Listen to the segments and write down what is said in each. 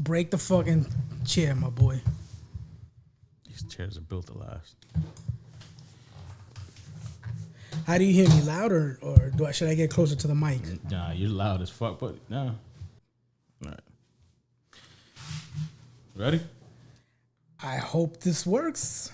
break the fucking chair, my boy. These chairs are built to last. How do you hear me? Loud or should I get closer to the mic? Nah, you're loud as fuck, but nah. All right. Ready? I hope this works.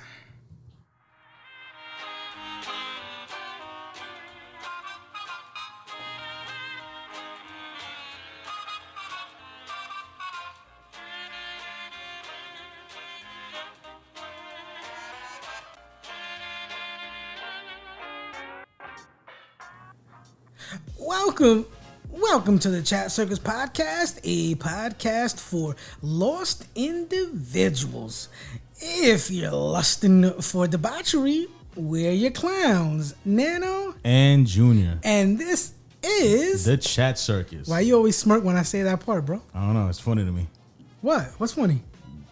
Welcome to the Chat Circus podcast, a podcast for lost individuals. If you're lusting for debauchery, we're your clowns, Nano and Junior. And this is the Chat Circus. Why you always smirk when I say that part, bro? I don't know. It's funny to me. What? What's funny?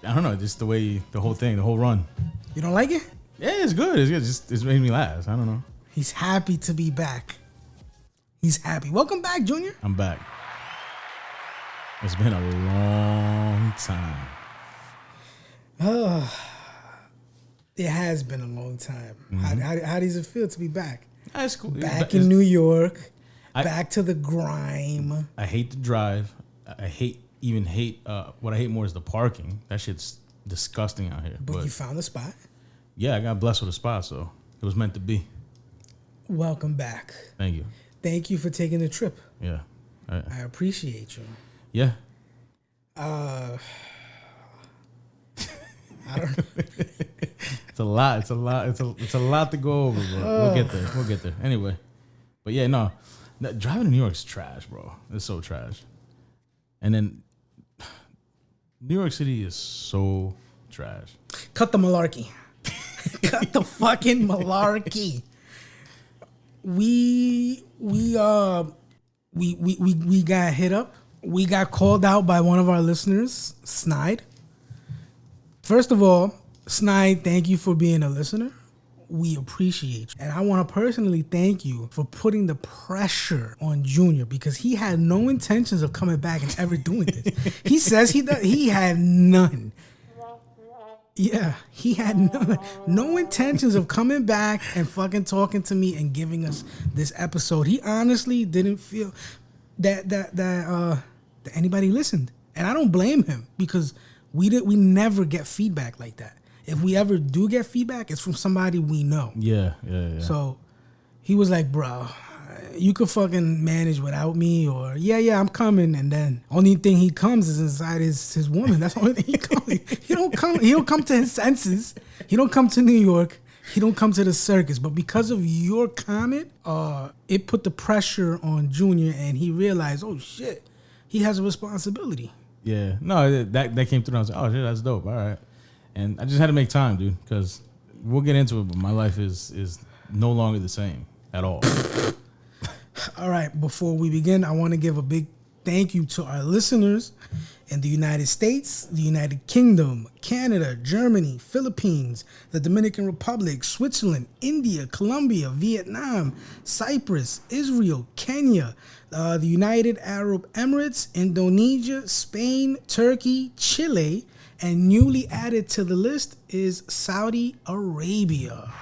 I don't know. Just the way the whole thing, the whole run. You don't like it? Yeah, it's good. It's good. It's made me laugh. I don't know. He's happy to be back. He's happy. Welcome back, Junior. I'm back. It's been a long time. It has been a long time. Mm-hmm. How does it feel to be back? That's cool. Back in New York. Back to the grime. I hate the drive. I hate what I hate more is the parking. That shit's disgusting out here. But you found the spot. Yeah, I got blessed with a spot, so it was meant to be. Welcome back. Thank you. Thank you for taking the trip. Yeah. I appreciate you. Yeah. I don't know. It's a lot. It's a lot to go over, bro. We'll get there. Anyway. But yeah, no. Driving to New York's trash, bro. It's so trash. And then New York City is so trash. Cut the malarkey. Cut the fucking malarkey. We got hit up. We got called out by one of our listeners, Snide. First of all, Snide, thank you for being a listener. We appreciate you. And I want to personally thank you for putting the pressure on Junior because he had no intentions of coming back and ever doing this. He says he had none. Yeah, he had no intentions of coming back and fucking talking to me and giving us this episode. He honestly didn't feel that anybody listened, and I don't blame him because we never get feedback like that. If we ever do get feedback, it's from somebody we know. Yeah. So he was like, "Bro, you could fucking manage without me," or yeah, I'm coming. And then only thing he comes is inside his woman. That's the only thing he comes. He don't come to his senses. He don't come to New York. He don't come to the circus. But because of your comment, it put the pressure on Junior, and he realized, oh shit, he has a responsibility. Yeah, no, that came through. And I was like, oh shit, that's dope. All right, and I just had to make time, dude, because we'll get into it. But my life is no longer the same at all. All right, before we begin, I want to give a big thank you to our listeners in the United States, the United Kingdom, Canada, Germany, Philippines, the Dominican Republic, Switzerland, India, Colombia, Vietnam, Cyprus, Israel, Kenya, the United Arab Emirates, Indonesia, Spain, Turkey, Chile, and newly added to the list is Saudi Arabia.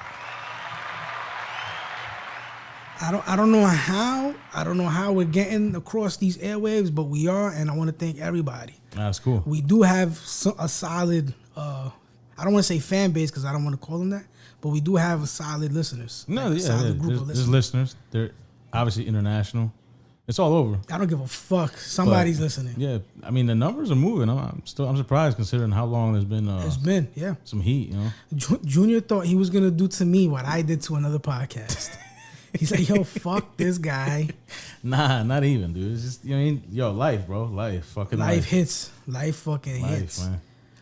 I don't know how we're getting across these airwaves, but we are, and I want to thank everybody. That's cool. We do have a solid, I don't want to say fan base because I don't want to call them that, but we do have a solid listeners. No, like solid group of listeners. There's listeners. They're obviously international. It's all over. I don't give a fuck. Somebody's listening. Yeah, I mean the numbers are moving. I'm surprised considering how long there's been. It's been some heat. You know, Junior thought he was gonna do to me what I did to another podcast. He's like, yo, fuck this guy. Nah, not even, dude. It's just, life, bro. Life. Fucking life. Life hits. Life fucking hits. Man.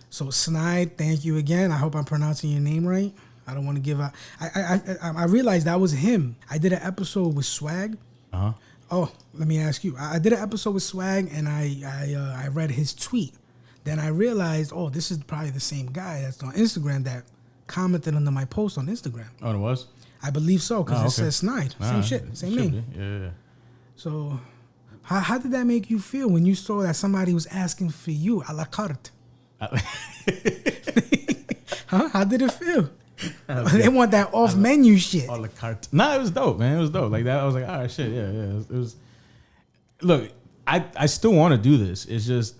So, Snide, thank you again. I hope I'm pronouncing your name right. I don't want to give out. I realized that was him. I did an episode with Swag. Uh-huh. Oh, let me ask you. I did an episode with Swag, and I read his tweet. Then I realized, oh, this is probably the same guy that's on Instagram that commented under my post on Instagram. Oh, it was? I believe so, because it says Snide. Same shit, same name. Yeah. So How did that make you feel when you saw that somebody was asking for you a la carte? Huh? How did it feel? They want that off menu shit. A la carte. Nah, it was dope, man. It was dope. Like that, I was like, all right, shit, yeah. It was. Look, I still want to do this. It's just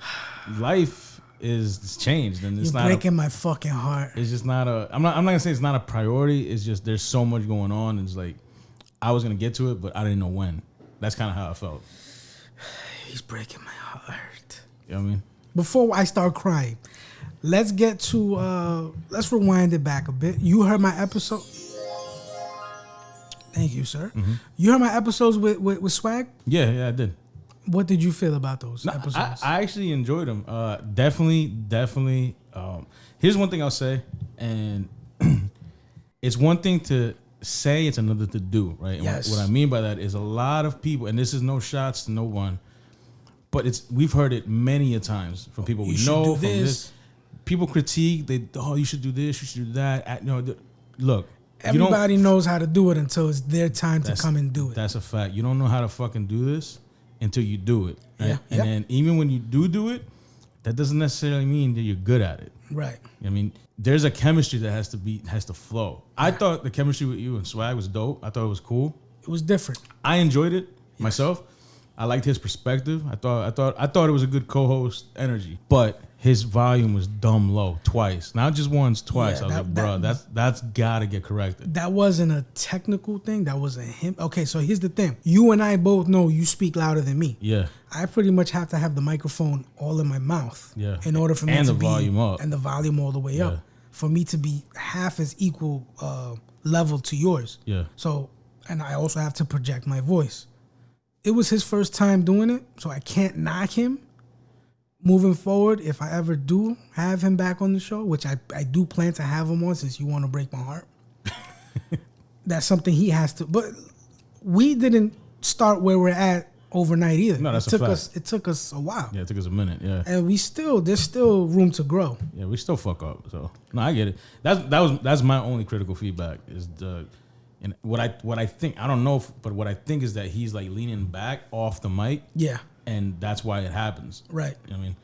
life is changed, and it's You're not breaking my fucking heart. It's just not a. I'm not gonna say it's not a priority. It's just there's so much going on. And it's like I was gonna get to it, but I didn't know when. That's kind of how I felt. He's breaking my heart. You know what I mean? Before I start crying, let's get to let's rewind it back a bit. You heard my episode. Thank you, sir. Mm-hmm. You heard my episodes with Swag? Yeah, I did. What did you feel about those episodes? I actually enjoyed them. Definitely. Here's one thing I'll say, and it's one thing to say, it's another to do, right? Yes. And what I mean by that is a lot of people, and this is no shots to no one, but we've heard it many a times from people we know. From this, people critique. You should do this, you should do that. Look. Everybody knows how to do it until it's their time to come and do it. That's a fact. You don't know how to fucking do this until you do it. Right? Yeah. And then even when you do it, that doesn't necessarily mean that you're good at it. Right. I mean, there's a chemistry that has to flow. Yeah. I thought the chemistry with you and Swag was dope. I thought it was cool. It was different. I enjoyed it myself. I liked his perspective. I thought it was a good co-host energy. But his volume was dumb low twice. Not just once, twice. I was like, bro, that's gotta get corrected. That wasn't a technical thing. That wasn't him. Okay, so here's the thing. You and I both know you speak louder than me. Yeah. I pretty much have to have the microphone all in my mouth. Yeah. In order for me and to the be volume up. And the volume all the way up. For me to be half as equal level to yours. Yeah. So, and I also have to project my voice. It was his first time doing it, so I can't knock him. Moving forward, if I ever do have him back on the show, which I do plan to have him on since you want to break my heart, that's something he has to. But we didn't start where we're at overnight either. No, that's a fact. It took us a while. Yeah, it took us a minute. Yeah, and there's still room to grow. Yeah, we still fuck up. So no, I get it. That's my only critical feedback is and what I think, I don't know, but what I think is that he's like leaning back off the mic. Yeah. And that's why it happens. Right. I mean,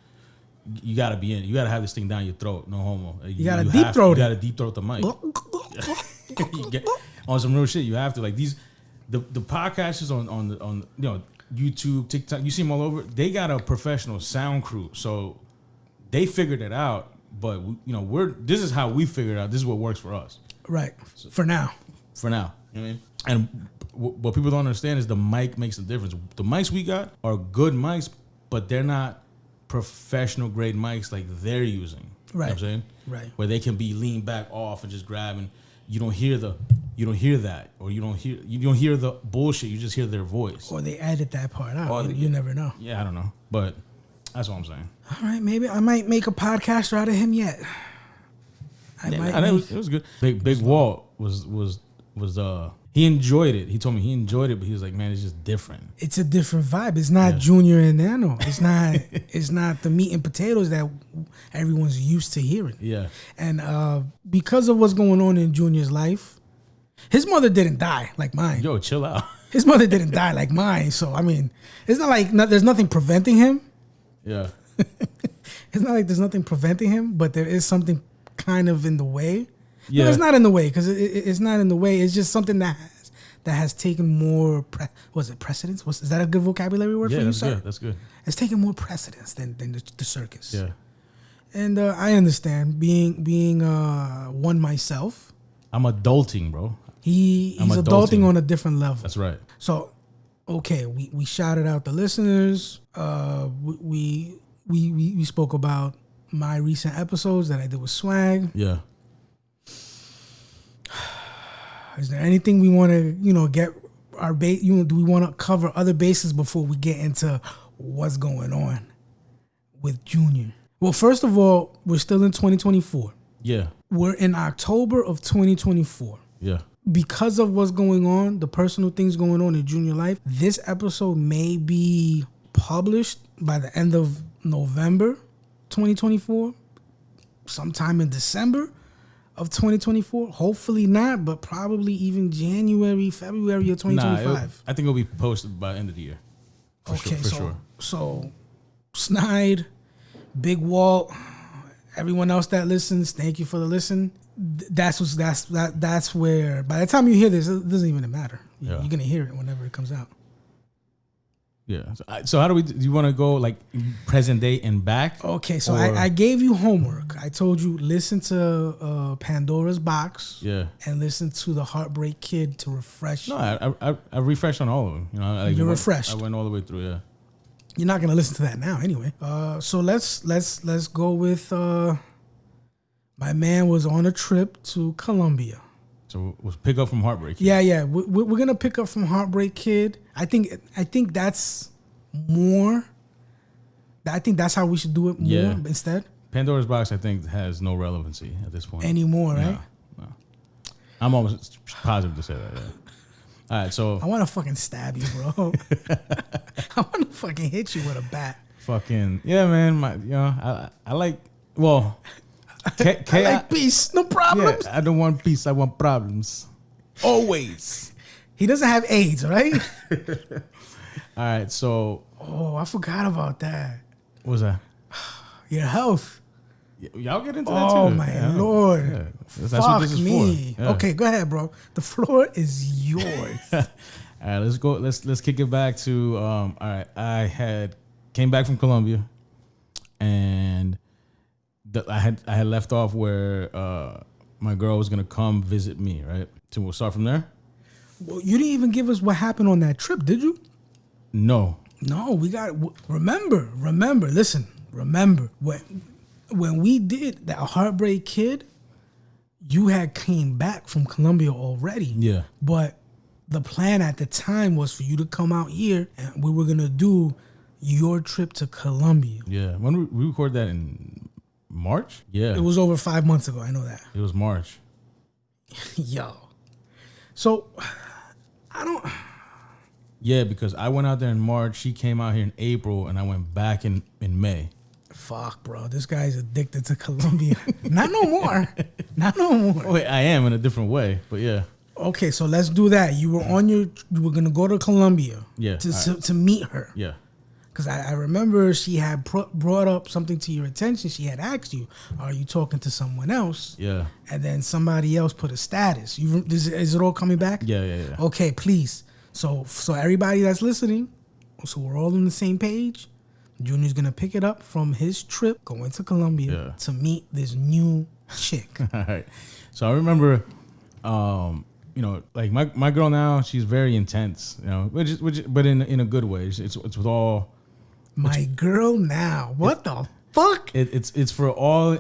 you got to be in. You got to have this thing down your throat. No homo. You got to deep throat. You got to deep throat the mic. On some real shit, you have to. Like the podcasters on YouTube, TikTok, you see them all over. They got a professional sound crew, so they figured it out. But this is how we figured it out. This is what works for us. Right. So, for now. You know what I mean? And what people don't understand is the mic makes a difference. The mics we got are good mics, but they're not professional grade mics like they're using. Right. You know what I'm saying? Right. Where they can be leaned back off and just grab, and you don't hear that, or you don't hear the bullshit. You just hear their voice. Or they edit that part out. You never know. Yeah, I don't know, but that's what I'm saying. All right, maybe I might make a podcaster out of him yet. It was good. Big Walt was he enjoyed it. He told me he enjoyed it, but he was like, man, it's just different. It's a different vibe. It's not Junior and Nano. It's not the meat and potatoes that everyone's used to hearing. Yeah. And because of what's going on in Junior's life, his mother didn't die like mine. Yo, chill out. His mother didn't die like mine. So, I mean, it's not like there's nothing preventing him. Yeah. It's not like there's nothing preventing him, but there is something kind of in the way. Yeah. No, it's not in the way, because it's not in the way. It's just something that has taken more. Precedence? Is that a good vocabulary word for you, sir? Yeah, that's good. It's taken more precedence than the circus. Yeah. And I understand being one myself. I'm adulting, bro. He's adulting on a different level. That's right. So, okay, we shouted out the listeners. We spoke about my recent episodes that I did with Swag. Yeah. Is there anything we want to, get our base? Do we want to cover other bases before we get into what's going on with Junior? Well, first of all, we're still in 2024. Yeah. We're in October of 2024. Yeah. Because of what's going on, the personal things going on in Junior life, this episode may be published by the end of November 2024, sometime in December of 2024. Hopefully not, but probably even January, February of 2025. I think it'll be posted by the end of the year. For sure. So Snide, Big Walt, everyone else that listens, thank you for the listen. That's where by the time you hear this, it doesn't even matter. You're gonna hear it whenever it comes out. Yeah. So how do you want to go like present day and back? Okay, so I gave you homework. I told you listen to Pandora's Box. Yeah. And listen to the Heartbreak Kid to refresh. No, I refreshed on all of them. You know, you're refreshed. I went all the way through. Yeah. You're not gonna listen to that now anyway. So let's go with my man was on a trip to Colombia. So we'll pick up from Heartbreak Kid. Yeah. We're gonna pick up from Heartbreak Kid. I think that's more. I think that's how we should do it more instead. Pandora's Box, I think, has no relevancy at this point anymore, right? No. I'm almost positive to say that. Yeah. All right, so I want to fucking stab you, bro. I want to fucking hit you with a bat. Fucking yeah, man. I like. Well, I like peace, no problems. Yeah, I don't want peace. I want problems. Always. He doesn't have AIDS, right? All right, so. Oh, I forgot about that. What was that? Your health. Y'all get into that too. Oh my Lord. Yeah. That's Fuck what this is me. for. Yeah. Okay, go ahead, bro. The floor is yours. All right, let's go. Let's kick it back to. All right, I came back from Colombia, and I had left off where my girl was gonna come visit me. Right, so we'll start from there. Well, you didn't even give us what happened on that trip, did you? No, we got. Remember. Listen, remember when we did that Heartbreak Kid. You had came back from Colombia already. Yeah, but the plan at the time was for you to come out here, and we were gonna do your trip to Colombia. Yeah, when we recorded that in March. Yeah, it was over 5 months ago. I know that. It was March. Yo, so I don't. Yeah, because I went out there in March. She came out here in April, and I went back in May. Fuck, bro. This guy's addicted to Colombia. Not no more. Wait, I am in a different way, but yeah. Okay, so let's do that. You were gonna go to Colombia. Yeah. To meet her. Yeah. Because I remember she had brought up something to your attention. She had asked you, "Are you talking to someone else?" Yeah. And then somebody else put a status. Is it all coming back? Yeah. Okay, please. So everybody that's listening, so we're all on the same page. Junior's gonna pick it up from his trip going to Colombia to meet this new chick. All right. So I remember, like my girl now, she's very intense, but in a good way. It's with all. My girl now, what the fuck? It's for all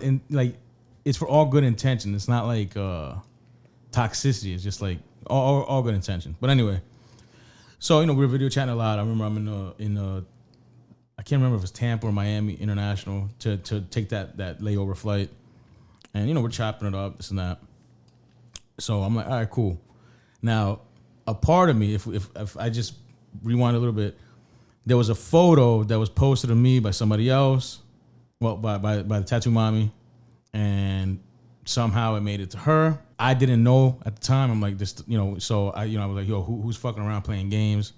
it's for all good intention. It's not like toxicity. It's just like all good intention. But anyway, so we were video chatting a lot. I remember I'm in I can't remember if it was Tampa or Miami International to take that layover flight. And, we're chopping it up, this and that. So I'm like, all right, cool. Now, a part of me, if I just rewind a little bit, there was a photo that was posted of me by somebody else, well, by the tattoo mommy, and somehow it made it to her. I didn't know at the time. I'm like, this, so I was like, yo, who's fucking around playing games?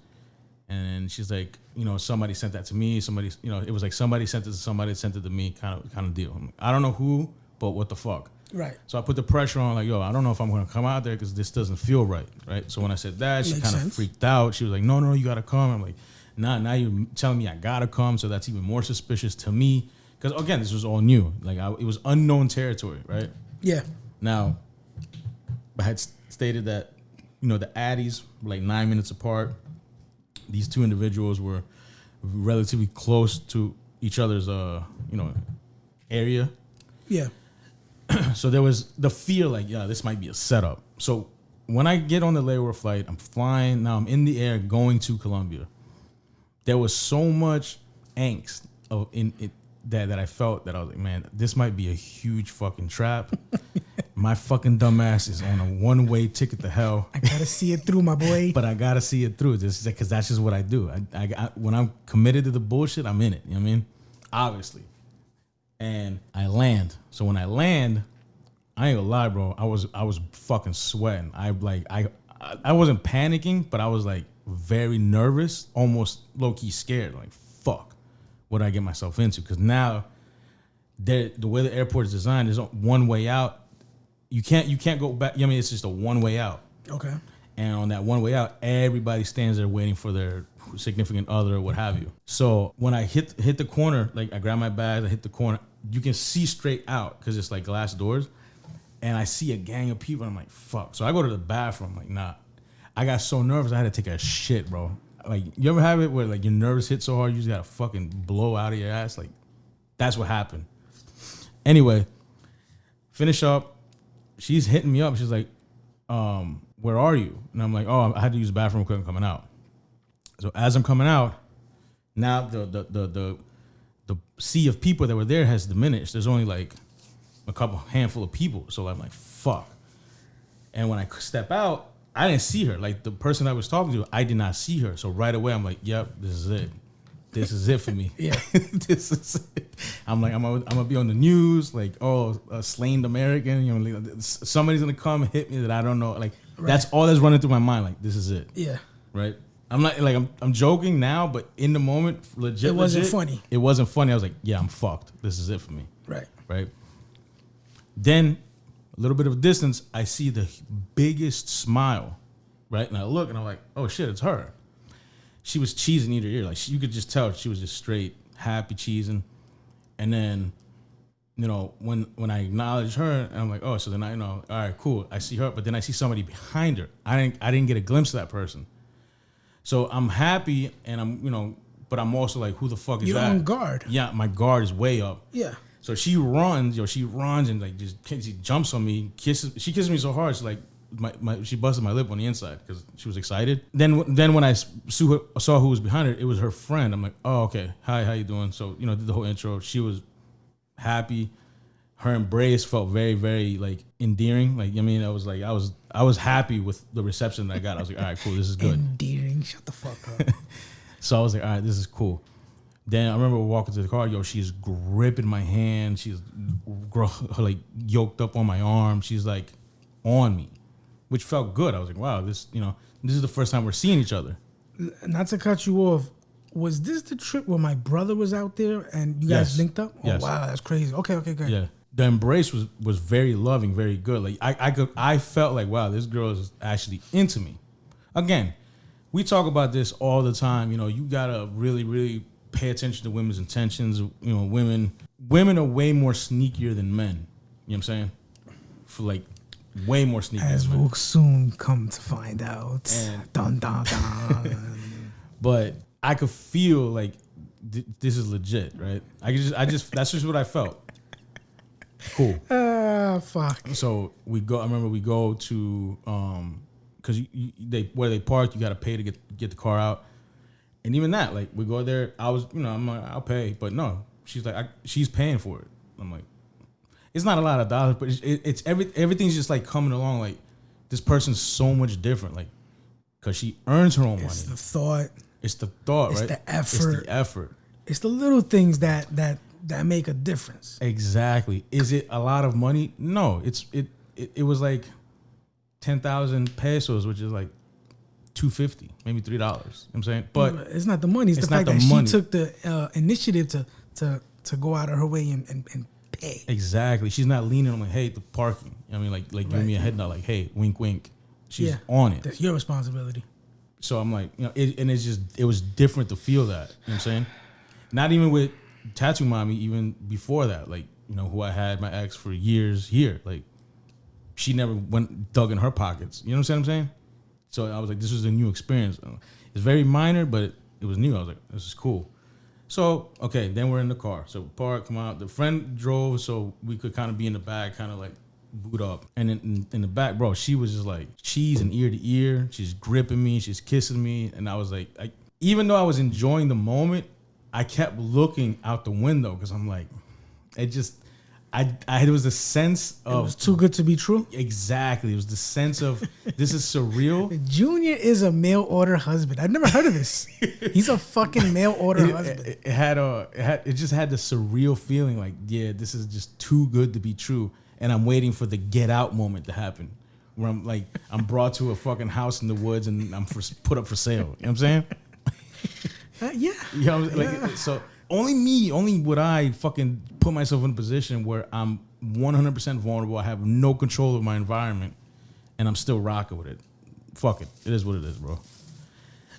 And she's like, somebody sent that to me. Somebody, it was like somebody sent it to somebody, sent it to me, kind of deal. I'm like, I don't know who, but what the fuck? Right. So I put the pressure on, like, yo, I don't know if I'm going to come out there because this doesn't feel right. So when I said that, she kind of freaked out. She was like, no, you got to come. I'm like, nah, now you're telling me I got to come. So that's even more suspicious to me. Because, again, this was all new. Like, it was unknown territory, right? Yeah. Now, I had stated that, the Addies were like 9 minutes apart. These two individuals were relatively close to each other's, area. Yeah. So there was the fear like, this might be a setup. So when I get on the layover flight, I'm flying. Now I'm in the air going to Colombia. There was so much angst that I felt that I was like, man, this might be a huge fucking trap. My fucking dumbass is on a one-way ticket to hell. I gotta see it through, my boy. But I gotta see it through, just because that's just what I do. I when I'm committed to the bullshit, I'm in it. You know what I mean? Obviously. And I land. So when I land, I ain't gonna lie, bro. I was fucking sweating. I wasn't panicking, but I was like very nervous, almost low-key scared. Like, fuck, what did I get myself into? Because now, the way the airport is designed is one way out. You can't go back. I mean, it's just a one way out. Okay. And on that one way out, everybody stands there waiting for their significant other or what have you. So when I hit the corner, like I grab my bag, I hit the corner, you can see straight out because it's like glass doors. And I see a gang of people. And I'm like, fuck. So I go to the bathroom. I'm like, nah. I got so nervous, I had to take a shit, bro. Like, you ever have it where like your nerves hit so hard, you just got to fucking blow out of your ass? Like, that's what happened. Anyway, finish up. She's hitting me up. She's like, where are you? And I'm like, oh, I had to use the bathroom quick. I'm coming out. So as I'm coming out, now the sea of people that were there has diminished. There's only like a handful of people. So I'm like, fuck. And when I step out, I didn't see her. Like the person I was talking to, I did not see her. So right away, I'm like, yep, this is it. This is it for me. Yeah. This is it. I'm like, I'm gonna be on the news, like, oh, a slain American. You know, somebody's gonna come and hit me that I don't know. Like, that's all that's running through my mind. Like, this is it. Yeah. Right. I'm not like I'm joking now, but in the moment, legit, it wasn't funny. It wasn't funny. I was like, yeah, I'm fucked. This is it for me. Right. Right. Then a little bit of a distance, I see the biggest smile. Right. And I look and I'm like, oh shit, it's her. She was cheesing either ear. Like, you could just tell she was just straight happy cheesing. And then, you know, when I acknowledge her, and I'm like, oh, so then I know, all right, cool. I see her, but then I see somebody behind her. I didn't get a glimpse of that person. So I'm happy, and I'm, you know, but I'm also like, who the fuck is that? You're on guard. Yeah, my guard is way up. Yeah. So she runs, and like she jumps on me, she kisses me so hard, she's like, she busted my lip on the inside because she was excited. Then when I saw who was behind her, it was her friend. I'm like, oh, okay. Hi, how you doing? So, you know, did the whole intro. She was happy. Her embrace felt very, very like endearing. Like, I mean, I was happy with the reception that I got. I was like, all right, cool. This is good. Endearing. Shut the fuck up. So I was like, all right, this is cool. Then I remember walking to the car. Yo, she's gripping my hand. She's like yoked up on my arm. She's like on me, which felt good. I was like, wow, this is the first time we're seeing each other. Not to cut you off, was this the trip where my brother was out there and you guys linked up? Oh, yes. Wow, that's crazy. Okay, good. Yeah, the embrace was very loving, very good. Like I felt like, wow, this girl is actually into me. Again, we talk about this all the time. You know, you gotta really, really pay attention to women's intentions. You know, women are way more sneakier than men. You know what I'm saying? For like. Way more sneaky. As we'll soon come to find out. Dun, dun, dun. But I could feel like this is legit, right? I just that's just what I felt. Cool. Fuck. So I remember we go to because where they park, you got to pay to get the car out, and even that, like we go there. I'm like, I'll pay, but no, she's like she's paying for it. I'm like. It's not a lot of dollars, but it's everything's just like coming along. Like this person's so much different, like because she earns her own money. It's the thought. It's the thought, it's right? The effort. It's the effort. It's the little things that make a difference. Exactly. Is it a lot of money? No. It was like 10,000 pesos, which is like $2.50, maybe $3. You know what I'm saying, but it's not the money. It's the fact that she took the initiative to go out of her way and pay. Exactly. She's not leaning on like, hey, the parking. I mean, like giving me a head nod, like, hey, wink, wink. She's on it. That's your responsibility. So I'm like, you know, it was different to feel that. You know what I'm saying? Not even with Tattoo Mommy, even before that, like, you know, who I had my ex for years here. Like, she never dug in her pockets. You know what I'm saying? So I was like, this was a new experience. It's very minor, but it was new. I was like, this is cool. So, okay, then we're in the car. So park, come out. The friend drove so we could kind of be in the back, kind of like boot up. And in the back, bro, she was just like cheese and ear to ear. She's gripping me. She's kissing me. And I was like, even though I was enjoying the moment, I kept looking out the window because I'm like, it was a sense of... It was too good to be true? Exactly. It was the sense of, this is surreal. Junior is a mail order husband. I've never heard of this. He's a fucking mail order husband. It just had the surreal feeling like, yeah, this is just too good to be true. And I'm waiting for the get out moment to happen. where I'm brought to a fucking house in the woods and I'm put up for sale. You know what I'm saying? Yeah. You know, like, so only would I fucking put myself in a position where I'm 100% vulnerable. I have no control of my environment, and I'm still rocking with it. Fuck it. It is what it is, bro.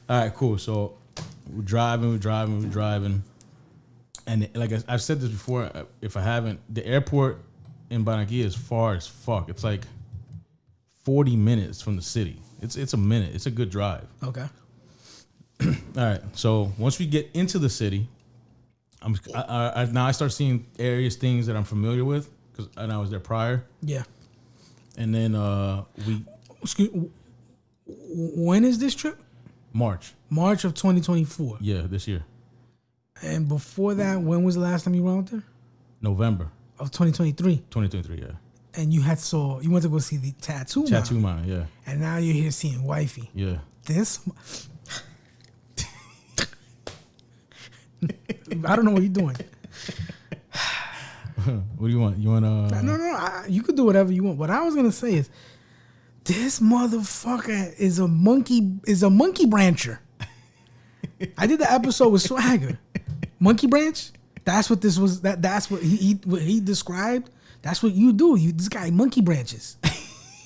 All right, cool. So we're driving. And like I've said this before, if I haven't, the airport in Barranquilla is far as fuck. It's like 40 minutes from the city. It's a minute. It's a good drive. Okay. All right. So once we get into the city, now I start seeing things that I'm familiar with because I was there prior. Yeah. And then when is this trip? March of 2024. Yeah, this year. And before that, when was the last time you went out there? November of 2023. 2023, yeah. And you went to go see the tattoo man, yeah. And now you're here seeing wifey. Yeah. This I don't know what you're doing. What do you want? You want No. You could do whatever you want. What I was gonna say is, this motherfucker is a monkey brancher. I did the episode with Swagger. Monkey branch. That's what this was. That's what he described. That's what you do. This guy monkey branches.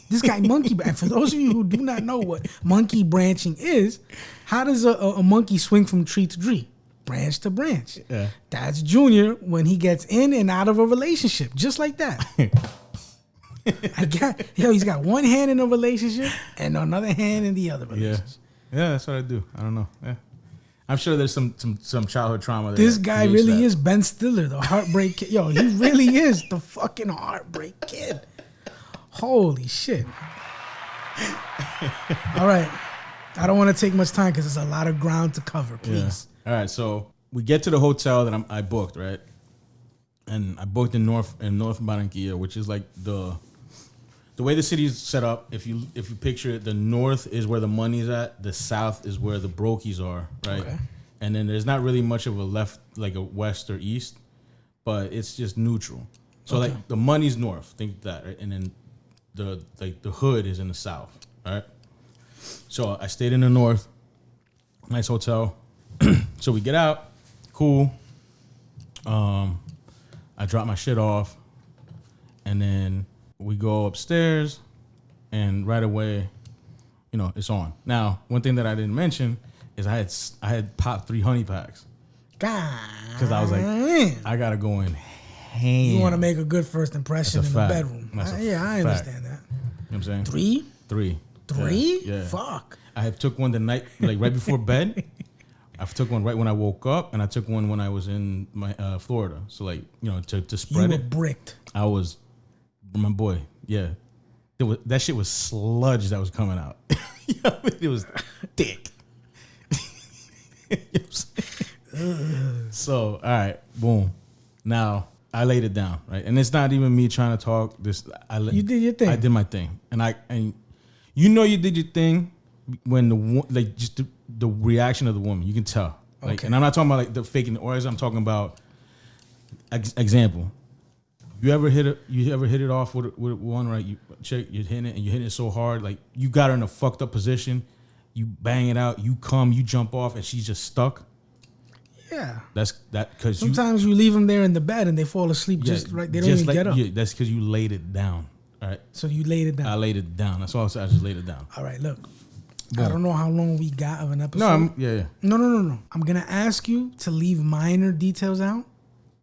This guy monkey. And for those of you who do not know what monkey branching is, how does a monkey swing from tree to tree? Branch to branch. Yeah. That's Junior when he gets in and out of a relationship, just like that. He's got one hand in a relationship and another hand in the other relationship. Yeah, that's what I do. I don't know. Yeah. I'm sure there's some childhood trauma there. This guy really is Ben Stiller, the heartbreak kid. Yo, he really is the fucking heartbreak kid. Holy shit. All right. I don't want to take much time because there's a lot of ground to cover, please. Yeah. All right, so we get to the hotel that I booked, right? And I booked in North Barranquilla, which is like the way the city is set up. If you picture it, the north is where the money's at, the south is where the brokies are, right? Okay. And then there's not really much of a left, like a west or east, but it's just neutral. So like the money's north, think that, right? And then the hood is in the south, all right? So I stayed in the north, nice hotel. So we get out, cool. I drop my shit off, and then we go upstairs, and right away, it's on. Now, one thing that I didn't mention is I had popped 3 honey packs. Because I was like, I gotta go in ham. You want to make a good first impression in the bedroom. I understand that. You know what I'm saying? 3? 3. 3? Yeah. Fuck. I had took one the night, like right before bed. I took one right when I woke up, and I took one when I was in my Florida. So like, to spread it. You were bricked. I was, my boy. Yeah, that shit was sludge that was coming out. It was thick. So all right, boom. Now I laid it down, right, and it's not even me trying to talk. You did your thing. I did my thing, and you did your thing when the reaction of the woman, you can tell. Like, and I'm not talking about like the faking the orders. I'm talking about example. You ever hit it off with one, right? You're hitting it and you're hitting it so hard, like you got her in a fucked up position. You bang it out, you jump off, and she's just stuck. Yeah, that's because sometimes you leave them there in the bed and they fall asleep just right. They don't even get up. Yeah, that's because you laid it down. All right. So you laid it down. I laid it down. That's all I said. I just laid it down. All right. Look. Boom. I don't know how long we got of an episode. No, No. I'm going to ask you to leave minor details out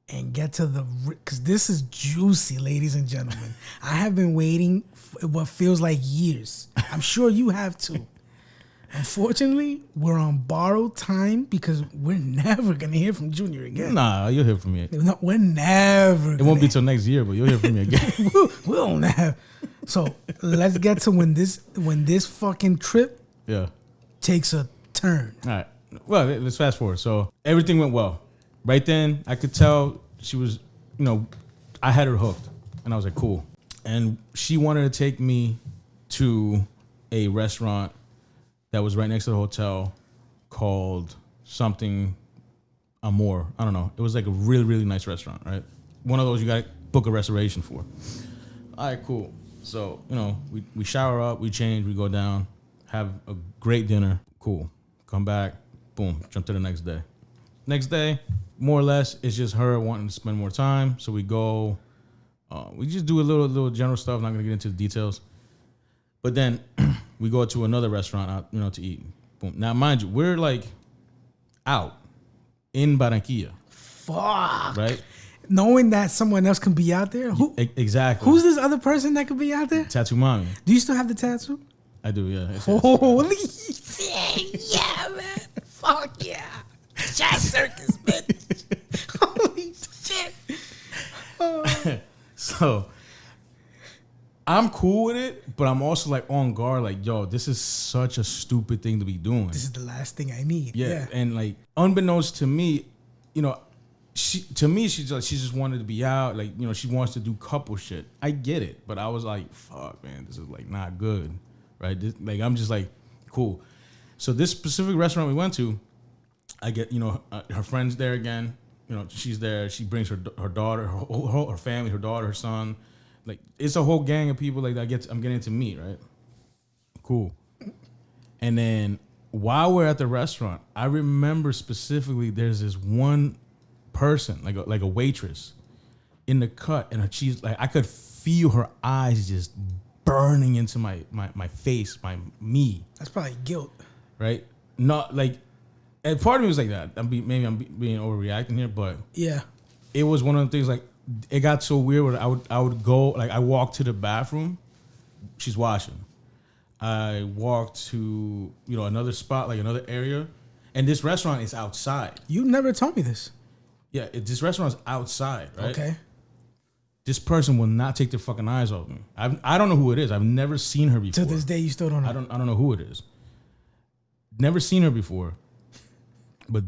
and get to because this is juicy, ladies and gentlemen. I have been waiting for what feels like years. I'm sure you have too. Unfortunately, we're on borrowed time because we're never going to hear from Junior again. Nah, you'll hear from me. No, we're never. It won't be till next year, but you'll hear from me again. we'll never. So let's get to when this fucking trip takes a turn. All right. Well, let's fast forward. So everything went well. Right then, I could tell she was, I had her hooked. And I was like, cool. And she wanted to take me to a restaurant that was right next to the hotel called something Amor. I don't know. It was like a really, really nice restaurant, right? One of those you got to book a reservation for. All right, cool. So, we shower up, we change, we go down, have a great dinner. Cool. Come back, boom, jump to the next day. Next day, more or less, it's just her wanting to spend more time. So we go, we just do a little general stuff. I'm not going to get into the details. But then we go to another restaurant out, to eat. Boom. Now, mind you, we're like out in Barranquilla. Fuck. Right? Knowing that someone else can be out there? Exactly. Who's this other person that could be out there? Tattoo Mommy. Do you still have the tattoo? I do, yeah. Holy shit. Yeah, man. Fuck yeah. Jazz circus, bitch. Holy shit. Oh. So, I'm cool with it, but I'm also like on guard, like, yo, this is such a stupid thing to be doing. This is the last thing I need. Yeah. And like, unbeknownst to me, she just wanted to be out. Like, she wants to do couple shit. I get it. But I was like, fuck, man, this is like not good. Right? I'm just like, cool. So this specific restaurant we went to, I get, her friend's there again. She's there. She brings her daughter, her family, her daughter, her son. Like, it's a whole gang of people like that I'm getting to meet, right? Cool. And then while we're at the restaurant, I remember specifically there's this one person, like a waitress, in the cut, and she's like, I could feel her eyes just burning into my face, me. That's probably guilt, right? Not like, and part of me was like that. Maybe I'm being overreacting here, but yeah, it was one of the things. Like, it got so weird where I would go, like, I walked to the bathroom, she's washing. I walked to another spot, like another area, and this restaurant is outside. You never told me this. Yeah, this restaurant's outside, right? Okay. This person will not take their fucking eyes off me. I don't know who it is. I've never seen her before. To this day, you still don't know. I don't know who it is. Never seen her before. But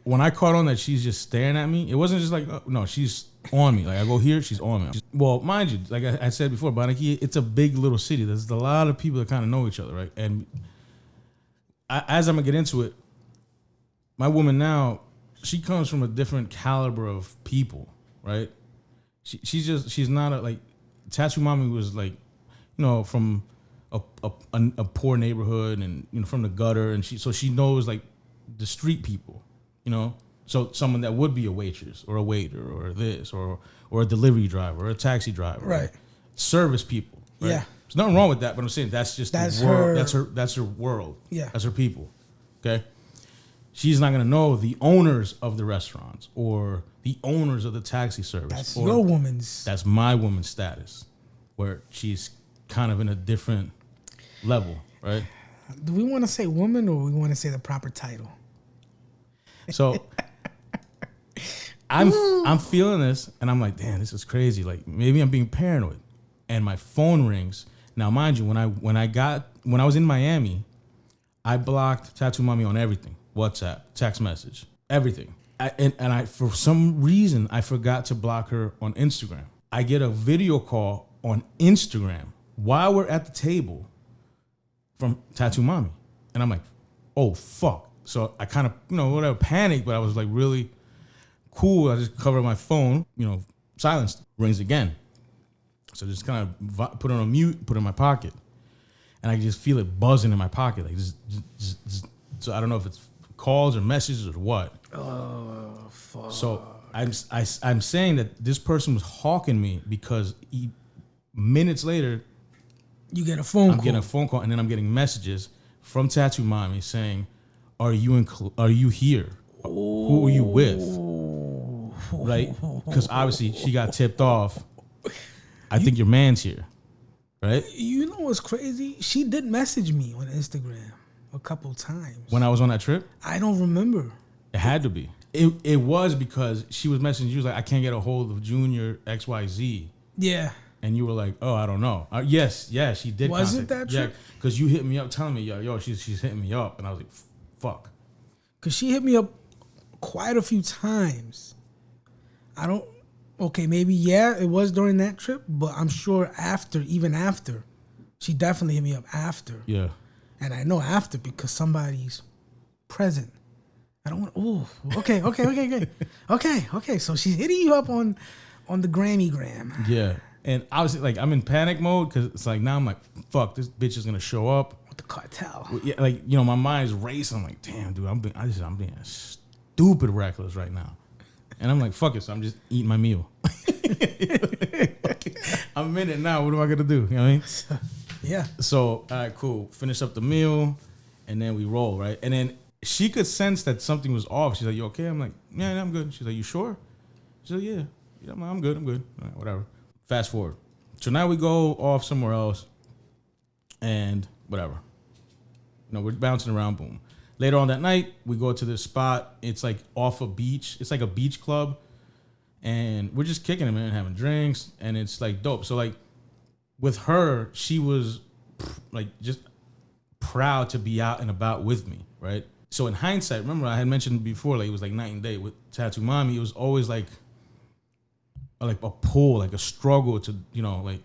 when I caught on that she's just staring at me, it wasn't just like, no, she's on me. Like, I go here, she's on me. Well, mind you, like I said before, Barranquilla, it's a big little city. There's a lot of people that kind of know each other, right? And as I'm gonna get into it, my woman now, she comes from a different caliber of people, right? She's not like Tattoo Mommy was like, from a poor neighborhood and from the gutter, and she knows like the street people, so someone that would be a waitress or a waiter or this or a delivery driver or a taxi driver, right? Service people, right? Yeah. There's nothing wrong with that, but I'm saying that's the world. That's her world. Yeah. That's her people. Okay. She's not gonna know the owners of the restaurants or the owners of the taxi service. That's your woman's. That's my woman's status, where she's kind of in a different level, right? Do we want to say woman or we want to say the proper title? So I'm feeling this, and I'm like, damn, this is crazy. Like, maybe I'm being paranoid. And my phone rings. Now, mind you, when I was in Miami, I blocked Tattoo Mommy on everything. WhatsApp, text message, everything. I for some reason, I forgot to block her on Instagram. I get a video call on Instagram while we're at the table from Tattoo Mommy. And I'm like, oh, fuck. So I kind of, whatever, panicked, but I was like really cool. I just covered my phone, silenced. Rings again. So just kind of put it on mute, put it in my pocket. And I just feel it buzzing in my pocket. Like, just. So I don't know if it's calls or messages or what. Oh, fuck. So I'm saying that this person was hawking me because minutes later, you get a phone call. I'm getting a phone call, and then I'm getting messages from Tattoo Mommy saying, are you here? Who are you with? Right? Because obviously she got tipped off. I think your man's here. Right? You know what's crazy? She did message me on Instagram a couple times. When I was on that trip? I don't remember. It had to be. It was because she was messaging you, was like, I can't get a hold of Junior XYZ. Yeah. And you were like, oh, I don't know. Yes, she did. Was it that trip? Yeah, because you hit me up telling me, yo, she's hitting me up. And I was like, fuck. Because she hit me up quite a few times. Maybe, it was during that trip, but I'm sure even after, she definitely hit me up after. Yeah. And I know after because somebody's present. I don't want, okay, good. Okay. So she's hitting you up on the Grammy gram. Yeah. And obviously, like, I'm in panic mode because it's like, now I'm like, fuck, this bitch is gonna show up with the cartel. Yeah, like, you know, my mind's racing. I'm like, damn, dude, I'm being stupid reckless right now. And I'm like, fuck it. So I'm just eating my meal. I'm in it now. What am I gonna do? You know what I mean? Yeah. So, all right, cool. Finish up the meal, and then we roll, right? And then she could sense that something was off. She's like, you okay? I'm like, yeah, I'm good. She's like, you sure? She's like, yeah. I'm good. All right, whatever. Fast forward. So now we go off somewhere else, and whatever. You know, we're bouncing around, boom. Later on that night, we go to this spot. It's like off a beach. It's like a beach club. And we're just kicking it, man, having drinks. And it's like dope. So like with her, she was like just proud to be out and about with me, right? So in hindsight, remember I had mentioned before, like it was like night and day with Tattoo Mommy. It was always like a pull, like a struggle to, you know, like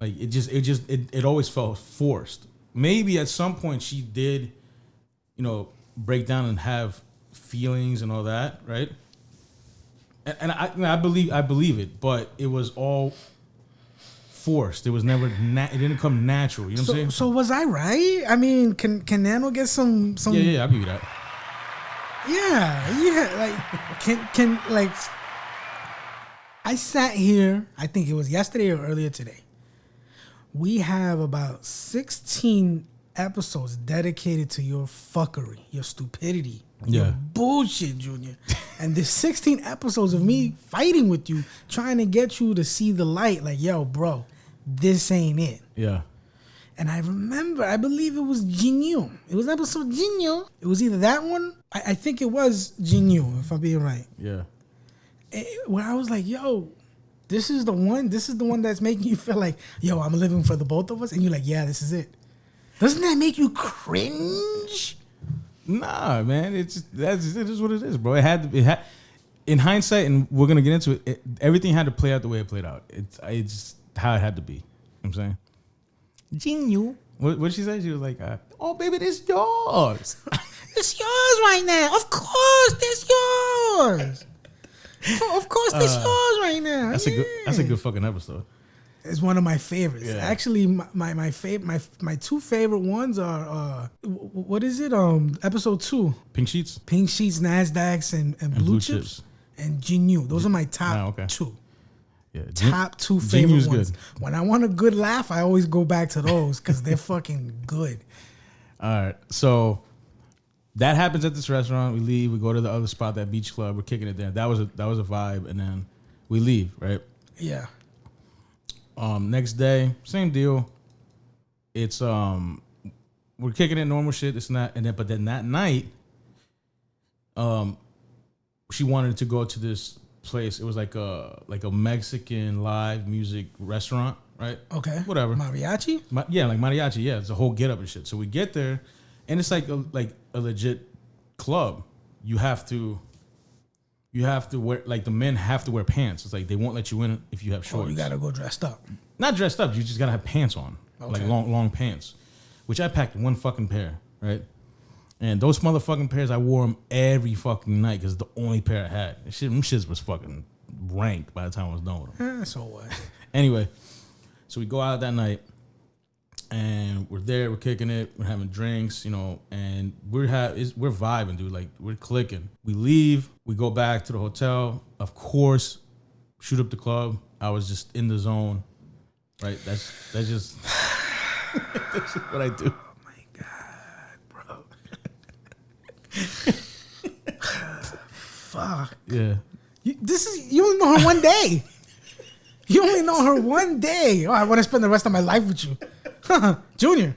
it always felt forced. Maybe at some point she did, you know, break down and have feelings and all that, right? And I believe it, but it was all forced. It was never it didn't come natural. You know what I'm saying? So was I right? I mean, can Nano get some? Yeah, I'll give you that. Yeah. Like can like. I sat here. I think it was yesterday or earlier today. We have about 16 episodes dedicated to your fuckery, your stupidity, your bullshit, Junior. And there's 16 episodes of me fighting with you, trying to get you to see the light. Like, yo, bro, this ain't it. Yeah. And I remember, I believe it was Jinyu. It was episode Jinyu. It was either that one. I think it was Jinyu, if I'm being right. Yeah. Where I was like, yo, this is the one that's making you feel like, yo, I'm living for the both of us. And you're like, yeah, this is it. Doesn't that make you cringe? Nah, man. It is what it is, bro. It had in hindsight, and we're gonna get into it. Everything had to play out the way it played out. It's how it had to be. You know what I'm saying? Jinyu. What did she say? She was like, oh, baby, this yours. It's yours right now. Of course, this yours. Of course, this yours right now. That's a good fucking episode. It's one of my favorites. Yeah. Actually, my two favorite ones are what is it? Episode 2. Pink Sheets, Nasdaqs, and Blue Chips, and Jinyu. Those are my top two. Yeah, top two favorite Jinyu's ones. Good. When I want a good laugh, I always go back to those because they're fucking good. All right, so that happens at this restaurant. We leave. We go to the other spot, that beach club. We're kicking it there. That was a vibe, and then we leave. Right? Yeah. Next day, same deal. It's we're kicking it normal shit. It's not, but then that night, she wanted to go to this place. It was like a Mexican live music restaurant, right? Okay. Whatever. Mariachi? Like mariachi. Yeah, it's a whole get up and shit. So we get there, and it's like a legit club. You have to wear, like, the men have to wear pants. It's like they won't let you in if you have shorts. Oh, you gotta go dressed up. Not dressed up. You just gotta have pants on, like long pants, which I packed one fucking pair, right? And those motherfucking pairs, I wore them every fucking night because it's the only pair I had. Them shits was fucking ranked by the time I was done with them. So what? Anyway, so we go out that night, and we're there, we're kicking it, we're having drinks, you know, and we're vibing, dude. Like, we're clicking. We leave, we go back to the hotel. Of course, shoot up the club. I was just in the zone, right? That's just that's just what I do. Oh my god, bro! Fuck. Yeah. You only know her one day. You only know her one day. Oh, I want to spend the rest of my life with you. Junior.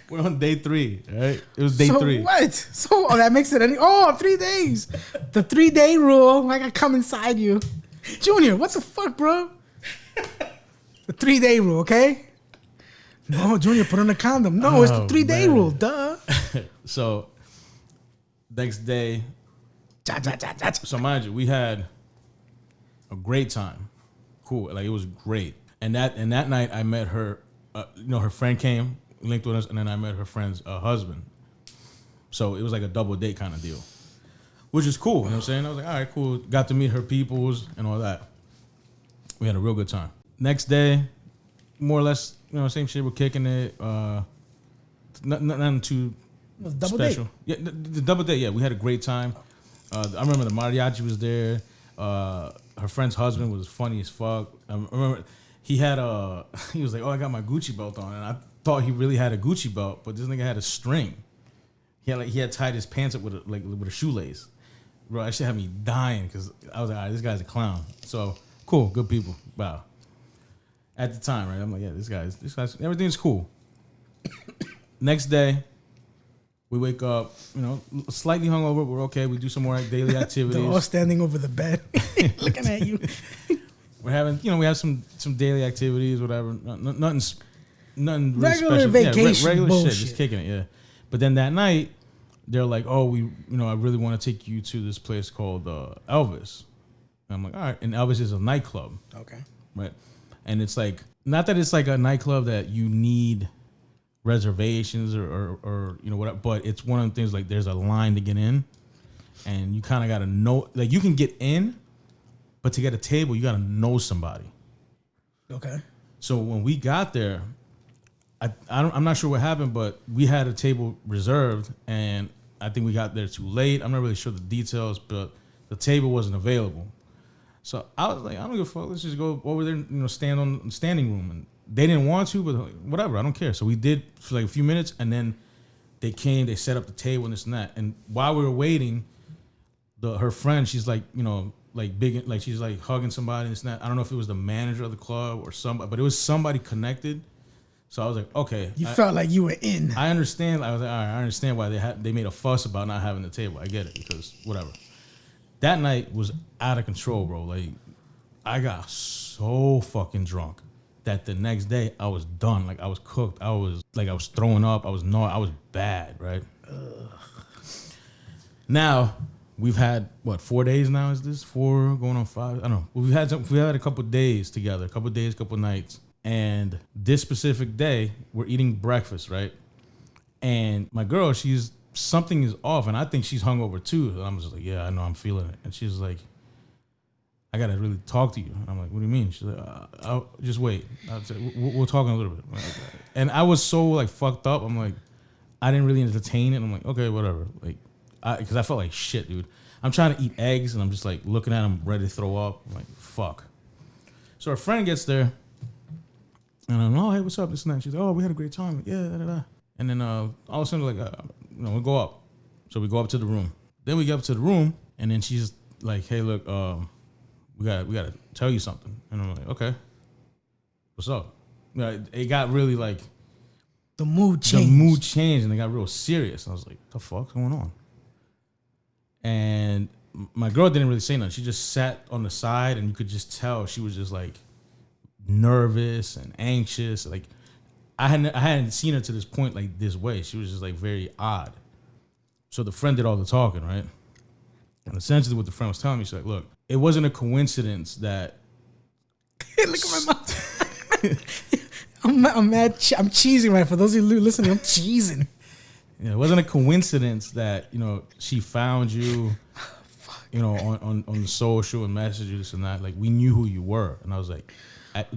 We're on day 3, right? It was day 3. What? So that makes it 3 days. The 3-day rule. I gotta come inside you. Junior, what the fuck, bro? The 3-day rule, okay? No, Junior, put on a condom. No, it's the 3-day rule. Duh. So next day. So mind you, we had a great time. Cool. Like, it was great. And that night I met her, her friend came, linked with us, and then I met her friend's husband. So it was like a double date kind of deal, which is cool. You know what I'm saying? I was like, all right, cool. Got to meet her peoples and all that. We had a real good time. Next day, more or less, same shit. We're kicking it. Nothing too It was double special. date. Yeah, the double date. Yeah, we had a great time. I remember the mariachi was there. Her friend's husband was funny as fuck. I remember he was like, "Oh, I got my Gucci belt on," and I thought he really had a Gucci belt, but this nigga had a string. He had tied his pants up with a shoelace. Bro, that shit had me dying because I was like, all right, this guy's a clown. So cool, good people. Wow. At the time, right? I'm like, yeah, this guy's everything's cool. Next day, we wake up, slightly hungover. We're okay. We do some more daily activities. They're all standing over the bed, looking at you. We're having, we have some daily activities, whatever. Nothing really Regular special. vacation regular bullshit. shit, just kicking it. Yeah. But then that night, they're like, oh, I really want to take you to this place called Elvis. And I'm like, all right. And Elvis is a nightclub. Okay. Right. And it's like, not that it's like a nightclub that you need reservations or whatever, but it's one of the things like there's a line to get in, and you kind of got to know, like you can get in, but to get a table, you got to know somebody. Okay. So when we got there, I'm not sure what happened, but we had a table reserved, and I think we got there too late. I'm not really sure the details, but the table wasn't available. So I was like, I don't give a fuck. Let's just go over there and stand on the standing room. And they didn't want to, but whatever, I don't care. So we did for like a few minutes, and then they came, they set up the table and this and that. And while we were waiting, her friend, she's like, like big, like she's like hugging somebody and this and that. I don't know if it was the manager of the club or somebody, but it was somebody connected. So I was like, okay. You felt like you were in. I understand. I was like, all right, I understand why they made a fuss about not having the table. I get it, because whatever. That night was out of control, bro. Like, I got so fucking drunk that the next day I was done. Like, I was cooked. I was throwing up. I was bad, right? Ugh. Now, we've had, 4 days now? Is this 4 going on 5? I don't know. We've had a couple days together, couple nights. And this specific day, we're eating breakfast, right? And my girl, something is off, and I think she's hungover too. And I'm just like, yeah, I know, I'm feeling it. And she's like, I gotta really talk to you. And I'm like, what do you mean? She's like, I'll just wait. We'll talk in a little bit. And I was so like fucked up. I'm like, I didn't really entertain it. I'm like, okay, whatever. Like, because I felt like shit, dude. I'm trying to eat eggs, and I'm just like looking at them, ready to throw up. I'm like, fuck. So our friend gets there. And I'm like, oh, hey, what's up? This and that. She's like, oh, we had a great time. Like, yeah, da, da, da. And then all of a sudden, like, we go up. So we go up to the room. Then we get up to the room, and then she's like, hey, look, we gotta tell you something. And I'm like, okay, what's up? It got really like the mood changed, and it got real serious. And I was like, the fuck's going on? And my girl didn't really say nothing. She just sat on the side, and you could just tell she was just like nervous and anxious. Like I hadn't seen her to this point like this way. She was just like very odd. So the friend did all the talking, right? And essentially what the friend was telling me, she's like, look, it wasn't a coincidence that look at my mouth. I'm mad. I'm cheesing, right? For those of you listening, I'm cheesing. Yeah, it wasn't a coincidence that, she found you, on the social and messaged you this and that. Like, we knew who you were. And I was like,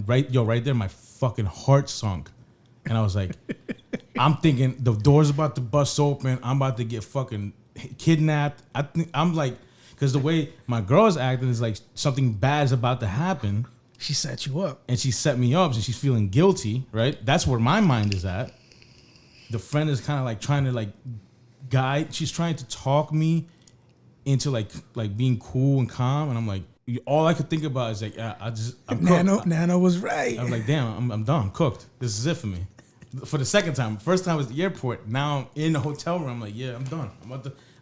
right there, my fucking heart sunk. And I was like, I'm thinking the door's about to bust open. I'm about to get fucking kidnapped. I'm like, because the way my girl's acting is like something bad is about to happen. She set you up. And she set me up, and she's feeling guilty, right? That's where my mind is at. The friend is kind of like trying to like guide. She's trying to talk me into like being cool and calm. And I'm like, all I could think about is like, I'm cooked. Nano was right. I was like, damn, I'm done. I'm cooked. This is it for me. For the second time. First time was the airport. Now I'm in the hotel room. I'm like, yeah, I'm done. I'm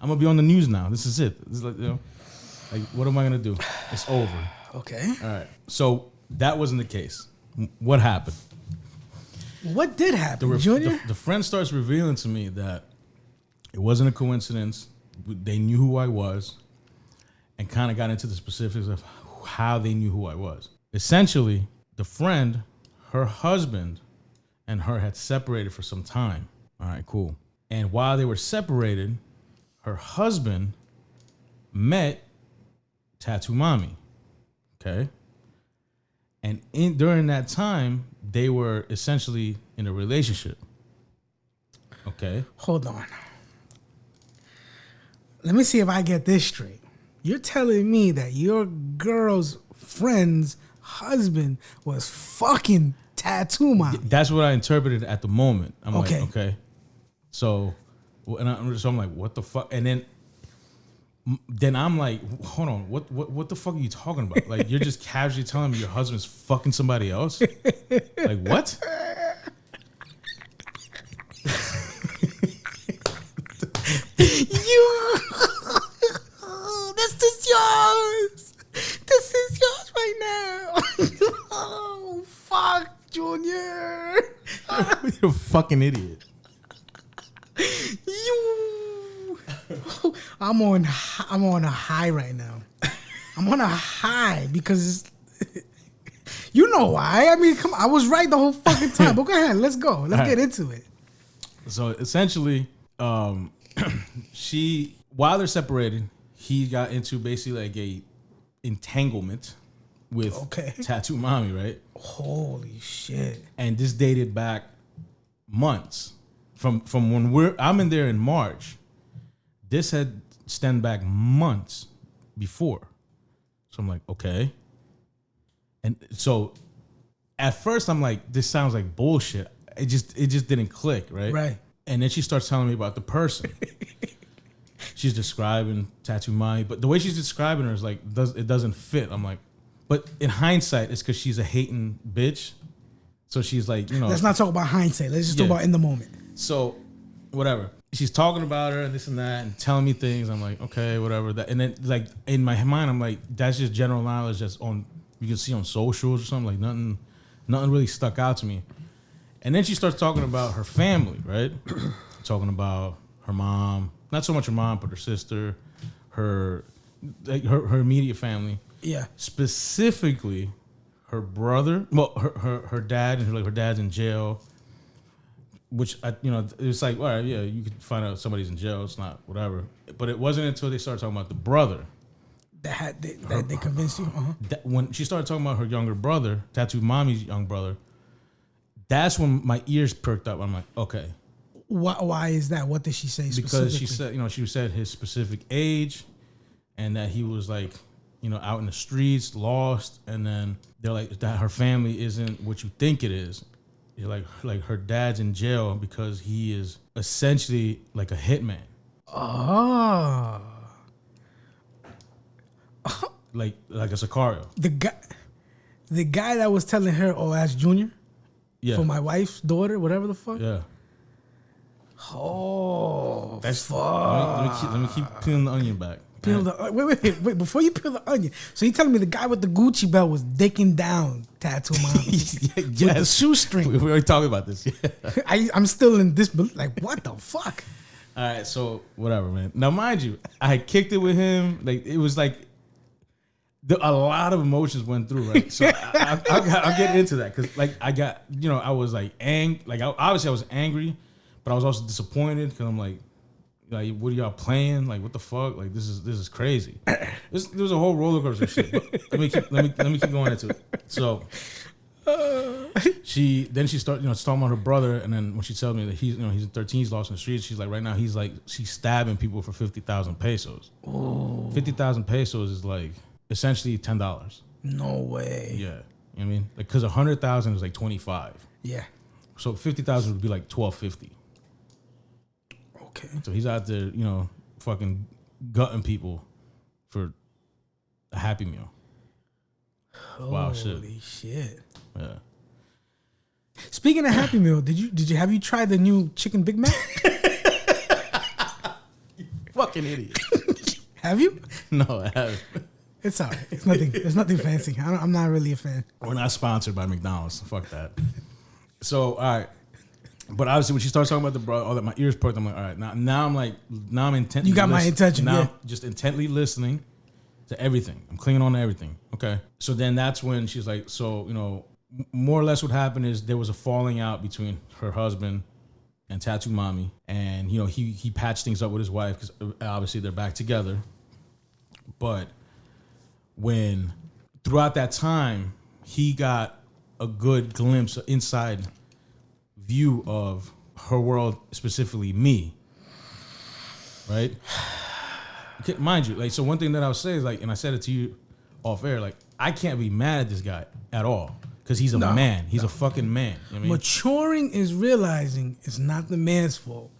gonna be on the news now. This is it. This is like, like, what am I gonna do? It's over. Okay. All right. So that wasn't the case. What happened? What did happen, Junior? The friend starts revealing to me that it wasn't a coincidence. They knew who I was, and kind of got into the specifics of how they knew who I was. Essentially, the friend, her husband, and her had separated for some time. All right, cool. And while they were separated, her husband met Tattoo Mommy. Okay. And during that time, they were essentially in a relationship. Okay. Hold on. Let me see if I get this straight. You're telling me that your girl's friend's husband was fucking Tattoo Mommy. That's what I interpreted at the moment. I'm Okay. like, okay. So I'm like, what the fuck? And then I'm like, hold on, what the fuck are you talking about? Like, you're just casually telling me your husband's fucking somebody else? Like, what? You, this is yours. This is yours right now. Oh, fuck, Junior. You're a fucking idiot. You. I'm on a high right now. I'm on a high because you know why. I mean, come on, I was right the whole fucking time. But go ahead, let's go. Let's get into it. So essentially, while they're separated, he got into basically like a entanglement with Tattoo Mommy, right? Holy shit. And this dated back months from when I'm in there in March. This had stemmed back months before. So I'm like, okay. And so at first I'm like, this sounds like bullshit. It just didn't click, right? Right. And then she starts telling me about the person. She's describing Tattoo Mommy, but the way she's describing her is like, it doesn't fit. I'm like, but in hindsight, it's because she's a hating bitch. So she's like, you know. Let's not talk about hindsight. Let's just talk about in the moment. So, whatever. She's talking about her and this and that and telling me things. I'm like, okay, whatever. And then, like, in my mind, I'm like, that's just general knowledge that's on, you can see on socials or something. Like, nothing really stuck out to me. And then she starts talking about her family, right? Talking about her mom. Not so much her mom, but her sister, her immediate family. Yeah. Specifically, her brother. Well, her dad, and her dad's in jail. Which it's like, all right, yeah, you could find out somebody's in jail. It's not whatever. But it wasn't until they started talking about the brother that they convinced you. Uh-huh. That when she started talking about her younger brother, Tattoo Mommy's young brother, that's when my ears perked up. I'm like, okay. Why is that? What did she say specifically? Because she said, she said his specific age, and that he was like, out in the streets, lost, and then they're like that her family isn't what you think it is. You're like her dad's in jail because he is essentially like a hitman. Oh. Like a Sicario. The guy that was telling her, oh, that's Junior? Yeah. For my wife's daughter, whatever the fuck? Yeah. Oh, that's fuck. Let me keep peeling the onion back. Wait, before you peel the onion. So you telling me the guy with the Gucci belt was dicking down Tattoo Mommy yes. with the shoestring? We already talked about this. Yeah. I'm still in this, like, what the fuck? All right, so whatever, man. Now, mind you, I kicked it with him. Like, it was like a lot of emotions went through, right? So I'll get into that because, like, I got, I was like obviously I was angry, but I was also disappointed because I'm like, what are y'all playing? Like, what the fuck? Like, this is crazy. There was a whole roller coaster shit. But let me keep going into it. So she started, talking about her brother, and then when she tells me that he's in 13, he's lost in the streets. She's like, right now she's stabbing people for 50,000 pesos. Oh. 50,000 pesos is like essentially $10. No way. Yeah, you know what I mean, like, because 100,000 is like 25. Yeah. So 50,000 would be like 1250. Okay. So he's out there, fucking gutting people for a Happy Meal. Wow, shit. Holy shit. Yeah. Speaking of Happy Meal, have you tried the new chicken Big Mac? You fucking idiot. Have you? No, I haven't. It's all right. It's nothing fancy. I'm not really a fan. We're not sponsored by McDonald's. Fuck that. So, all right. But obviously, when she starts talking about the brother, all that, my ears perked. I'm like, all right, now I'm intently. You got my attention. Now yeah. I'm just intently listening to everything. I'm clinging on to everything. Okay. So then that's when she's like, so more or less what happened is there was a falling out between her husband and Tattoo Mommy, and he patched things up with his wife because obviously they're back together. But throughout that time, he got a good glimpse, inside view of her world, specifically me. Right? Okay, mind you, like, so one thing that I would say is, like, and I said it to you off air, like, I can't be mad at this guy at all because he's a man. He's a fucking man. You know what I mean? Maturing is realizing it's not the man's fault.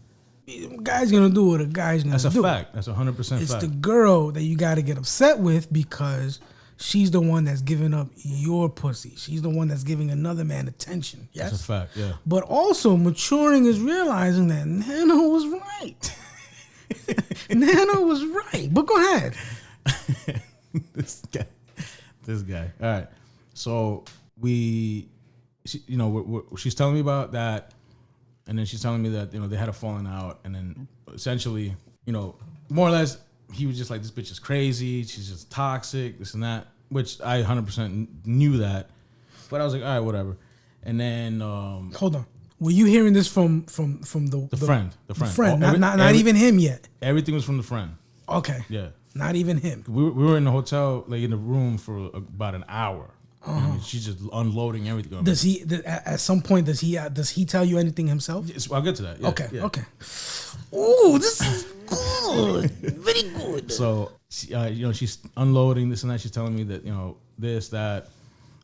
A guy's gonna do what a guy's gonna do. That's a fact. That's 100% fact. It's the girl that you got to get upset with because she's the one that's giving up your pussy. She's the one that's giving another man attention. Yes, that's a fact. Yeah. But also, maturing is realizing that Nana was right. Nana was right. But go ahead. This guy. All right. So she's telling me about that, and then she's telling me that, they had a falling out, and then essentially, more or less, he was just like, this bitch is crazy. She's just toxic, this and that, which I 100% knew that, but I was like, all right, whatever. And then hold on. Were you hearing this from the friend? The friend. Not even him yet. Everything was from the friend. Okay. Yeah. Not even him. We were in the hotel, like in the room for about an hour. And she's just unloading everything. Does he? At some point, does he tell you anything himself? Yes, I'll get to that. Yeah, okay. Yeah. Okay. Ooh, this is good. Very good. So, she's unloading this and that. She's telling me that, this, that,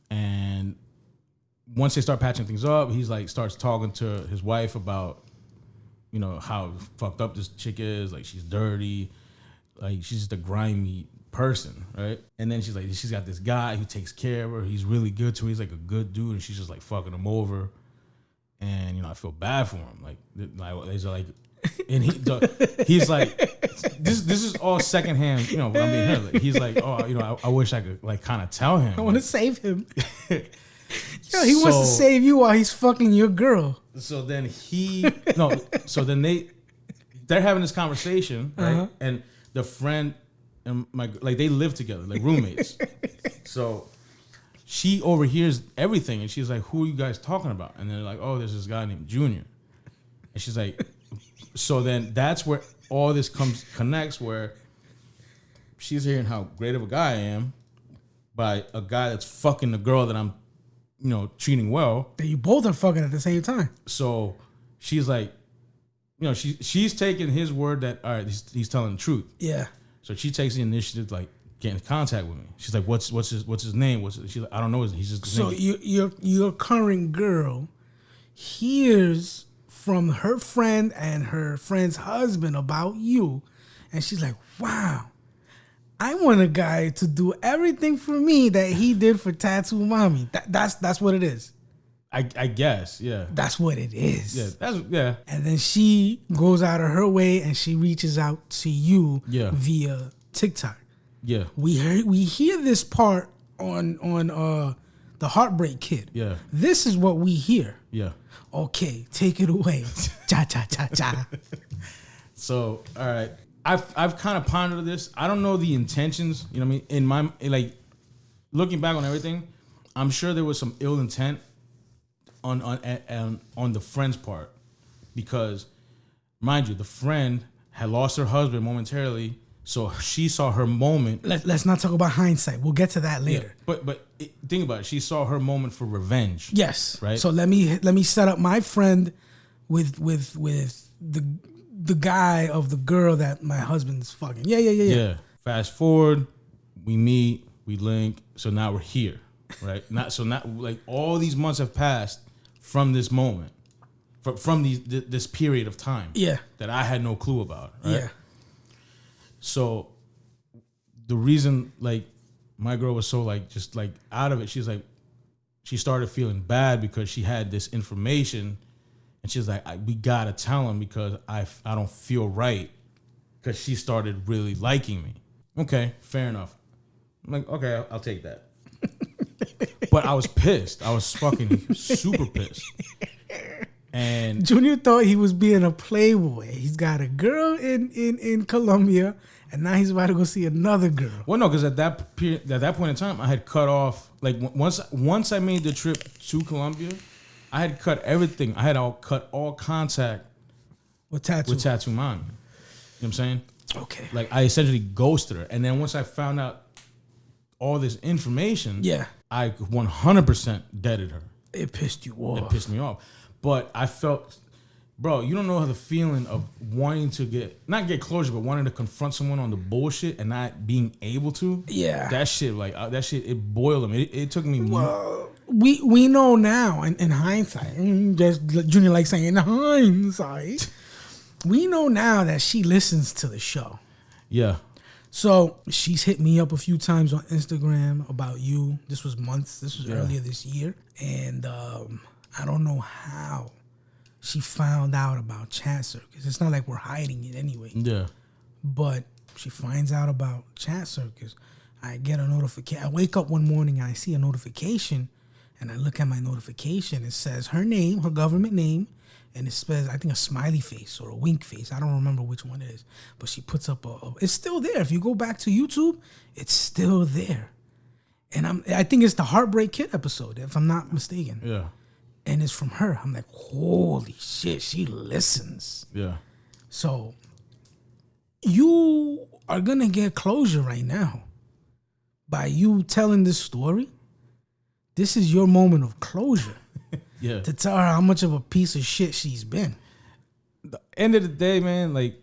and once they start patching things up, he's like starts talking to his wife about, how fucked up this chick is. Like, she's dirty. Like, she's just a grimy person, right? And then she's got this guy who takes care of her. He's really good to her. He's like a good dude, and she's just like fucking him over. And I feel bad for him. Like he's like, and he's like, this is all secondhand. What I'm being here. Like, he's like, oh, I wish I could like kind of tell him. I want to save him. He wants to save you while he's fucking your girl. So then they're having this conversation, right? And the friend and they live together, like roommates. So she overhears everything, and she's like, "Who are you guys talking about?" And they're like, "Oh, there's this guy named Junior." And she's like, so then that's where all this connects, where she's hearing how great of a guy I am by a guy that's fucking the girl that I'm, treating well. That you both are fucking at the same time. So she's like, she's taking his word that, all right, he's telling the truth. Yeah. So she takes the initiative to like get in contact with me. She's like, what's his name? She's like, I don't know. He's just. So your current girl hears from her friend and her friend's husband about you, and she's like, wow, I want a guy to do everything for me that he did for Tattoo Mommy. That's what it is. I guess, yeah. That's what it is. Yeah. And then she goes out of her way and she reaches out to you via TikTok. Yeah. We hear this part on the Heartbreak Kid. Yeah. This is what we hear. Yeah. Okay, take it away. Cha cha cha cha. So, all right. I've kind of pondered this. I don't know the intentions, you know what I mean? In my looking back on everything, I'm sure there was some ill intent on the friend's part, because, mind you, the friend had lost her husband momentarily, so she saw her moment. Let's not talk about hindsight. We'll get to that later. Yeah, but think about it. She saw her moment for revenge. Yes. Right. So let me set up my friend with the guy of the girl that my husband's fucking. Yeah. Fast forward, we meet, we link. So now we're here, right? Not like all these months have passed from this moment, from this period of time. Yeah. That I had no clue about. Right? Yeah. So the reason like my girl was so like just like out of it, she's like, she started feeling bad because she had this information. And she's like, we gotta tell him because I don't feel right, because she started really liking me. Okay, fair enough. I'm like, okay, I'll take that. But I was pissed. I was fucking super pissed. And Junior thought he was being a playboy. He's got a girl in Colombia, and now he's about to go see another girl. Well, no, because at that point in time, I had cut off. Like once I made the trip to Colombia, I had cut everything. I had cut all contact with Tattoo Mommy. You know what I'm saying? Okay. Like I essentially ghosted her. And then once I found out all this information, Yeah. I 100% deaded her. It pissed you off. It pissed me off. But I felt, bro, you don't know how the feeling of wanting to not get closure, but wanting to confront someone on the bullshit and not being able to. Yeah. That shit, it boiled them. It took me. We know now in hindsight, just Junior like saying in hindsight, we know now that she listens to the show. Yeah. So she's hit me up a few times on Instagram about you. This was earlier this year. And I don't know how she found out about Chat Circus. It's not like we're hiding it anyway. Yeah. But she finds out about Chat Circus. I get a notification. I wake up one morning and I see a notification. And I look at my notification. It says her name, her government name. And it says, I think, a smiley face or a wink face. I don't remember which one it is. But she puts up it's still there. If you go back to YouTube, it's still there. And I think it's the Heartbreak Kid episode, if I'm not mistaken. Yeah. And it's from her. I'm like, holy shit, she listens. Yeah. So you are going to get closure right now by you telling this story. This is your moment of closure. Yeah. To tell her how much of a piece of shit she's been. The end of the day, man, like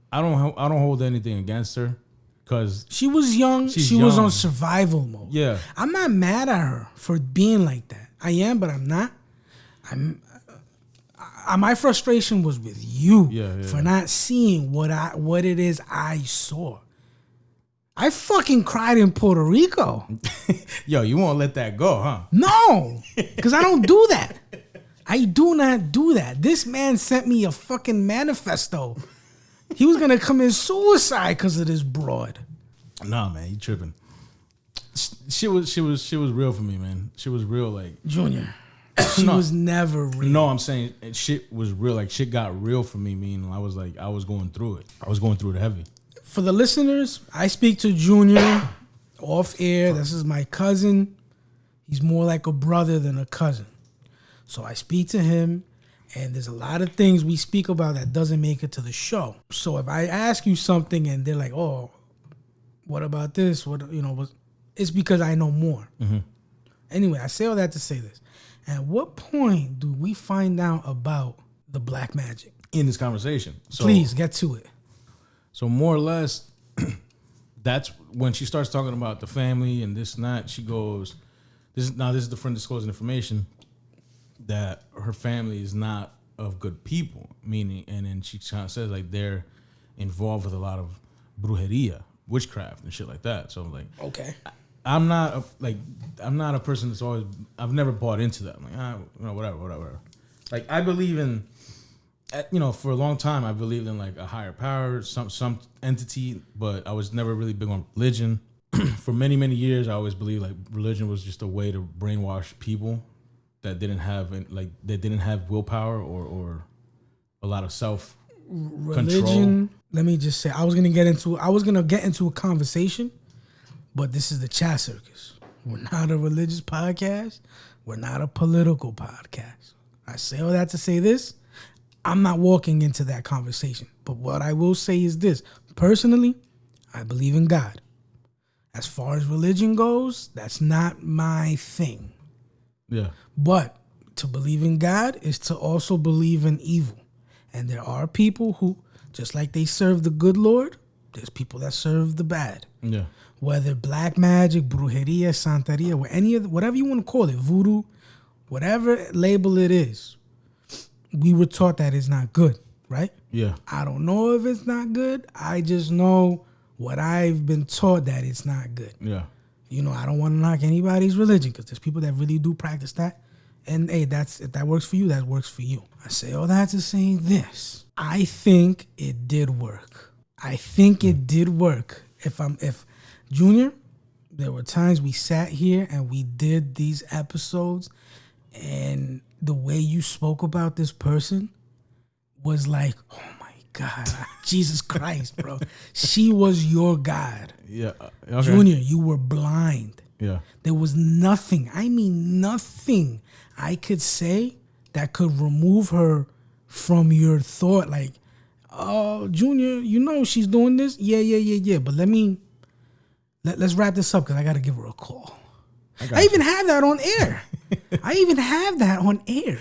I don't hold anything against her because she was young. She was on survival mode. Yeah. I'm not mad at her for being like that. I am, but I'm not. My frustration was with you for not seeing what it is I saw. I fucking cried in Puerto Rico. Yo, you won't let that go, huh? No, because I don't do that. I do not do that. This man sent me a fucking manifesto. He was gonna commit suicide because of this broad. Nah, man, you tripping. She was real for me, man. She was real, like Junior. She was never real. No, I'm saying shit was real. Like shit got real for me. Meaning I was going through it. I was going through it heavy. For the listeners, I speak to Junior off air. This is my cousin. He's more like a brother than a cousin. So I speak to him, and there's a lot of things we speak about that doesn't make it to the show. So if I ask you something and they're like, "Oh, what about this?" It's because I know more. Mm-hmm. Anyway, I say all that to say this. At what point do we find out about the black magic in this conversation? So, please get to it. So more or less, that's when she starts talking about the family and this and that. She goes, "This is the friend disclosing information that her family is not of good people." Meaning, and then she kind of says like they're involved with a lot of brujeria, witchcraft, and shit like that. So I'm like, okay, I'm not a person that's always. I've never bought into that. I'm like, whatever. Like I believe in. For a long time, I believed in like a higher power, some entity, but I was never really big on religion. For many, many years, I always believed like religion was just a way to brainwash people that didn't have willpower or a lot of self control. Let me just say, I was gonna get into a conversation, but this is the Chat Circus. We're not a religious podcast. We're not a political podcast. I say all that to say this. I'm not walking into that conversation. But what I will say is this. Personally, I believe in God. As far as religion goes, that's not my thing. Yeah. But to believe in God is to also believe in evil. And there are people who, just like they serve the good Lord, there's people that serve the bad. Yeah. Whether black magic, brujeria, santeria, whatever you want to call it, voodoo, whatever label it is. We were taught that it's not good, right? Yeah. I don't know if it's not good. I just know what I've been taught that it's not good. Yeah. I don't want to knock anybody's religion because there's people that really do practice that. And hey, if that works for you, that works for you. I say all that to say this. I think it did work. If Junior, there were times we sat here and we did these episodes and the way you spoke about this person was like, oh my God, Jesus Christ, bro. She was your God. Yeah. Okay. Junior, you were blind. Yeah. There was nothing I could say that could remove her from your thought. Like, oh, Junior, she's doing this? Yeah. But let me Let's wrap this up because I got to give her a call. I even have that on air.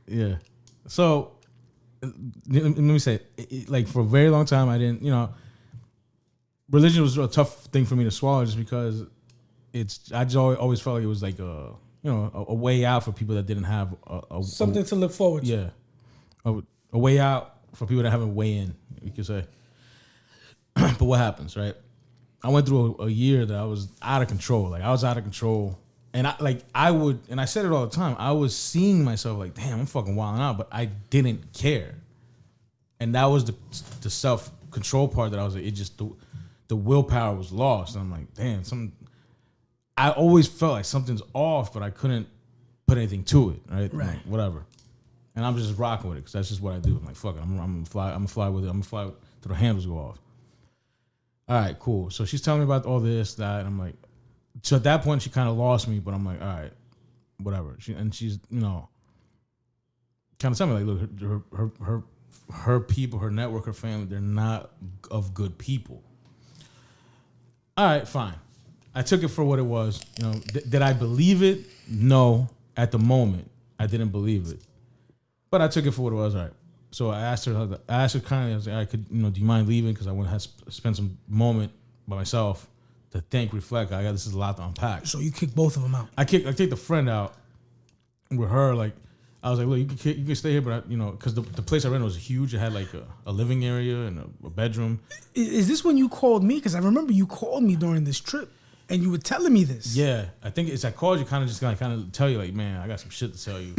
Yeah. So let me say, like for a very long time, I didn't, religion was a tough thing for me to swallow just because I just always felt like it was like a way out for people that didn't have something to look forward to. Yeah. A way out for people that have a way in, you could say. But what happens, right? I went through a year that I was out of control. Like I was out of control. And I said it all the time. I was seeing myself like, damn, I'm fucking wilding out, but I didn't care. And that was the self-control part that I was like, it just, the willpower was lost. And I'm like, damn, I always felt like something's off, but I couldn't put anything to it, right? Right. Like, whatever. And I'm just rocking with it because that's just what I do. I'm like, fuck it, I'm gonna fly with it. I'm gonna fly till the handles go off. All right, cool. So she's telling me about all this, that, and I'm like, so at that point she kind of lost me, but I'm like, all right, whatever. She's kind of telling me like, look, her people, her network, her family, they're not of good people. All right, fine. I took it for what it was. Did I believe it? No. At the moment, I didn't believe it, but I took it for what it was. All right. So I asked her kindly. I was like, do you mind leaving? Because I want to spend some moment by myself to think, reflect. This is a lot to unpack. So you kicked both of them out. I kicked the friend out with her. Like I was like, look, you can stay here, but because the place I rented was huge. It had like a living area and a bedroom. Is this when you called me? Because I remember you called me during this trip. And you were telling me this. Yeah, I think I called you kind of tell you like, man, I got some shit to tell you,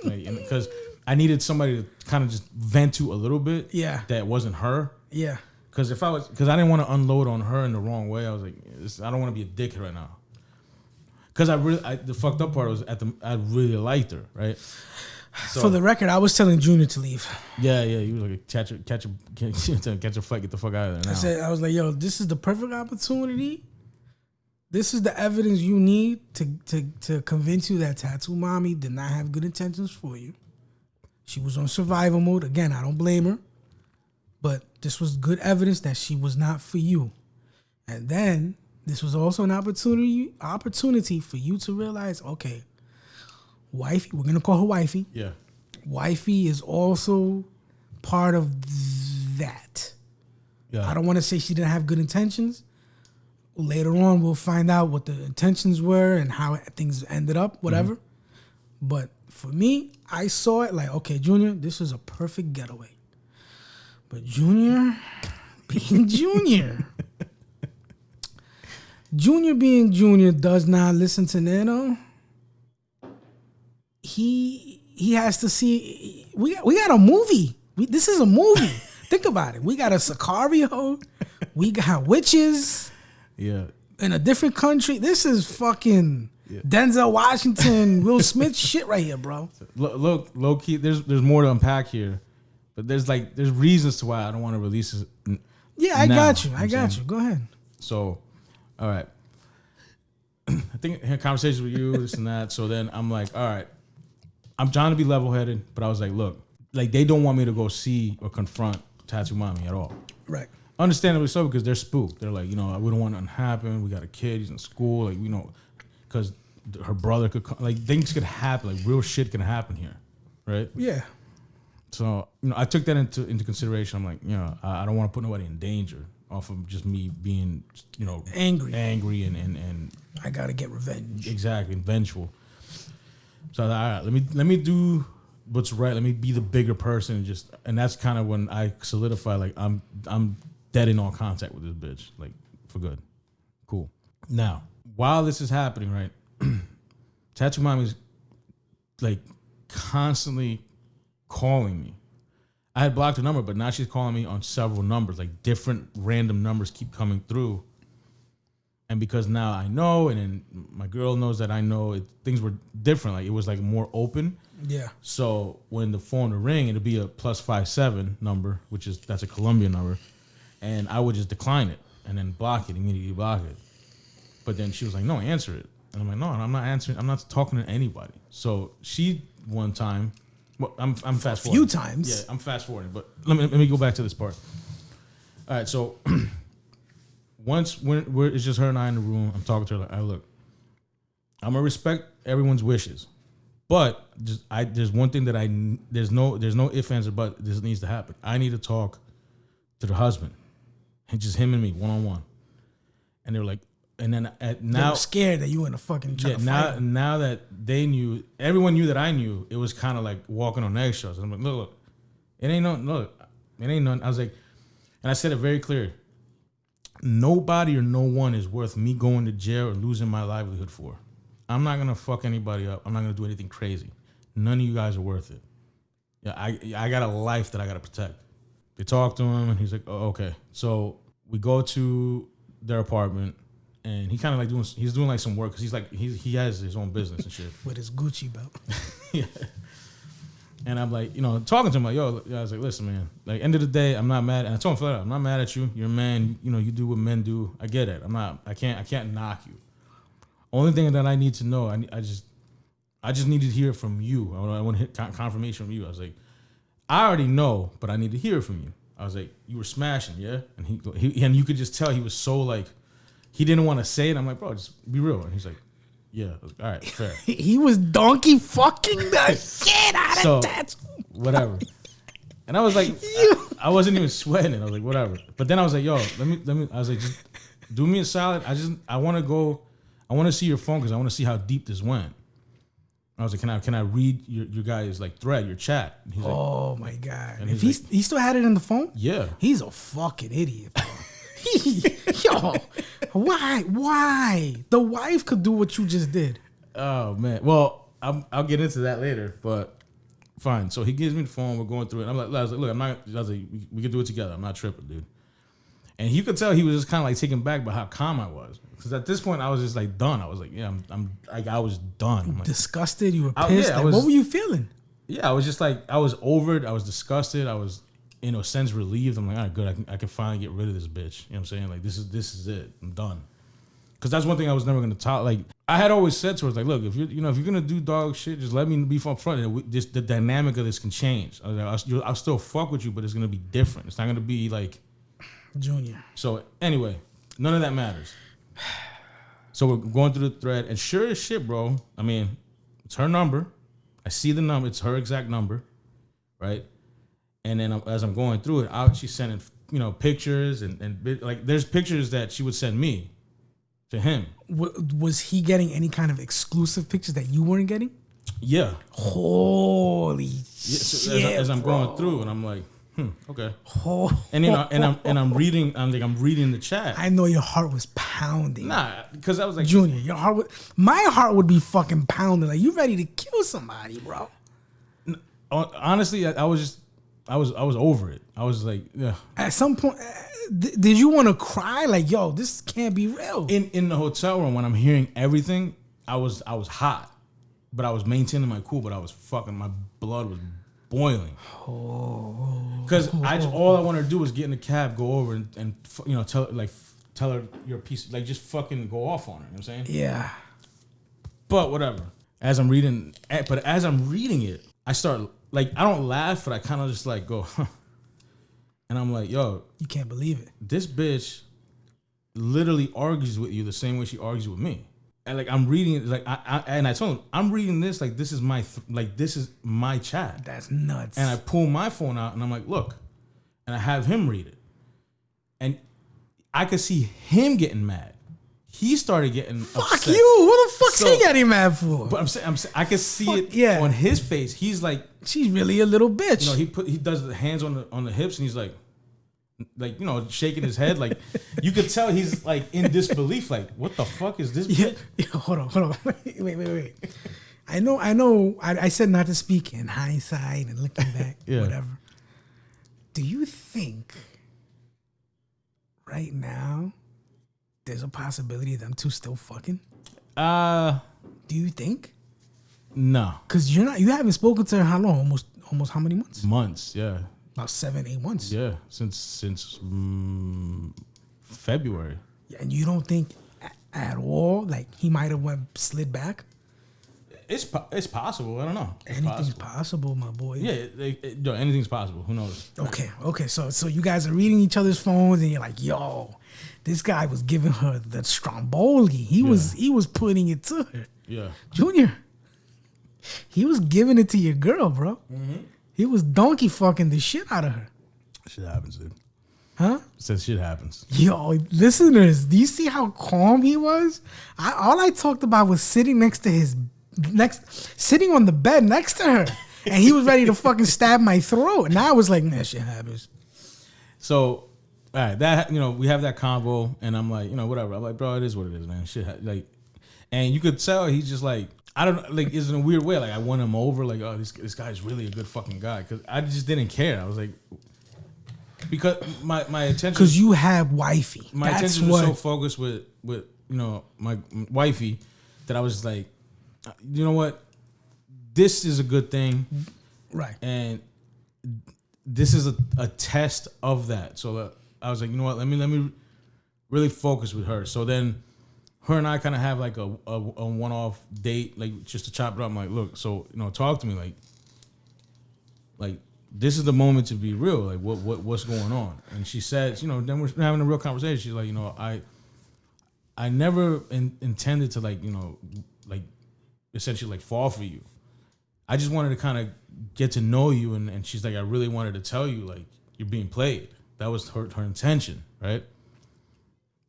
because I needed somebody to kind of just vent to a little bit. Yeah, that wasn't her. Yeah, because I didn't want to unload on her in the wrong way. I was like, I don't want to be a dickhead right now. Because the fucked up part was I really liked her, right? So, for the record, I was telling Junior to leave. Yeah, you was like, catch a flight, get the fuck out of there now. I was like, yo, this is the perfect opportunity. This is the evidence you need to convince you that Tattoo Mommy did not have good intentions for you. She was on survival mode. Again, I don't blame her. But this was good evidence that she was not for you. And then this was also an opportunity for you to realize, okay, wifey, we're going to call her wifey. Yeah. Wifey is also part of that. Yeah. I don't want to say she didn't have good intentions. Later on, we'll find out what the intentions were and how things ended up, whatever. Mm-hmm. But for me, I saw it like, okay, Junior, this is a perfect getaway. But Junior being Junior. Junior being Junior does not listen to Nano. He has to see. We got a movie. This is a movie. Think about it. We got a Sicario. We got witches. Yeah. In a different country. This is fucking Denzel Washington, Will Smith shit right here, bro. Look, low key, there's more to unpack here. But there's reasons to why I don't want to release it. Yeah, I got you. I got you. Go ahead. So, all right. I think I had conversations with you, this and that. So then I'm like, all right. I'm trying to be level-headed, but I was like, look, like they don't want me to go see or confront Tattoo Mommy at all. Right. Understandably so, because they're spooked. They're like, we don't want nothing to happen. We got a kid. He's in school. Like, because her brother could come. Like, things could happen. Like, real shit can happen here. Right? Yeah. So, I took that into consideration. I'm like, I don't want to put nobody in danger off of just me being, angry and I got to get revenge. Exactly. And vengeful. So, all right, let me do what's right. Let me be the bigger person. And that's kind of when I solidify, like, I'm dead in all contact with this bitch, like, for good. Cool. Now, while this is happening, right, Tattoo Mommy's, like, constantly calling me. I had blocked her number, but now she's calling me on several numbers, like, different random numbers keep coming through. And because now I know, and then my girl knows that I know, things were different. Like, it was, like, more open. Yeah. So when the phone would ring, it'd be a +57 number, that's a Colombian number. And I would just decline it and then immediately block it. But then she was like, no, answer it. And I'm like, no, I'm not answering. I'm not talking to anybody. So she one time, I'm fast forwarding. A few times. Yeah, I'm fast forwarding. But let me go back to this part. All right, so once when it's just her and I in the room, I'm talking to her like, look, I'm gonna respect everyone's wishes, but there's one thing that there's no ifs, ands, or buts. This needs to happen. I need to talk to the husband, and just him and me, one-on-one. And they were like, and then now they were scared that you were in a fucking fight. Now that they knew, everyone knew that I knew, it was kind of like walking on eggshells. I'm like, look, it ain't nothing. I was like, and I said it very clear. Nobody or no one is worth me going to jail or losing my livelihood for. I'm not gonna fuck anybody up. I'm not gonna do anything crazy. None of you guys are worth it. Yeah, I got a life that I gotta protect. They talked to him, and he's like, oh, okay. So we go to their apartment, and he kind of like he's doing like some work, because he's like he has his own business and shit with his Gucci belt. Yeah. And I'm like, talking to him like, yo, I was like, listen, man, like, end of the day, I'm not mad. And I told him flat out, I'm not mad at you. You're a man. You do what men do. I get it. I can't knock you. Only thing that I need to know, I just need to hear it from you. I want to hit confirmation from you. I was like, I already know, but I need to hear it from you. I was like, you were smashing, yeah? And he and you could just tell he was so like, he didn't want to say it. I'm like, bro, just be real. And he's like, yeah. I was like, all right, fair. He was donkey fucking the shit out of that. Whatever. And I was like, I wasn't even sweating it. I was like, whatever. But then I was like, yo, let me. I was like, just do me a solid. I want to go. I want to see your phone, because I want to see how deep this went. I was like, can I read your guys' like thread, your chat? And he's oh my god! And if he still had it in the phone, yeah, he's a fucking idiot. Yo, why? The wife could do what you just did. Oh man. Well, I'll get into that later, but fine. So he gives me the phone. We're going through it. I was like, look, I'm not. I was like, we can do it together. I'm not tripping, dude. And you could tell he was just kind of like taken back by how calm I was, because at this point I was just like done. I was like, yeah, I was done. I'm like, disgusted. You were pissed. What were you feeling? Yeah, I was just like, I was over it. I was disgusted. I was, in a sense, relieved. I'm like, all right, good. I can finally get rid of this bitch. You know what I'm saying? Like, this is it. I'm done. Because that's one thing I was never gonna talk. Like, I had always said to her, like, look, if you're gonna do dog shit, just let me be up front. And the dynamic of this can change. I'll still fuck with you, but it's gonna be different. It's not gonna be like Junior. So anyway, none of that matters. So we're going through the thread, and sure as shit, bro. I mean, it's her number. I see the number. It's her exact number, right? And then as I'm going through it, she's sending pictures and like there's pictures that she would send me to him. Was he getting any kind of exclusive pictures that you weren't getting? Yeah. Holy so shit! As I'm going through, and I'm like, okay. And I'm reading the chat. I know your heart was pounding. Nah, because I was like, Junior, my heart would be fucking pounding. Like, you ready to kill somebody, bro? Honestly, I was over it. I was like, yeah. At some point, did you want to cry? Like, yo, this can't be real. In the hotel room, when I'm hearing everything, I was hot, but I was maintaining my cool. But I was my blood was boiling. Because all I wanted to do was get in the cab, go over and tell her your piece, like just fucking go off on her. You know what I'm saying? Yeah. But whatever. As I'm reading it, I start like, I don't laugh, but I kind of just like go, huh. And I'm like, yo, you can't believe it. This bitch literally argues with you the same way she argues with me. And like, I'm reading it, like I told him, I'm reading this like this is my chat. That's nuts. And I pull my phone out and I'm like, look, and I have him read it, and I could see him getting mad. He started getting upset. You. What the fuck's he getting mad for? But I'm saying I could see it on his face. He's like, she's really a little bitch. He does the hands on the hips, and he's like shaking his head. Like, you could tell he's like in disbelief. Like, what the fuck is this bitch? Yeah, hold on. Wait. I know. I said not to speak in hindsight and looking back, whatever. Do you think right now there's a possibility of them two still fucking? Do you think? No. Because you haven't spoken to her how long? Almost how many months? Months, yeah. About 7-8 months. Yeah, since February. Yeah, and you don't think at all like he might have slid back? It's possible. I don't know. Anything's possible, my boy. Yeah, anything's possible. Who knows? Okay. So you guys are reading each other's phones, and you're like, yo, this guy was giving her the Stromboli. He was putting it to her. Yeah, Junior. He was giving it to your girl, bro. Mm-hmm. He was donkey fucking the shit out of her. Shit happens, dude. Huh? Says shit happens. Yo, listeners, do you see how calm he was? All I talked about was sitting sitting on the bed next to her, and he was ready to fucking stab my throat. And I was like, nah, shit happens. So, all right, that we have that convo, and I'm like, whatever. I'm like, bro, it is what it is, man. Shit, like, and you could tell he's just like, I don't like, it's in a weird way. Like, I won him over. Like, oh, this guy's really a good fucking guy, because I just didn't care. I was like. Because my attention, because you have wifey. My attention was so focused with my wifey that I was like, you know what, this is a good thing, right? And this is a test of that. So I was like, you know what, let me really focus with her. So then, her and I kind of have like a one-off date, like just to chop it up. I'm like, look, so talk to me, like. This is the moment to be real. Like, what's going on? And she said, then we're having a real conversation. She's like, I never intended to like essentially like fall for you. I just wanted to kind of get to know you. And she's like, I really wanted to tell you, like, you're being played. That was her intention, right?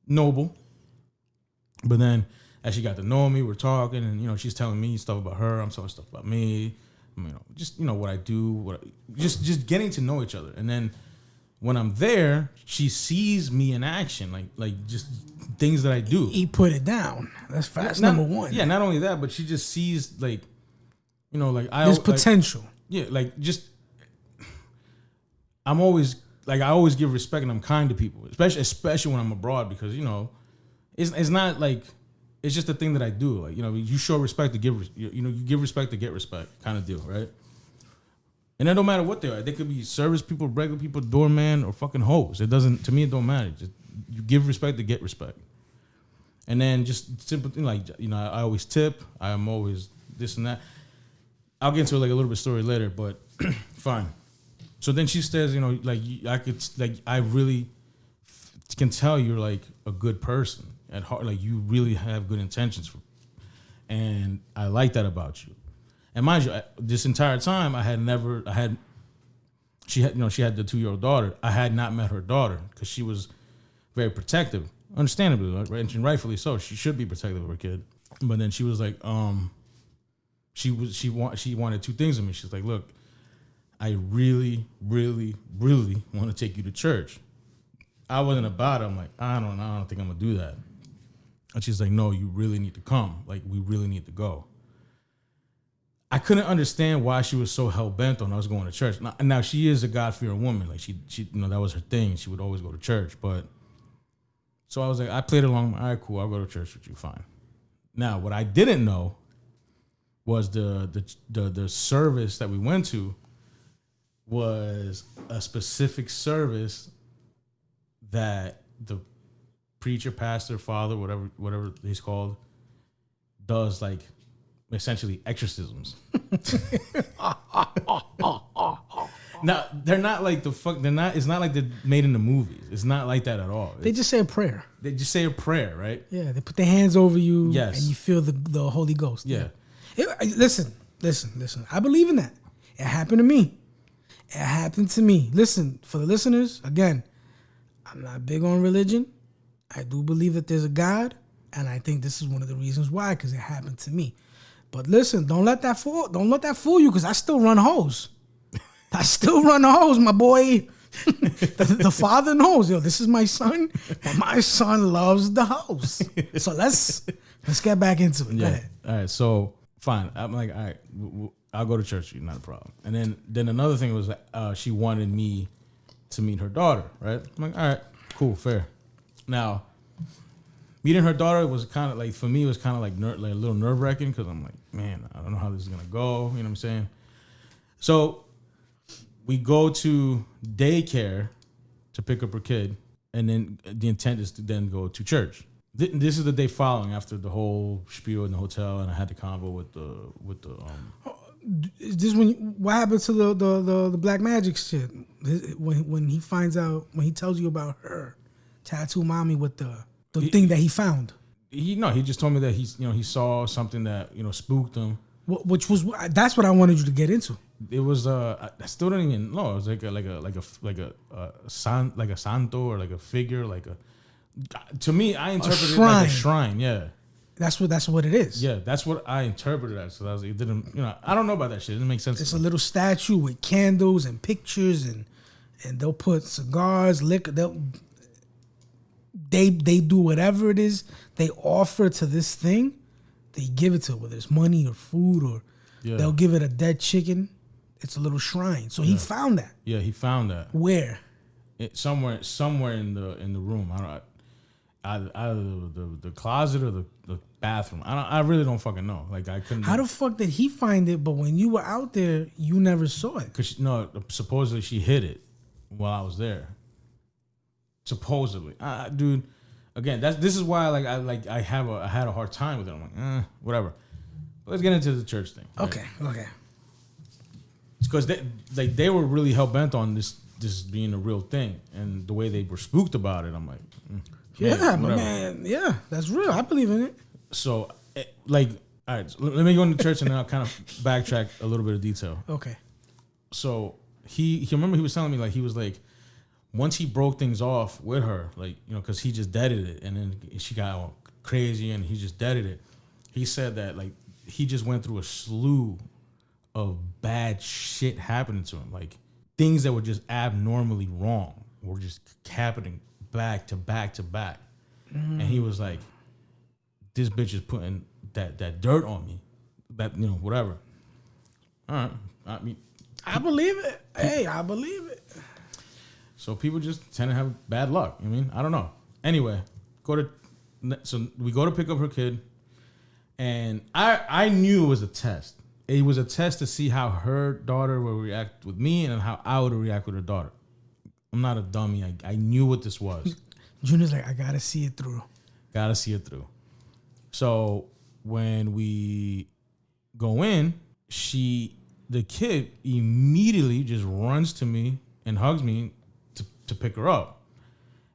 Noble. But then as she got to know me, we're talking, and she's telling me stuff about her. I'm telling stuff about me. Just what I do, just getting to know each other. And then when I'm there, she sees me in action, like just things that I do. He put it down. That's number one. Yeah, not only that, but she just sees like there's potential. Like just I always give respect, and I'm kind to people, especially when I'm abroad, because it's not like. It's just a thing that I do. Like, you show respect to give, you give respect to get respect kind of deal, right? And it don't matter what they are. They could be service people, regular people, doorman, or fucking hoes. It don't matter. Just, you give respect to get respect. And then just simple thing like, I always tip. I'm always this and that. I'll get into like a little bit story later, but fine. So then she says, I really can tell you're like a good person. At heart, like you really have good intentions and I like that about you. And mind you, this entire time she had the 2-year-old daughter. I had not met her daughter because she was very protective, understandably, right? And rightfully so. She should be protective of her kid. But then she was like, she wanted two things of me. She's like, look, I really, really, really want to take you to church. I wasn't about it. I'm like, I don't think I'm gonna do that. And she's like, no, you really need to come. Like, we really need to go. I couldn't understand why she was so hell-bent on us going to church. Now she is a God-fearing woman. Like, she that was her thing. She would always go to church. But, so I was like, I played along. All right, cool. I'll go to church with you. Fine. Now, what I didn't know was the service that we went to was a specific service that the preacher, pastor, father, whatever he's called, does like essentially exorcisms. Now they're not like it's not like they're made in the movies. It's not like that at all. They just say a prayer. They just say a prayer, right? Yeah, they put their hands over you, yes, and you feel the Holy Ghost. Yeah. Listen. I believe in that. It happened to me. Listen, for the listeners, again, I'm not big on religion. I do believe that there's a God, and I think this is one of the reasons why, because it happened to me. But listen, don't let that fool you, because I still run hoes. My boy. The father knows, this is my son, but my son loves the house. So let's get back into it. Go ahead. All right, so fine. I'm like, all right, I'll go to church with you, not a problem. And then another thing was she wanted me to meet her daughter, right? I'm like, all right, cool, fair. Now, meeting her daughter was kind of like, for me, it was kind of like a little nerve-wracking, because I'm like, man, I don't know how this is going to go. You know what I'm saying? So we go to daycare to pick up her kid, and then the intent is to then go to church. This is the day following after the whole spiel in the hotel, and I had the convo with the. Is this what happened to the black magic shit? When he finds out, when he tells you about her tattoo mommy with the thing that he found. He just told me that he saw something that spooked him. That's what I wanted you to get into. It was I still don't even know. It was like a santo or like a figure, like a. To me, I interpreted it like a shrine. Yeah, that's what it is. Yeah, that's what I interpreted it as. So it didn't. I don't know about that shit. It didn't make sense. It's a little statue with candles and pictures, and they'll put cigars, liquor. They do whatever it is they offer to this thing. They give it to it, whether it's money or food, or they'll give it a dead chicken. It's a little shrine. So he found that. Yeah, he found that. Where? Somewhere in the room. I don't. Either the closet or the bathroom. I really don't fucking know. Like I couldn't. How the fuck did he find it? But when you were out there, you never saw it. Cause supposedly she hid it while I was there. Supposedly, dude. Again, this is why I had a hard time with it. I'm like, whatever. But let's get into the church thing. Right? Okay. It's because they were really hell bent on this being a real thing, and the way they were spooked about it. I'm like. Man. Yeah, that's real. I believe in it. So, all right, so let me go into church and then I'll kind of backtrack a little bit of detail. Okay. So, he remember he was telling me, he was like, once he broke things off with her, because he just deaded it and then she got all crazy and he just deaded it. He said that, he just went through a slew of bad shit happening to him. Things that were just abnormally wrong were just happening back to back to back. And he was like, this bitch is putting that dirt on me. That, whatever. All right. I believe it. Hey, I believe it. So people just tend to have bad luck. I don't know. Anyway, so we go to pick up her kid. And I knew it was a test. It was a test to see how her daughter would react with me and how I would react with her daughter. I'm not a dummy. I knew what this was. Junior's like, I gotta see it through. So when we go in, the kid immediately just runs to me and hugs me to pick her up.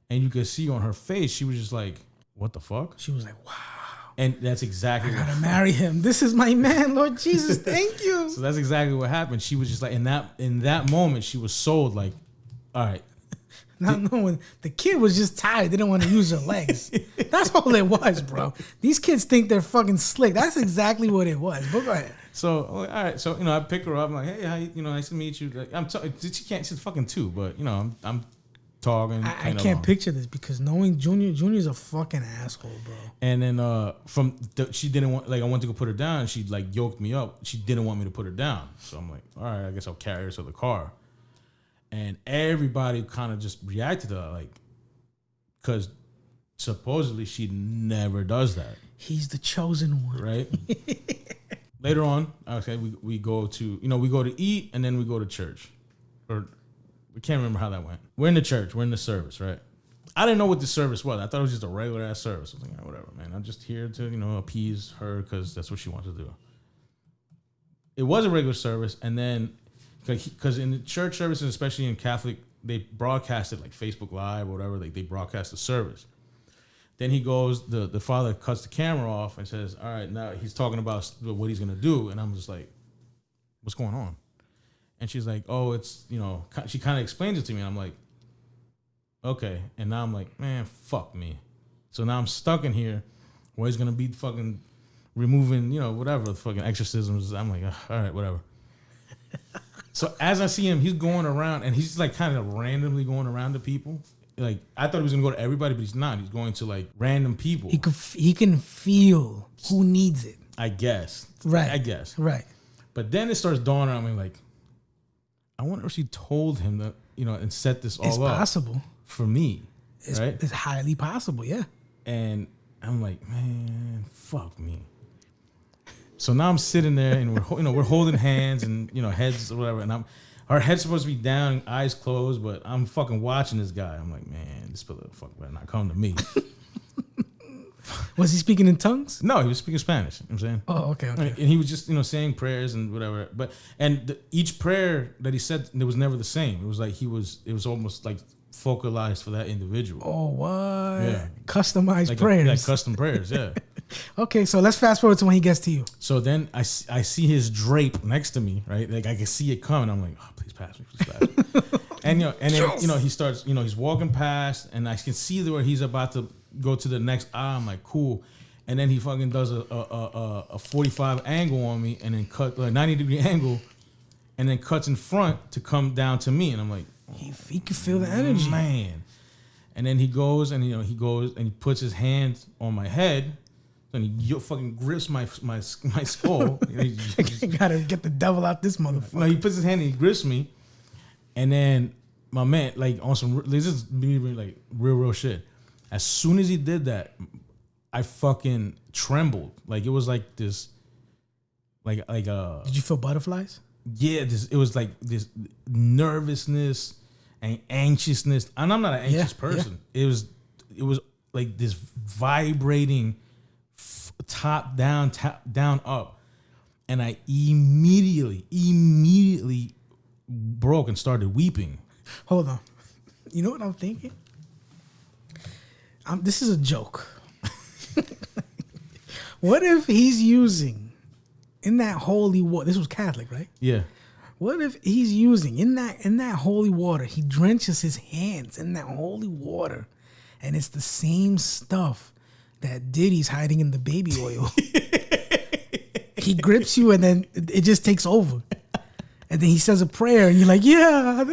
And you could see on her face, she was just like, what the fuck? She was like, wow. And that's exactly I gotta marry him. This is my man, Lord Jesus. Thank you. So that's exactly what happened. She was just like, in that moment, she was sold, all right. Not knowing the kid was just tired. They didn't want to use her legs. That's all it was, bro. These kids think they're fucking slick. That's exactly what it was. But go ahead. So, all right. So, I pick her up. I'm like, hey, how you, nice to meet you. She can't, she's fucking 2, but, I'm talking. I can't picture this because knowing Junior's a fucking asshole, bro. And then she didn't want, I went to go put her down. She yoked me up. She didn't want me to put her down. So I'm like, all right, I guess I'll carry her to the car. And everybody kind of just reacted to that, because supposedly she never does that. He's the chosen one, right? Later on, okay, we go to eat and then we go to church, or we can't remember how that went. We're in the church, we're in the service, right? I didn't know what the service was. I thought it was just a regular ass service. I was like, whatever, man. I'm just here to appease her because that's what she wants to do. It was a regular service, and then. Because in the church services, especially in Catholic, they broadcast it Facebook Live or whatever. They broadcast the service. Then he goes, the father cuts the camera off and says, all right, now he's talking about what he's going to do. And I'm just like, what's going on? And she's like, oh, it's, she kind of explains it to me. And I'm like, okay. And now I'm like, man, fuck me. So now I'm stuck in here where he's going to be fucking removing, whatever, the fucking exorcisms. I'm like, all right, whatever. So as I see him, he's going around and he's kind of randomly going around to people. I thought he was gonna go to everybody, but he's not. He's going to random people. He can feel who needs it. I guess. Right. I guess. Right. But then it starts dawning on me I wonder if she told him that, and set this all up. It's possible. For me. Right? It's highly possible, yeah. And I'm like, man, fuck me. So now I'm sitting there and we're holding hands and heads or whatever, and our head's supposed to be down, eyes closed, but I'm fucking watching this guy. I'm like, man, this motherfucker better not come to me. Was he speaking in tongues? No, he was speaking Spanish. You know what I'm saying? Oh, okay. And he was just, saying prayers and whatever. But each prayer that he said, it was never the same. It was like it was almost like focalized for that individual. Oh, what? Yeah. Customized prayers. Like custom prayers, yeah. Okay, so let's fast forward to when he gets to you. So then I see his drape next to me, right? Like I can see it coming. I'm like, oh, please pass me, please pass me. And then he starts, he's walking past, and I can see where he's about to go to the next aisle. I'm like, cool. And then he fucking does a 45 angle on me, and then cut a 90-degree angle, and then cuts in front to come down to me. And I'm like, he can feel the energy, man. And then he goes and he puts his hand on my head, and he fucking grips my skull. You gotta get the devil out this motherfucker. No, he puts his hand and he grips me, and then my man, like on some, this is me like real shit. As soon as he did that, I fucking trembled. Like it was like this, like Did you feel butterflies? Yeah, it was like this nervousness and anxiousness. And I'm not an anxious person. Yeah. It was like this vibrating top down up, and I immediately broke and started weeping. Hold on, you know what I'm thinking? This is a joke. What if he's using in that holy water? This was Catholic, right? Yeah. What if he's using in that holy water? He drenches his hands in that holy water, and it's the same stuff that Diddy's hiding in the baby oil. He grips you, and then it just takes over. And then he says a prayer, and you're like, yeah.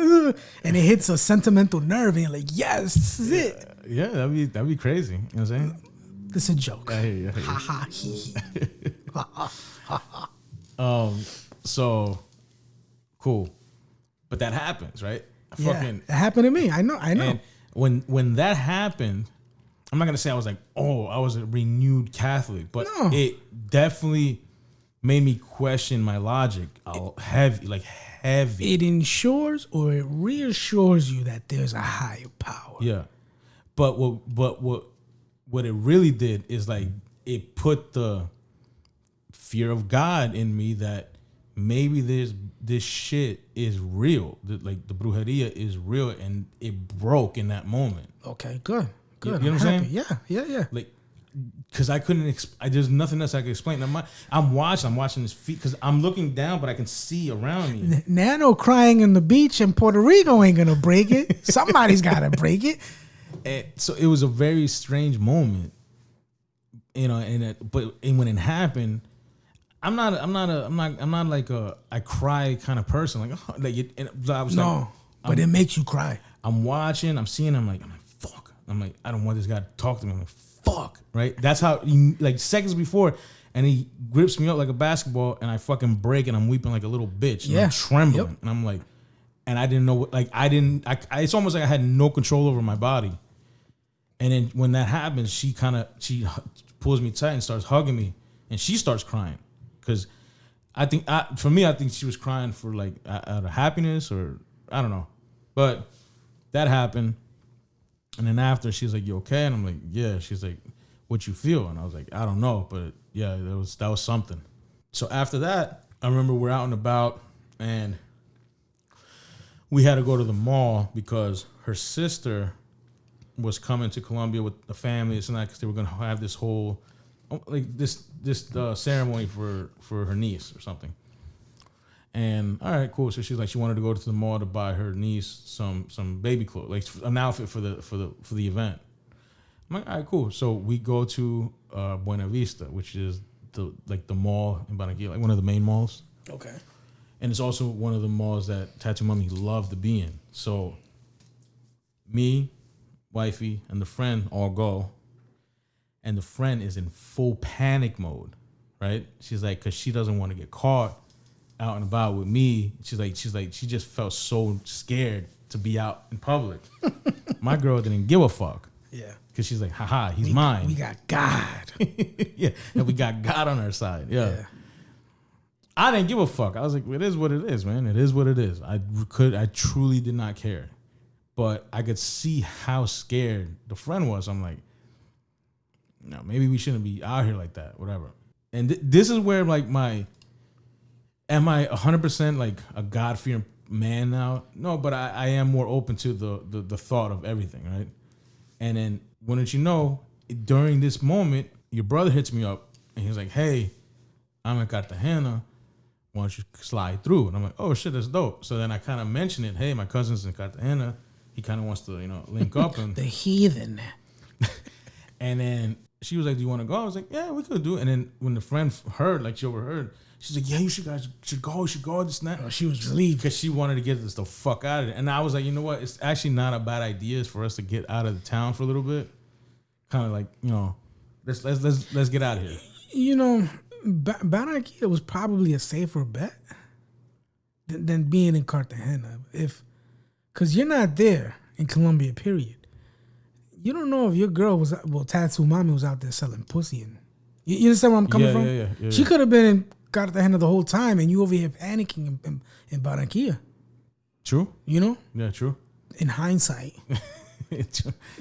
And it hits a sentimental nerve, and you're like, yes, this is it. Yeah, that'd be crazy. You know what I'm saying? This is a joke. I hear you. Ha ha he. So cool. But that happens, right? It happened to me. I know. And when that happened, I'm not gonna say I was like, oh, I was a renewed Catholic, but it definitely made me question my logic. Heavy. It ensures or it reassures you that there's a higher power. Yeah, but what it really did is like it put the fear of God in me that maybe this shit is real. Like the brujeria is real, and it broke in that moment. Okay, good. You know what I'm saying? Yeah. Like, because I couldn't. There's nothing else I could explain. I'm watching his feet because I'm looking down, but I can see around me. Nano crying in the beach in Puerto Rico ain't gonna break it. Somebody's gotta break it. And so it was a very strange moment, but when it happened, I'm not like a I cry kind of person. But it makes you cry. I'm watching. I'm seeing. I'm like fuck. I'm like, I don't want this guy to talk to me. I'm like, fuck, right? That's how, like seconds before, and he grips me up like a basketball, and I fucking break, and I'm weeping like a little bitch. And I'm trembling. Yep. And I'm like, and I didn't know what, like, it's almost like I had no control over my body. And then when that happens, she pulls me tight and starts hugging me, and she starts crying. Because I think she was crying for like out of happiness, or I don't know. But that happened. And then after, she's like, you okay? And I'm like, yeah. She's like, what you feel? And I was like, I don't know, but yeah, that was something. So after that, I remember we're out and about, and we had to go to the mall because her sister was coming to Colombia with the family. It's not because they were going to have this whole, like this ceremony for her niece or something. And all right, cool. So she's like, she wanted to go to the mall to buy her niece some baby clothes, like an outfit for the event. I'm like, all right, cool. So we go to Buena Vista, which is the mall in Barranquilla, like one of the main malls. Okay. And it's also one of the malls that Tattoo Mommy loved to be in. So me, wifey, and the friend all go, and the friend is in full panic mode, right? She's like, because she doesn't want to get caught out and about with me. She's like, she just felt so scared to be out in public. My girl didn't give a fuck. Yeah. Because she's like, haha, he's mine. We got God. Yeah. And we got God on our side. Yeah. I didn't give a fuck. I was like, it is what it is, man. It is what it is. I truly did not care. But I could see how scared the friend was. I'm like, no, maybe we shouldn't be out here like that, whatever. And this is where like am I 100% like a God-fearing man now? No, but I am more open to the thought of everything, right? And then, wouldn't you know, during this moment, your brother hits me up and he's like, hey, I'm in Cartagena. Why don't you slide through? And I'm like, oh shit, that's dope. So then I kind of mention it. Hey, my cousin's in Cartagena. He kind of wants to, link up. And the heathen. And then she was like, do you want to go? I was like, yeah, we could do it. And then when the friend heard, like she overheard, she's like, yeah, you guys should go, this and that. Oh, she was relieved. Because she wanted to get this the fuck out of it. And I was like, you know what? It's actually not a bad idea for us to get out of the town for a little bit. Kind of like, let's get out of here. Barranquilla was probably a safer bet than being in Cartagena. Because you're not there in Colombia, period. You don't know if your girl Tattoo Mommy was out there selling pussy. And you understand where I'm coming from? Yeah. She could have been in Cartagena the whole time, and you over here panicking in Barranquilla. True. Yeah, true. In hindsight.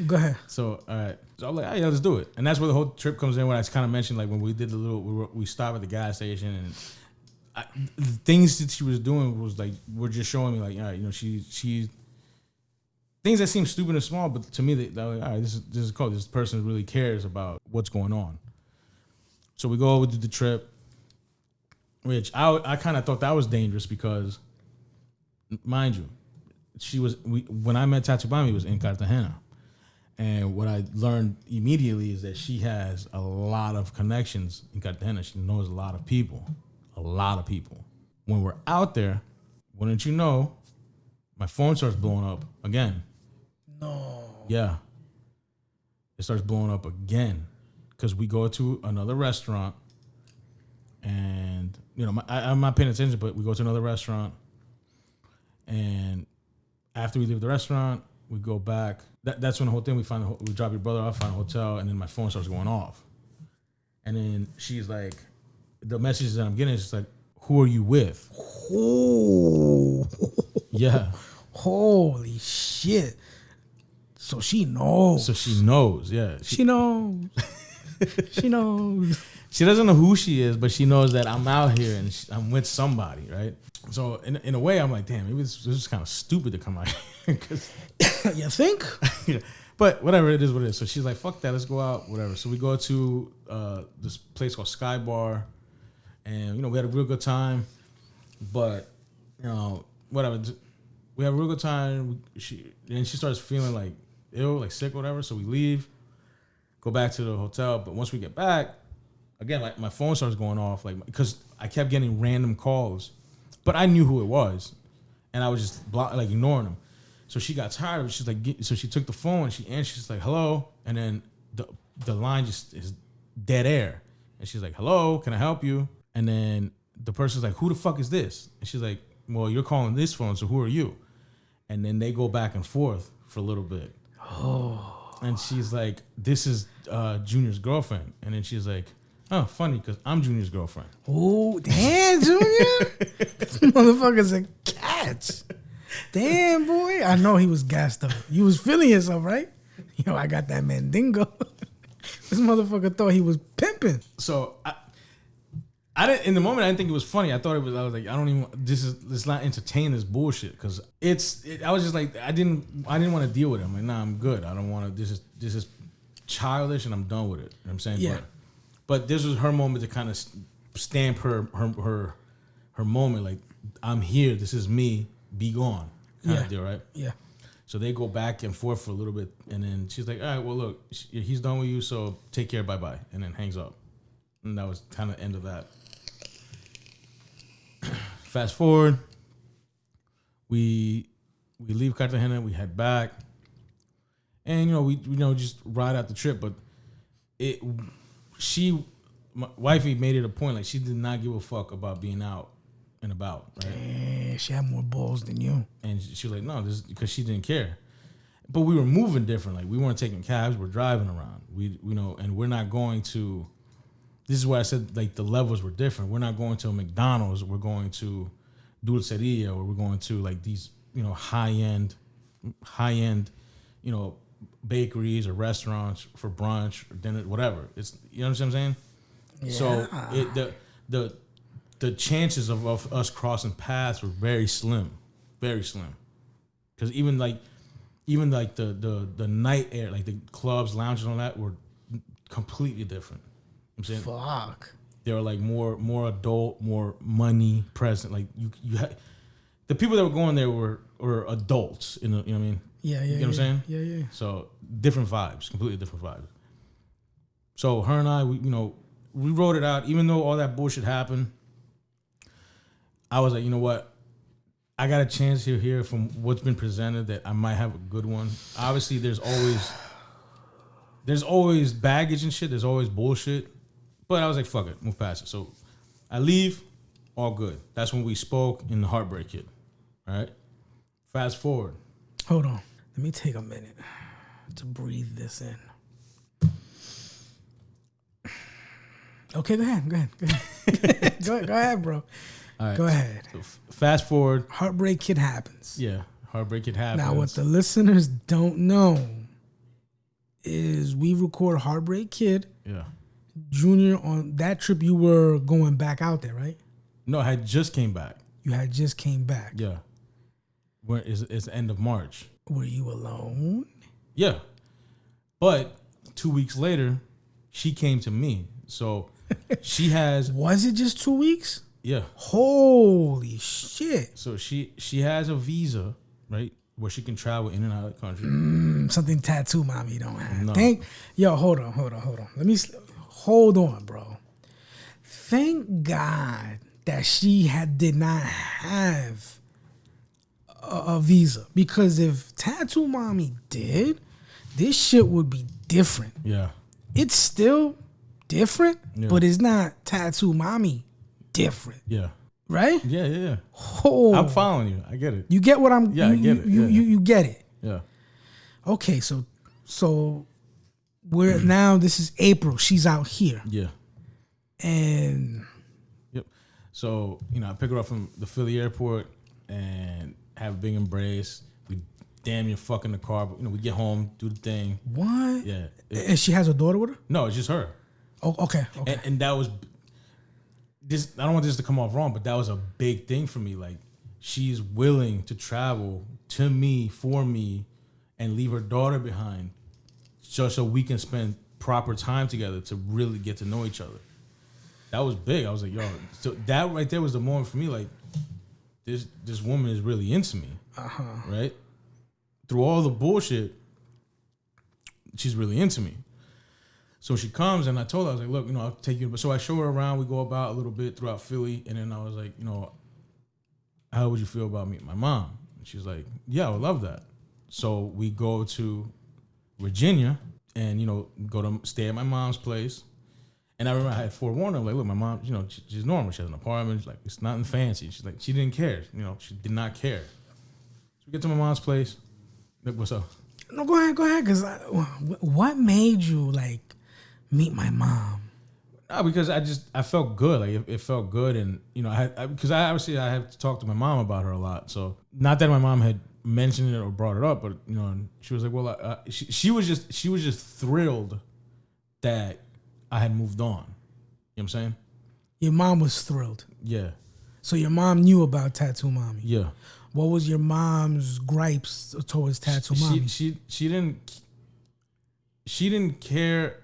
Go ahead. So, all right. So I'm like, yeah, let's do it. And that's where the whole trip comes in. When I kind of mentioned, like when we did we stopped at the gas station, and the things that she was doing was like, were just showing me like, all right, she things that seem stupid and small, but to me, they're like, all right, this is cool. This person really cares about what's going on. So we go over to the trip, which I kind of thought that was dangerous because, mind you, when I met Tattoo Mommy, was in Cartagena. And what I learned immediately is that she has a lot of connections in Cartagena. She knows a lot of people. When we're out there, wouldn't you know, my phone starts blowing up again. No. Yeah. It starts blowing up again because we go to another restaurant and, I'm not paying attention, but we go to another restaurant and after we leave the restaurant, we go back. That's when the whole thing, we drop your brother off, find a hotel, and then my phone starts going off. And then she's like, the messages that I'm getting is just like, who are you with? Oh. Yeah. Holy shit. So she knows. Yeah. She knows. She knows. She doesn't know who she is, but she knows that I'm out here and I'm with somebody, right? So in a way, I'm like, damn, maybe this is kind of stupid to come out here. You think? Yeah. But whatever, it is what it is. So she's like, fuck that, let's go out, whatever. So we go to this place called Sky Bar, and we had a real good time. But whatever, we have a real good time. She starts feeling like ill, like sick, or whatever. So we leave, go back to the hotel. But once we get back, again, like my phone starts going off, like because I kept getting random calls, but I knew who it was, and I was just ignoring them. So she got tired of it. She's like, so she took the phone and she answered. She's like, hello, and then the line just is dead air, and she's like, hello, can I help you? And then the person's like, who the fuck is this? And she's like, well, you're calling this phone, so who are you? And then they go back and forth for a little bit. Oh. And she's like, this is Junior's girlfriend. And then she's like, oh, funny, because I'm Junior's girlfriend. Oh, damn, Junior. This motherfucker's a catch. Damn, boy. I know he was gassed up. You was feeling yourself, right? I got that mandingo. This motherfucker thought he was pimping. So I didn't, in the moment, I didn't think it was funny. I was like, let's not entertain this bullshit. Because I was just like, I didn't want to deal with it. I'm like, nah, I'm good. I don't want to, this is childish and I'm done with it. You know what I'm saying? Yeah. But this was her moment to kind of stamp her moment. Like, I'm here. This is me. Be gone. Kind of deal, right? Yeah. So they go back and forth for a little bit. And then she's like, all right, well, look, he's done with you. So take care. Bye-bye. And then hangs up. And that was kind of the end of that. Fast forward. We leave Cartagena. We head back. And, we just ride out the trip. But my wifey made it a point, like she did not give a fuck about being out and about, right? Yeah, she had more balls than you. And she was like, no, this is because she didn't care. But we were moving different. Like we weren't taking cabs, we're driving around. And we're not going to, this is why I said like the levels were different. We're not going to a McDonald's, we're going to Dulceria, or we're going to like these, high end, bakeries or restaurants for brunch or dinner, whatever. It's, you know what I'm saying? Yeah. So the chances of us crossing paths were very slim, because even like the night air, like the clubs, lounges, and all that were completely different. You know what I'm saying? Fuck. They were like more adult, more money present. Like you had the people that were going there were adults. You know what I mean? Yeah. You know what I'm saying? Yeah. So different vibes, completely different vibes. So her and I, we wrote it out. Even though all that bullshit happened, I was like, you know what? I got a chance here from what's been presented that I might have a good one. Obviously, there's always baggage and shit. There's always bullshit. But I was like, fuck it, move past it. So I leave, all good. That's when we spoke in the Heartbreak Kid. All right? Fast forward. Hold on. Let me take a minute to breathe this in. Okay, go ahead. Go ahead, bro. All right, go ahead. So fast forward. Heartbreak Kid happens. Yeah, Heartbreak Kid happens. Now, what the listeners don't know is we record Heartbreak Kid. Yeah. Junior, on that trip, you were going back out there, right? No, I had just came back. You had just came back. Yeah. It's the end of March. Were you alone? Yeah. But 2 weeks later, she came to me. So she has... Was it just 2 weeks? Yeah. Holy shit. So she has a visa, right, where she can travel in and out of the country. Something tattoo mommy don't have. No. Hold on. Hold on, bro. Thank God that she did not have a visa, because if tattoo mommy did, this shit would be different. Yeah. It's still different, but it's not tattoo mommy different. Yeah. Right? Yeah. Oh. I'm following you. I get it. You get what I'm... Yeah, I get it. You get it. Yeah. Okay, so we're now, this is April. She's out here. Yeah. And... Yep. So, I pick her up from the Philly airport and have a big embrace. We damn near fuck in the car, but, we get home, do the thing. What? Yeah. And she has a daughter with her? No, it's just her. Oh, okay. And that was... I don't want this to come off wrong, but that was a big thing for me. Like, she's willing to travel to me, for me, and leave her daughter behind just so we can spend proper time together to really get to know each other. That was big. I was like, yo, so that right there was the moment for me, like, this woman is really into me. Uh-huh. Right? Through all the bullshit, she's really into me. So she comes, and I told her, I was like, look, I'll take you. So I show her around. We go about a little bit throughout Philly. And then I was like, how would you feel about meeting my mom? And she's like, yeah, I would love that. So we go to Virginia and, go to stay at my mom's place. And I remember I had forewarned her, like, look, my mom, she's normal. She has an apartment. She's like, it's nothing fancy. She's like, she didn't care. She did not care. So we get to my mom's place. Look, what's up? No, go ahead. Because what made you, like, meet my mom? No, because I felt good. Like, it felt good. And, because I obviously I have to talk to my mom about her a lot. So not that my mom had mentioned it or brought it up, but, and she was like, well, she was just thrilled that I had moved on. You know what I'm saying? Your mom was thrilled. Yeah. So your mom knew about tattoo mommy. Yeah. What was your mom's gripes towards tattoo mommy? She didn't care.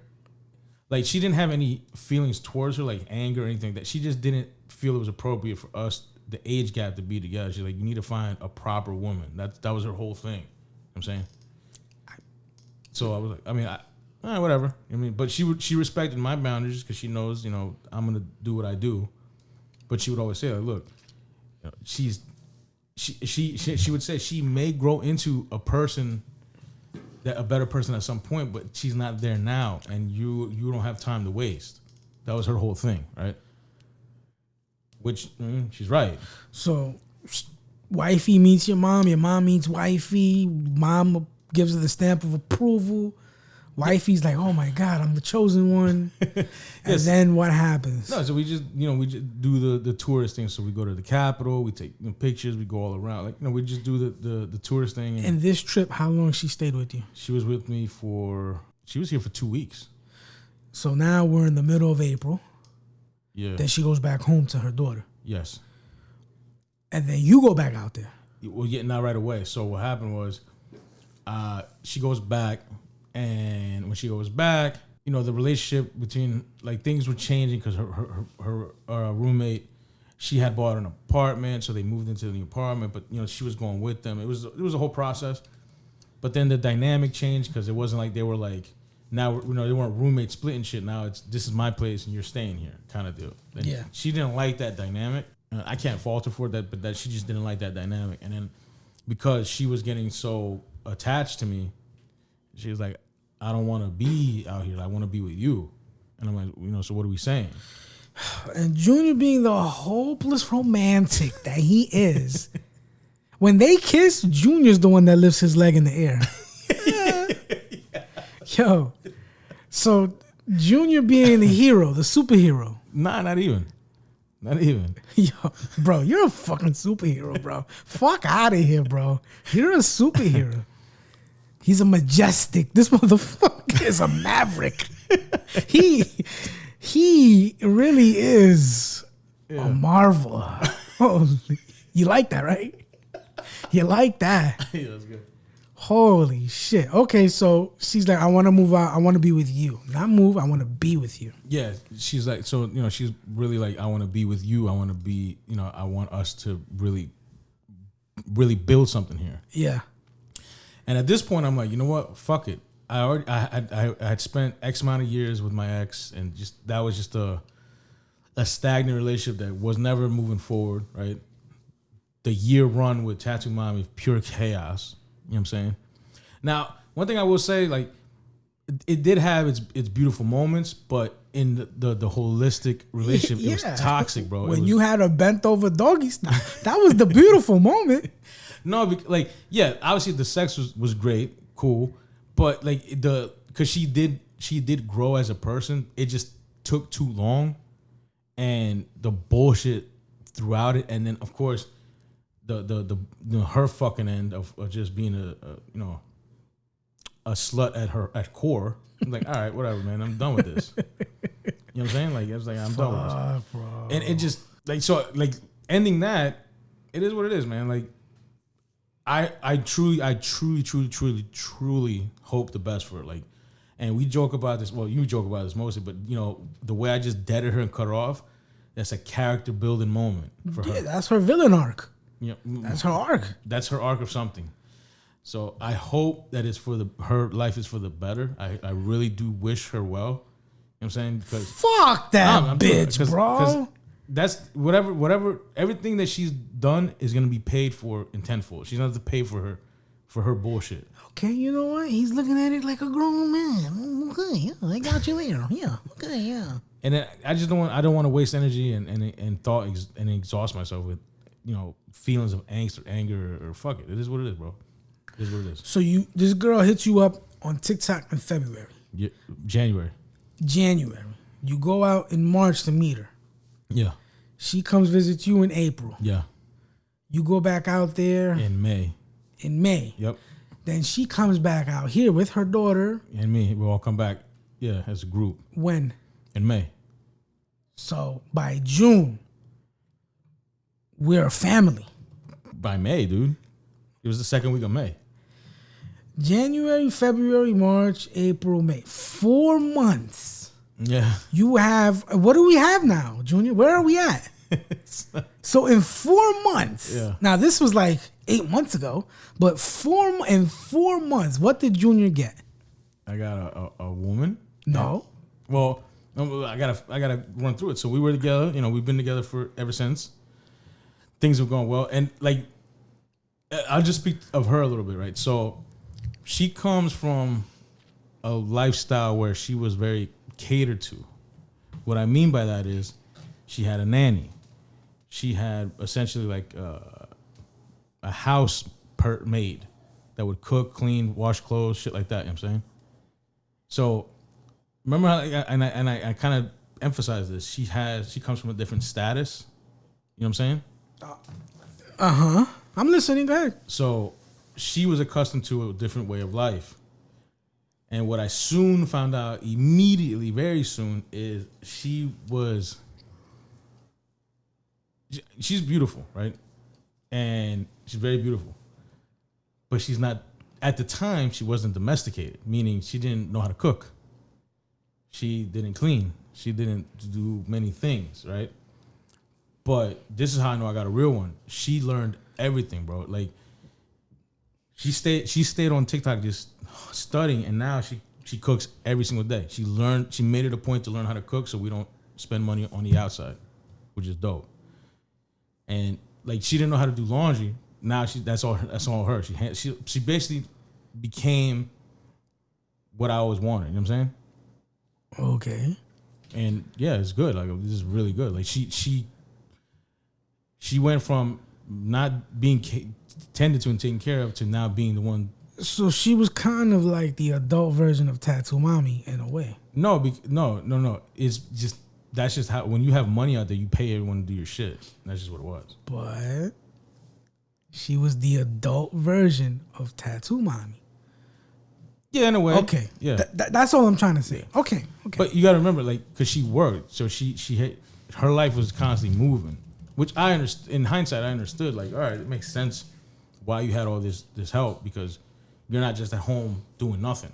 Like, she didn't have any feelings towards her, like anger or anything like that. She just didn't feel it was appropriate for us, the age gap, to be together. She's like, you need to find a proper woman. That was her whole thing. You know what I'm saying? So I was like, whatever. But she respected my boundaries because she knows, I'm going to do what I do. But she would always say, like, look, she would say she may grow into a better person at some point, but she's not there now, and you don't have time to waste. That was her whole thing, right? Which she's right. So, wifey meets your mom meets wifey. Mom gives her the stamp of approval. Wifey's like, oh my God, I'm the chosen one. And then what happens? No, so we just do the tourist thing. So we go to the Capitol, we take pictures, we go all around. Like, we just do the tourist thing. And this trip, how long she stayed with you? She was with me she was here for 2 weeks. So now we're in the middle of April. Yeah. Then she goes back home to her daughter. Yes. And then you go back out there. Well, yeah, not right away. So what happened was, she goes back, and when she goes back, the relationship between, like, things were changing because her roommate, she had bought an apartment, so they moved into the apartment, but she was going with them. It was a whole process, but then the dynamic changed because it wasn't like they were like, now they weren't roommates splitting shit. Now this is my place and you're staying here kind of deal. And yeah, she didn't like that dynamic. I can't fault her for that, but that she just didn't like that dynamic. And then because she was getting so attached to me, she was like, I don't want to be out here. I want to be with you. And I'm like, so what are we saying? And Junior, being the hopeless romantic that he is, when they kiss, Junior's the one that lifts his leg in the air. Yo, so Junior being the hero, the superhero. Nah, not even. Yo, bro, you're a fucking superhero, bro. Fuck out of here, bro. You're a superhero. He's a majestic. This motherfucker is a maverick. He really is a marvel. Oh, you like that, right? You like that? Yeah, that's good. Holy shit. Okay, so she's like, I want to move out. I want to be with you. Not move. I want to be with you. Yeah, she's like, so, she's really like, I want to be with you. I want to be, I want us to really, really build something here. Yeah. And at this point, I'm like, you know what? Fuck it. I had spent X amount of years with my ex, and that was just a stagnant relationship that was never moving forward, right? The year run with Tattoo Mommy, pure chaos. You know what I'm saying? Now, one thing I will say, like, it did have its beautiful moments, but in the holistic relationship, it was toxic, bro. When you had a bent over doggy style, that was the beautiful moment. No, obviously the sex was great, cool, but like because she did grow as a person, it just took too long, and the bullshit throughout it, and then of course the her fucking end of just being a slut at core. I'm like, all right, whatever, man, I'm done with this. You know what I'm saying? Like, I was like, I'm done with this, bro. And it just like ending that, it is what it is, man. Like, I truly hope the best for her. Like, and we joke about this. Well, you joke about this mostly, but the way I just deaded her and cut her off, that's a character building moment for her. Yeah, that's her villain arc. Yeah, that's her arc. That's her arc of something. So I hope that it's her life is for the better. I really do wish her well. You know what I'm saying? Because fuck that bitch, bro. That's whatever everything that she's done is gonna be paid for in tenfold. She's gonna have to pay for her bullshit. Okay, you know what? He's looking at it like a grown man. Okay, yeah, I got you there. Yeah, okay, yeah. And then I don't want to waste energy and thought and exhaust myself with feelings of angst or anger or fuck it. It is what it is, bro. It is what it is. So this girl hits you up on TikTok in February. Yeah, January. You go out in March to meet her. Yeah. She comes visit you in April. Yeah. You go back out there in May. Yep. Then she comes back out here with her daughter. And me. We'll all come back. Yeah, as a group. When? In May. So by June, we're a family. By May, dude. It was the second week of May. January, February, March, April, May. 4 months. Yeah. You have, what do we have now, Junior? Where are we at? So in 4 months. Yeah. Now this was like 8 months ago, but in 4 months, what did Junior get? I got a woman. No. Well, I gotta run through it. So we were together. We've been together ever since. Things have gone well, and like, I'll just speak of her a little bit, right? So she comes from a lifestyle where she was very catered to. What I mean by that is she had a nanny. She had essentially like a house maid that would cook, clean, wash clothes, shit like that. You know what I'm saying? So remember how, I kind of emphasize this. She comes from a different status. You know what I'm saying? I'm listening. Go ahead. So she was accustomed to a different way of life. And what I soon found out immediately, very soon, is she's beautiful, right? And she's very beautiful. But she's not, at the time, she wasn't domesticated, meaning she didn't know how to cook. She didn't clean. She didn't do many things, right? But this is how I know I got a real one. She learned everything, bro. Like, she stayed on TikTok just studying, and now she cooks every single day. She made it a point to learn how to cook so we don't spend money on the outside, which is dope. And like, she didn't know how to do laundry. Now that's all her. She basically became what I always wanted. You know what I'm saying? Okay. And yeah, it's good. Like, this is really good. Like, she went from not being tended to and taken care of to now being the one. So she was kind of like the adult version of Tattoo Mommy in a way. No. It's just, that's just how, when you have money out there, you pay everyone to do your shit. That's just what it was. But she was the adult version of Tattoo Mommy. Yeah, in a way. Okay. Yeah. That's all I'm trying to say. Yeah. Okay. But you got to remember, like, because she worked, so she had, her life was constantly moving, which I understand. In hindsight, I understood. Like, all right, it makes sense why you had all this help, because you're not just at home doing nothing.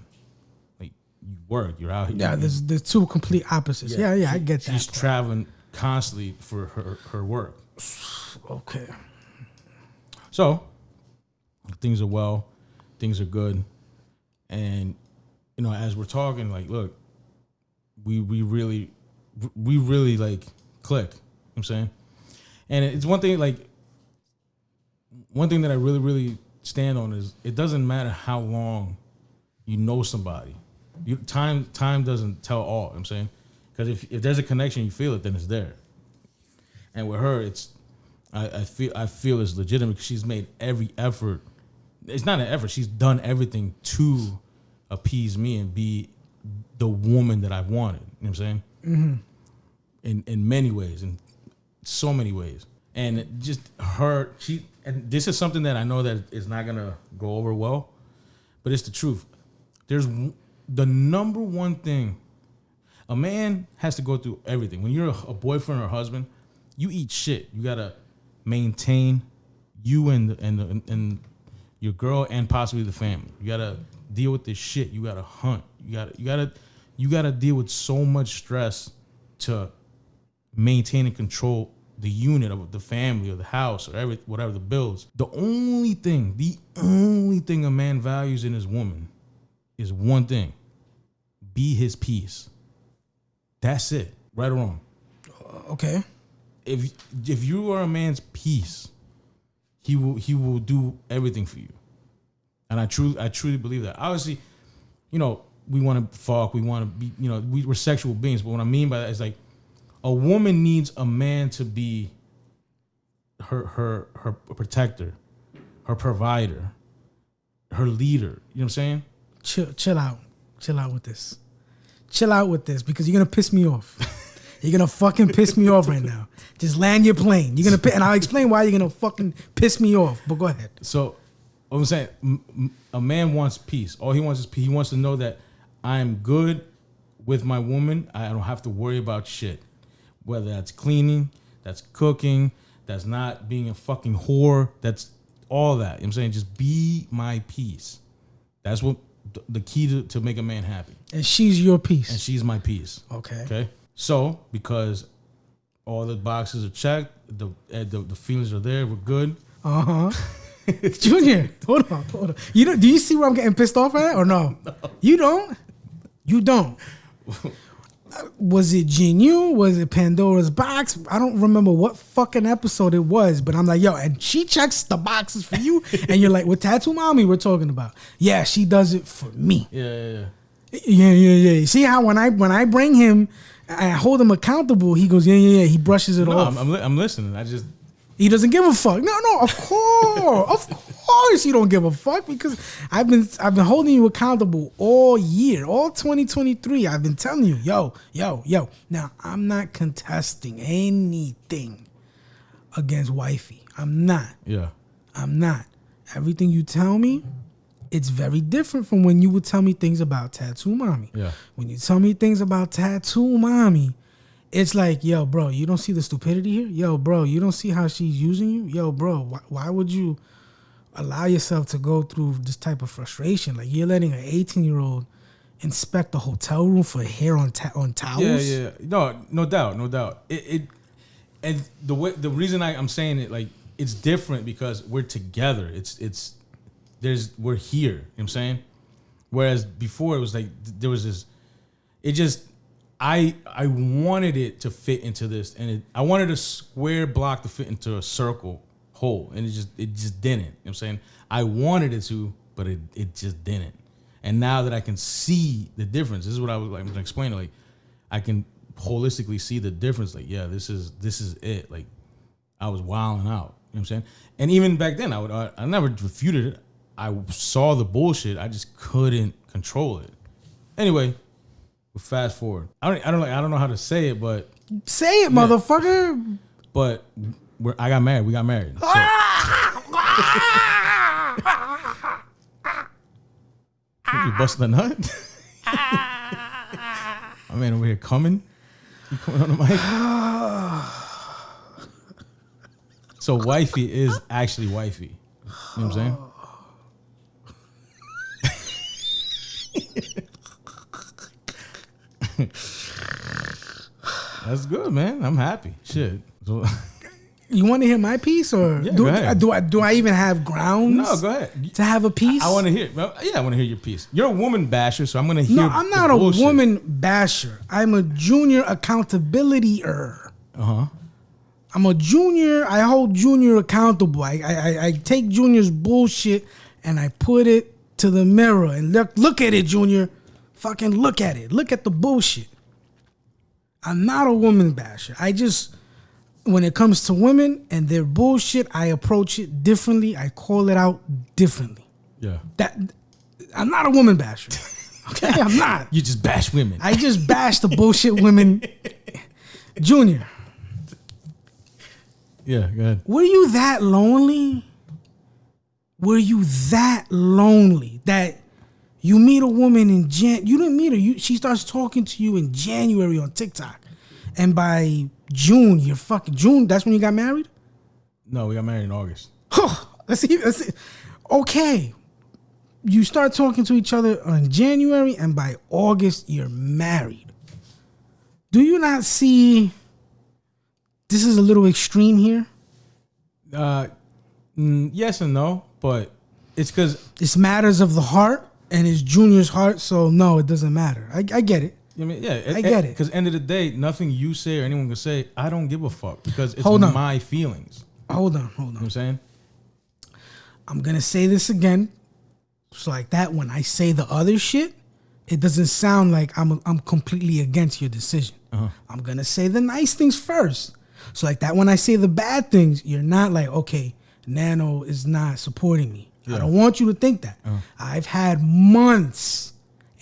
Like, you work, you're out here. Yeah, there's two complete opposites. Yeah, I get that. She's traveling constantly for her work. Okay. So, things are well, things are good. And, you know, as we're talking, like, look, we really like click. You know what I'm saying? And it's one thing that I really, really stand on is, it doesn't matter how long you know somebody. Time doesn't tell all. You know what I'm saying? Because if there's a connection, you feel it, then it's there. And with her, I feel it's legitimate, because she's made every effort. It's not an effort. She's done everything to appease me and be the woman that I wanted. You know what I'm saying? Mm-hmm. In many ways, in so many ways. And just her, and this is something that I know that is not gonna go over well, but it's the truth. There's the number one thing. A man has to go through everything. When you're a boyfriend or a husband, you eat shit. You gotta maintain you and your girl and possibly the family. You gotta deal with this shit. You gotta hunt. You gotta deal with so much stress to maintain and control the unit of the family or the house or whatever the bills. The only thing a man values in his woman is one thing: be his peace. That's it. Right or wrong? Okay. If you are a man's peace, he will do everything for you. And I truly believe that. Obviously, you know, we want to fuck, we want to be, you know, we're sexual beings, but what I mean by that is, like, a woman needs a man to be her protector, her provider, her leader. You know what I'm saying? Chill out with this. Chill out with this, because you're gonna piss me off. You're gonna fucking piss me off right now. Just land your plane. You're gonna, and I'll explain why you're gonna fucking piss me off. But go ahead. So, what I'm saying, a man wants peace. All he wants is peace. He wants to know that I'm good with my woman. I don't have to worry about shit. Whether that's cleaning, that's cooking, that's not being a fucking whore, that's all that. You know what I'm saying? Just be my peace. That's what the key to make a man happy. And she's your peace. And she's my peace. Okay. So, because all the boxes are checked, the feelings are there, we're good. Junior, hold on. Do you see where I'm getting pissed off at, or no? You don't. Was it Genu? Was it Pandora's Box? I don't remember what fucking episode it was, but I'm like, yo, and she checks the boxes for you, and you're like, with Tattoo Mommy we're talking about. Yeah, she does it for me. Yeah. You see how when I bring him, I hold him accountable, he goes, yeah. He brushes it off. I'm listening. He doesn't give a fuck. No, of course you don't give a fuck, because I've been holding you accountable all year, all 2023. I've been telling you, yo. Now, I'm not contesting anything against wifey. I'm not. Yeah. I'm not. Everything you tell me, it's very different from when you would tell me things about Tattoo Mommy. Yeah. When you tell me things about Tattoo Mommy, it's like, yo, bro, you don't see the stupidity here? Yo, bro, you don't see how she's using you? Yo, bro, why would you allow yourself to go through this type of frustration? Like, you're letting an 18-year-old inspect the hotel room for hair on towels? Yeah. No doubt. And the reason I'm saying it, like, it's different because we're together. We're here. You know what I'm saying? Whereas before it was like there was this. It just. I wanted it to fit into this, and I wanted a square block to fit into a circle hole, and it just didn't. You know what I'm saying? I wanted it to, but it just didn't. And now that I can see the difference, this is what I was like explaining. Like, I can holistically see the difference. Like, yeah, this is it. Like, I was wilding out. You know what I'm saying? And even back then, I never refuted it. I saw the bullshit. I just couldn't control it. Anyway. Fast forward. I don't know how to say it, but say it, motherfucker. But I got married. We got married. So. You busting a nut? I mean, over here coming. You coming on the mic? So wifey is actually wifey. You know what I'm saying? That's good, man. I'm happy. Shit. So, you want to hear my piece, or yeah, go ahead. Do I even have grounds? No, go ahead. To have a piece? I want to hear. I want to hear your piece. You're a woman basher, so I'm going to hear. No, I'm not a woman basher. I'm a junior accountability-er. I'm a junior. I hold junior accountable. I take junior's bullshit and I put it to the mirror and look at it, junior. Fucking look at it. Look at the bullshit. I'm not a woman basher. I just, when it comes to women and their bullshit, I approach it differently. I call it out differently. Yeah. I'm not a woman basher. Okay, I'm not. You just bash women. I just bash the bullshit women. Junior. Yeah, go ahead. Were you that lonely? Were you that lonely that you meet a woman in you didn't meet her. She starts talking to you in January on TikTok. And by June, June, that's when you got married? No, we got married in August. Let's see. Okay. You start talking to each other in January, and by August, you're married. Do you not see this is a little extreme here? Yes and no, but it's because it's matters of the heart. And it's Junior's heart, so no, it doesn't matter. I get it. I mean, yeah, I get it. Because end of the day, nothing you say or anyone can say, I don't give a fuck because it's my feelings. Hold on. You know what I'm saying? I'm gonna say this again. So like that, when I say the other shit, it doesn't sound like I'm completely against your decision. I'm gonna say the nice things first. So like that, when I say the bad things, you're not like, okay, Nano is not supporting me. Yeah. I don't want you to think that. I've had months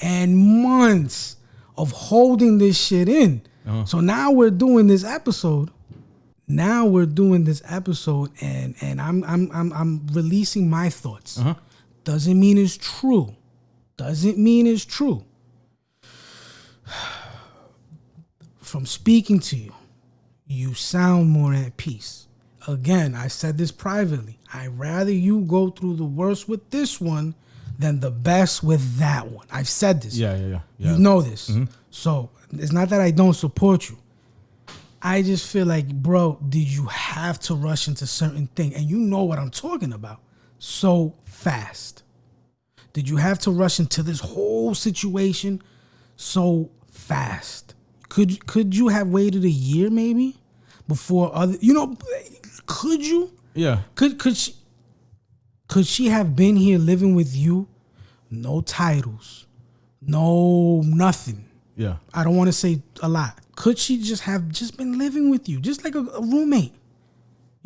and months of holding this shit in. So now we're doing this episode. And I'm releasing my thoughts. Doesn't mean it's true. From speaking to you, you sound more at peace. Again, I said this privately. I'd rather you go through the worst with this one than the best with that one. I've said this. Yeah. You know this. So it's not that I don't support you. I just feel like, bro, did you have to rush into certain things? And you know what I'm talking about. So fast. Did you have to rush into this whole situation so fast? Could you have waited a year maybe before other? Could you? Yeah. Could she have been here living with you? No titles, no nothing. Yeah. I don't want to say a lot. Could she just have been living with you, just like a roommate?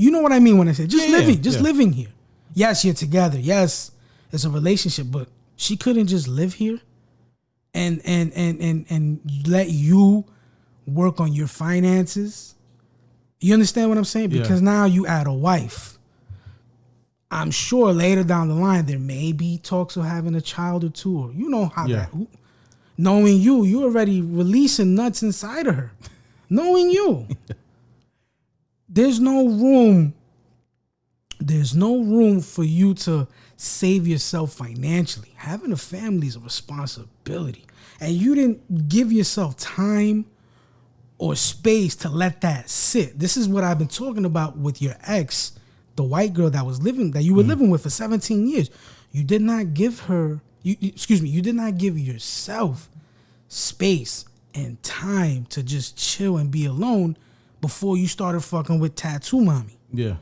You know what I mean when I say just living, yeah. living here. Yes, you're together. Yes, it's a relationship, but she couldn't just live here and let you work on your finances. You understand what I'm saying? Because now you add a wife. I'm sure later down the line there may be talks of having a child or two, or you know how that. Knowing you already releasing nuts inside of her. Knowing you, there's no room for you to save yourself financially. Having a family is a responsibility, and you didn't give yourself time or space to let that sit. This is what I've been talking about with your ex, the white girl that you were living with for 17 years. You did not give her, you did not give yourself space and time to just chill and be alone before you started fucking with Tattoo Mommy. Yeah.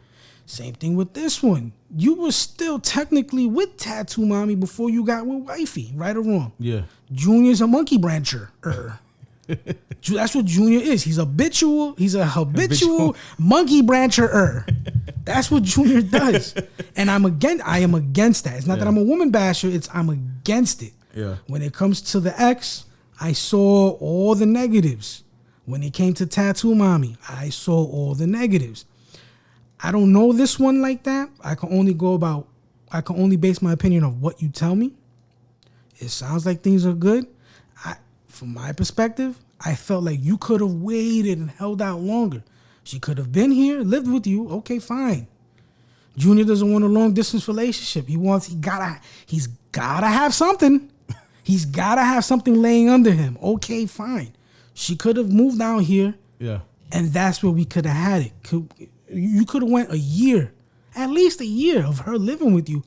Same thing with this one. You were still technically with Tattoo Mommy before you got with Wifey, right or wrong? Yeah. Junior's a monkey brancher. That's what Junior is. He's a habitual monkey brancher. That's what Junior does. And I am against that. It's not that I'm a woman basher, I'm against it. Yeah. When it comes to the ex, I saw all the negatives. When it came to Tattoo Mommy, I saw all the negatives. I don't know this one like that. I can only base my opinion on what you tell me. It sounds like things are good. From my perspective, I felt like you could have waited and held out longer. She could have been here, lived with you. Okay, fine. Junior doesn't want a long distance relationship. He's gotta have something. He's gotta have something laying under him. Okay, fine. She could have moved down here. Yeah. And that's where we could have had it. You could have went a year, at least a year of her living with you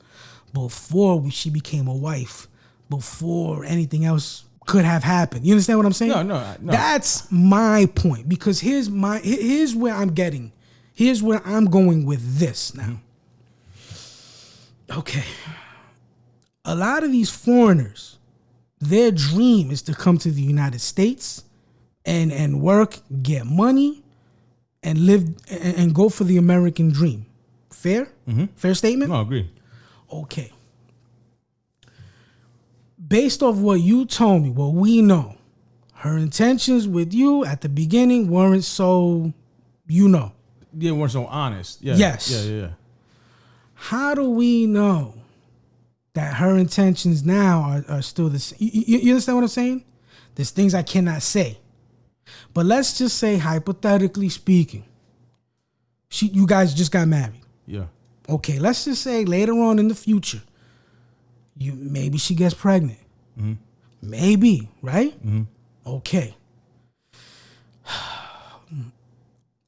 before she became a wife, before anything else could have happened. You understand what I'm saying? No. That's my point, because here's where I'm getting. Here's where I'm going with this now. Okay. A lot of these foreigners, their dream is to come to the United States and work, get money, and live and go for the American dream. Fair? Mm-hmm. Fair statement? No, I agree. Okay. Based off what you told me, what we know, her intentions with you at the beginning weren't so, They weren't so honest. Yeah. Yes. Yeah. How do we know that her intentions now are still the same? You understand what I'm saying? There's things I cannot say. But let's just say, hypothetically speaking, you guys just got married. Yeah. Okay, let's just say later on in the future, maybe she gets pregnant. Mm-hmm. Maybe, right? Mm-hmm. Okay.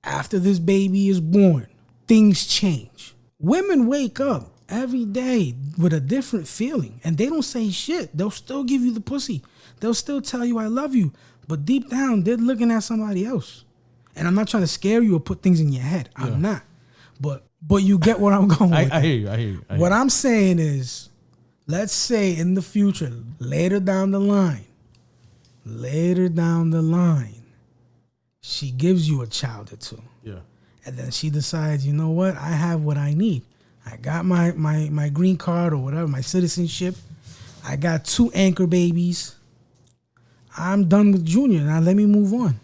After this baby is born, things change. Women wake up every day with a different feeling, and they don't say shit. They'll still give you the pussy. They'll still tell you I love you. But deep down, they're looking at somebody else. And I'm not trying to scare you or put things in your head. Yeah. I'm not. But you get where I'm going with. I hear you. What I'm saying is, let's say in the future, later down the line, she gives you a child or two. Yeah. And then she decides, you know what? I have what I need. I got my green card or whatever, my citizenship. I got 2 anchor babies. I'm done with Junior. Now let me move on.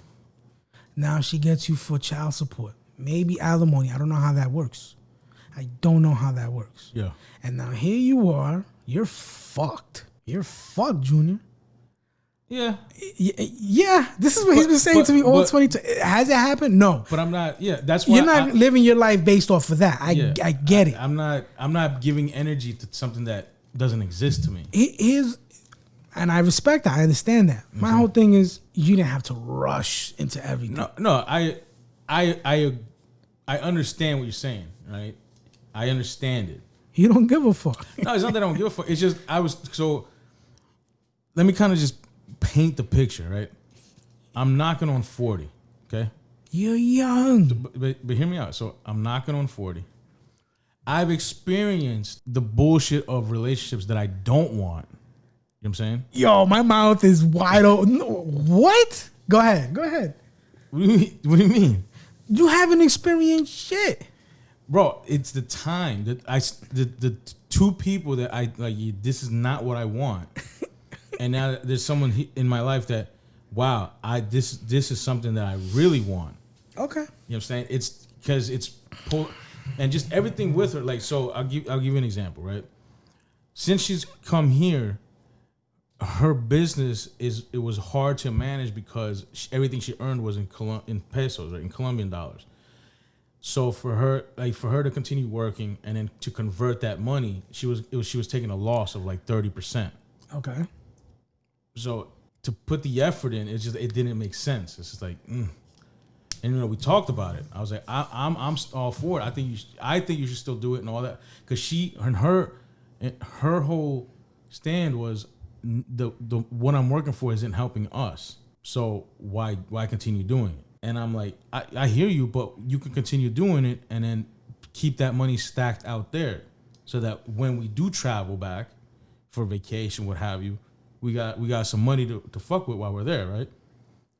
Now she gets you for child support. Maybe alimony. I don't know how that works. Yeah. And now here you are. You're fucked. You're fucked, Junior. Yeah. Yeah. This is what he's been saying to me all 22. Has it happened? No. But I'm not. Yeah. That's why you're not living your life based off of that. I get it. I'm not giving energy to something that doesn't exist to me. And I respect that. I understand that. Mm-hmm. My whole thing is you didn't have to rush into everything. No. I understand what you're saying, right? I understand it. You don't give a fuck. No, it's not that I don't give a fuck. It's just let me kind of just paint the picture, right? I'm knocking on 40, okay? You're young. But hear me out. So I'm knocking on 40. I've experienced the bullshit of relationships that I don't want. You know what I'm saying? Yo, my mouth is wide open. What? Go ahead. What do you mean? You haven't experienced shit. bro, it's the time that the two people that I like. This is not what I want, and now there's someone in my life that, wow, this is something that I really want. Okay. You know what I'm saying? It's because it's and just everything with her. Like, so I'll give you an example, right? Since she's come here, her business it was hard to manage because everything she earned was in pesos, right, in Colombian dollars. So for her to continue working and then to convert that money, she was taking a loss of like 30%. Okay. So to put the effort in, it didn't make sense. It's just like, and we talked about it. I was like, I'm all for it. I think you should still do it and all that, because her whole stand was the what I'm working for isn't helping us. So why continue doing it? And I'm like, I hear you, but you can continue doing it and then keep that money stacked out there, so that when we do travel back for vacation, what have you, we got some money to fuck with while we're there, right?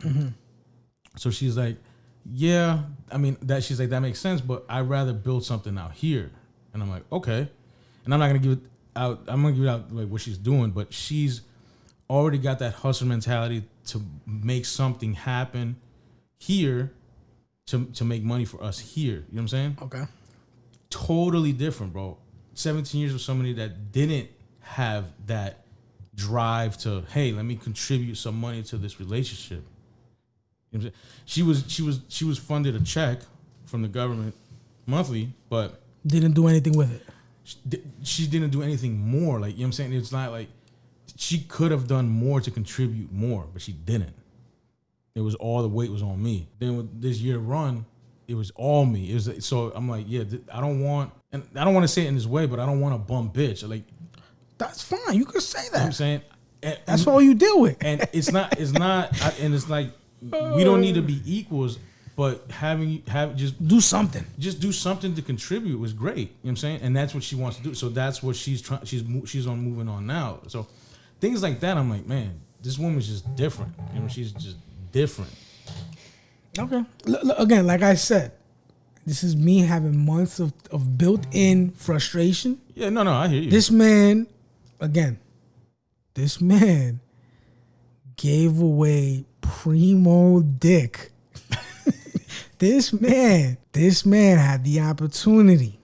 Mm-hmm. So she's like, yeah, I mean she's like, that makes sense, but I'd rather build something out here. And I'm like, okay. And I'm not gonna give it out. I'm gonna give it out like what she's doing, but she's already got that hustle mentality to make something happen here, to make money for us here. You know what I'm saying? Okay. Totally different, bro. 17 years with somebody that didn't have that drive to, hey, let me contribute some money to this relationship. You know what I'm saying? She was funded a check from the government monthly, but didn't do anything with it. She didn't do anything more. Like, you know what I'm saying? It's not like she could have done more to contribute more, but she didn't. It was all the weight was on me. Then with this year run, it was all me. It was, so I'm like, yeah, I don't want to say it in this way, but I don't want a bum bitch. Like, that's fine. You could say that. You know what I'm saying? That's all you deal with. And it's not, and it's like, we don't need to be equals, but just do something. Just do something to contribute was great. You know what I'm saying? And that's what she wants to do. So that's what she's on moving on now. So things like that, I'm like, man, this woman's just different. You know, she's just different. Okay. Again, like I said, this is me having months of built-in frustration. Yeah, no, I hear you. This man gave away primo dick. This man had the opportunity.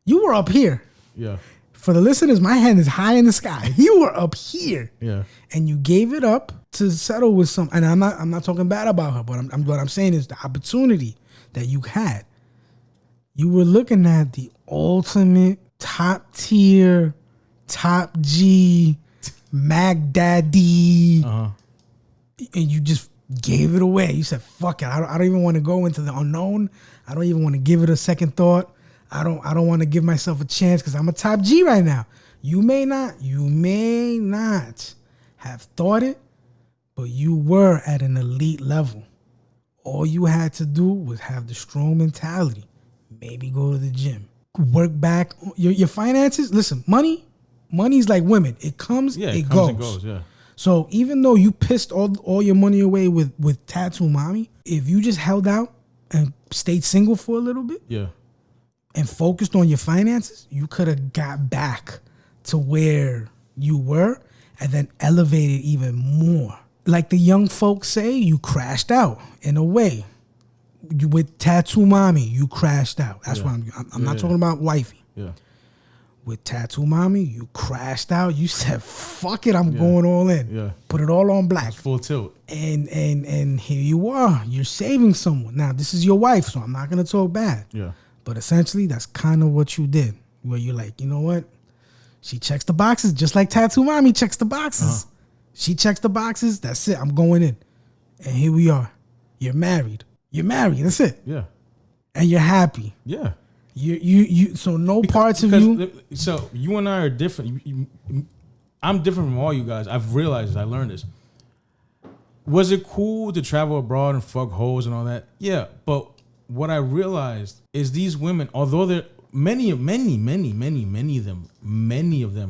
You were up here. Yeah. For the listeners, my hand is high in the sky. You were up here. Yeah. And you gave it up to settle with some. And I'm not talking bad about her, but what I'm saying is the opportunity that you had. You were looking at the ultimate top tier, top G, Mac Daddy, and you just gave it away. You said, "Fuck it, I don't even want to go into the unknown. I don't even want to give it a second thought. I don't want to give myself a chance because I'm a top G right now." You may not have thought it, but you were at an elite level. All you had to do was have the strong mentality. Maybe go to the gym, work back your finances. Listen, money's like women. It comes, it goes. And goes. Yeah. So even though you pissed all your money away with Tattoo Mommy, if you just held out and stayed single for a little bit, yeah, and focused on your finances, you could have got back to where you were and then elevated even more. Like the young folks say, you crashed out in a way. With Tattoo Mommy, you crashed out. That's why I'm not talking about wifey. Yeah. With Tattoo Mommy, you crashed out. You said, "Fuck it, I'm going all in." Yeah. Put it all on black. It's full tilt. And here you are. You're saving someone. Now, this is your wife, so I'm not gonna talk bad. Yeah. But essentially, that's kind of what you did. Where you're like, you know what? She checks the boxes just like Tattoo Mommy checks the boxes. She checks the boxes. That's it. I'm going in. And here we are. You're married. That's it. Yeah. And you're happy. Yeah. You. So no parts of you. So you and I are different. I'm different from all you guys. I've realized this. I learned this. Was it cool to travel abroad and fuck hoes and all that? Yeah. But what I realized is these women, although they're many of them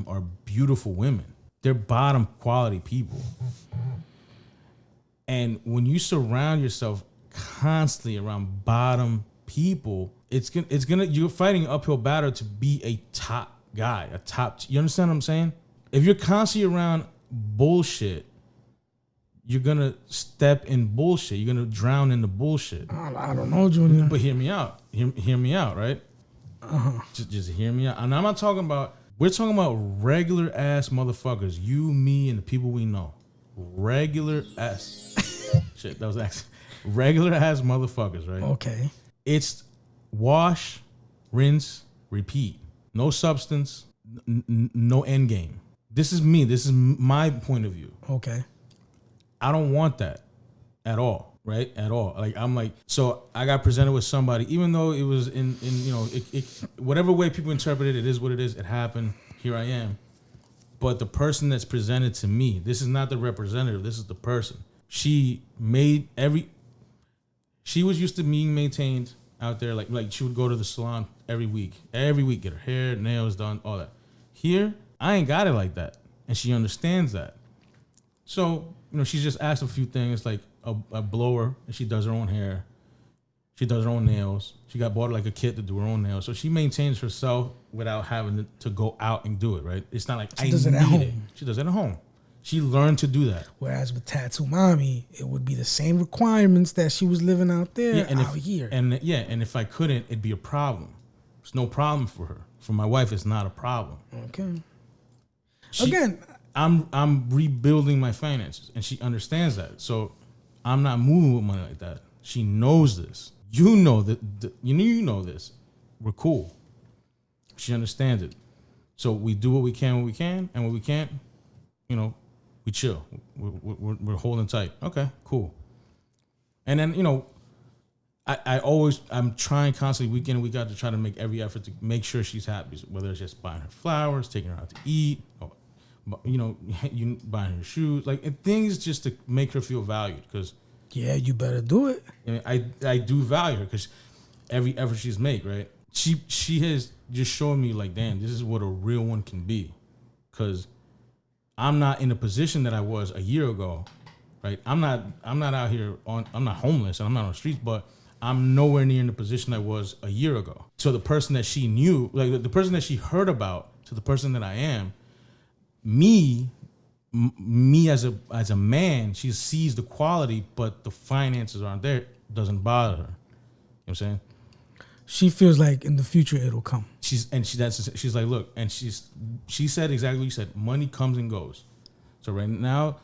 are beautiful women. They're bottom quality people. And when you surround yourself constantly around bottom people, you're fighting an uphill battle to be a top guy, you understand what I'm saying? If you're constantly around bullshit, you're gonna step in bullshit. You're gonna drown in the bullshit. I don't know, Junior. But hear me out. Hear me out, right? Just hear me out. And I'm not talking about. We're talking about regular ass motherfuckers. You, me, and the people we know. Regular ass. Shit, that was accent. Regular ass motherfuckers, right? Okay. It's wash, rinse, repeat. No substance, no end game. This is me. This is my point of view. Okay. I don't want that at all, right? At all. So I got presented with somebody, even though it was in whatever way people interpret it, it is what it is. It happened. Here I am. But the person that's presented to me, this is not the representative. This is the person. She was used to being maintained out there. Like she would go to the salon every week, get her hair, nails done, all that. Here, I ain't got it like that. And she understands that. So, she's just asked a few things like a blower, and she does her own hair. She does her own nails. She got bought like a kit to do her own nails. So she maintains herself without having to go out and do it, right? It's not like she does it at home. She does it at home. She learned to do that. Whereas with Tattoo Mommy, it would be the same requirements that she was living out there here. And if I couldn't, it'd be a problem. It's no problem for her. For my wife, it's not a problem. Okay. I'm rebuilding my finances, and she understands that. So I'm not moving with money like that. She knows this. You know that. You know this. We're cool. She understands it. So we do what we can when we can, and when we can't, we chill. We're holding tight. Okay, cool. And then I'm trying constantly week in and week out to try to make every effort to make sure she's happy. Whether it's just buying her flowers, taking her out to eat, or, you buying her shoes, and things just to make her feel valued. Because you better do it. I do value her because every effort she's made, right? She has just shown me damn, this is what a real one can be. Because I'm not in the position that I was a year ago, right? I'm not out here I'm not homeless and I'm not on the streets, but I'm nowhere near in the position I was a year ago. So the person that she knew, the person that she heard about, to the person that I am, me as a man, she sees the quality, but the finances aren't there. It doesn't bother her. You know what I'm saying? She feels like in the future it'll come. She's like, look, and she said exactly what you said. Money comes and goes. So right now,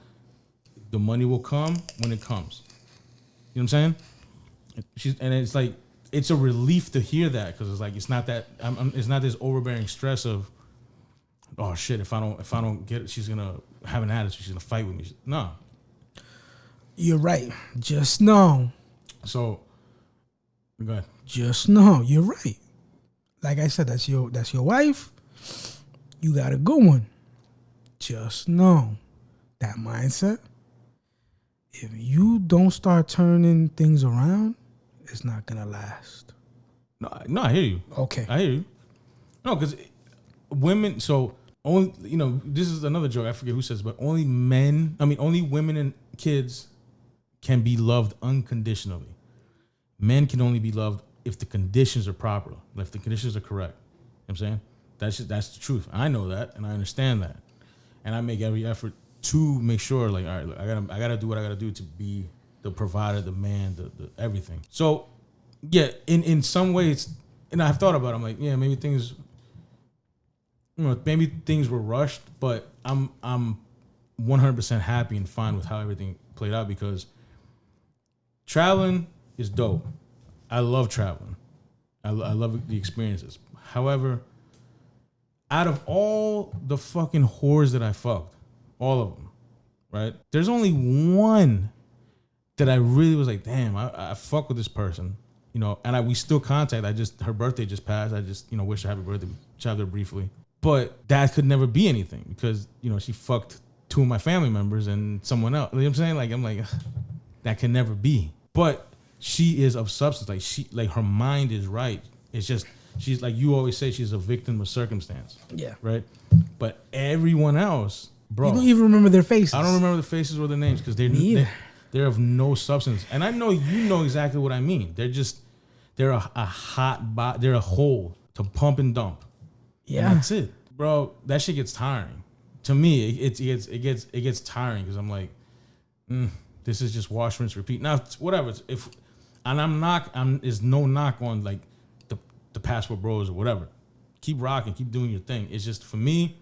the money will come when it comes. You know what I'm saying? And it's like, it's a relief to hear that, because it's like, it's not that it's not this overbearing stress of, oh shit, if I don't get it, she's gonna have an attitude. She's gonna fight with me. No, you're right. Just know. So, go ahead. Just know you're right. Like I said, that's your wife. You got a good one. Just know that mindset. If you don't start turning things around, it's not gonna last. No, I hear you. Okay, I hear you. No, because women. So only this is another joke. I forget who says, but only women and kids can be loved unconditionally. Men can only be loved if the conditions are proper, if the conditions are correct. You know what I'm saying? That's the truth. I know that, and I understand that, and I make every effort to make sure, all right, look, I gotta do what I gotta do to be the provider, the man, the everything. So, yeah, in some ways, and I've thought about it, I'm like, yeah, maybe things were rushed, but I'm 100% happy and fine with how everything played out, because traveling is dope. I love traveling. I love the experiences. However, out of all the fucking whores that I fucked, all of them, right? There's only one that I really was like, damn, I fuck with this person, and we still contact. Her birthday just passed. I just, wish her happy birthday, chatted her briefly. But that could never be anything because, she fucked two of my family members and someone else. You know what I'm saying? I'm like, that can never be. But she is of substance. Her mind is right. It's just, she's like you always say, she's a victim of circumstance. Yeah. Right? But everyone else, bro. You don't even remember their faces. I don't remember the faces or the names because they're They're of no substance. And I know you know exactly what I mean. They're a hot they're a hole to pump and dump. Yeah. And that's it. Bro, that shit gets tiring. To me, it gets tiring because I'm like, this is just wash, rinse, repeat. Now, whatever. There's no knock on like the Passport Bros or whatever. Keep rocking, keep doing your thing. It's just for me,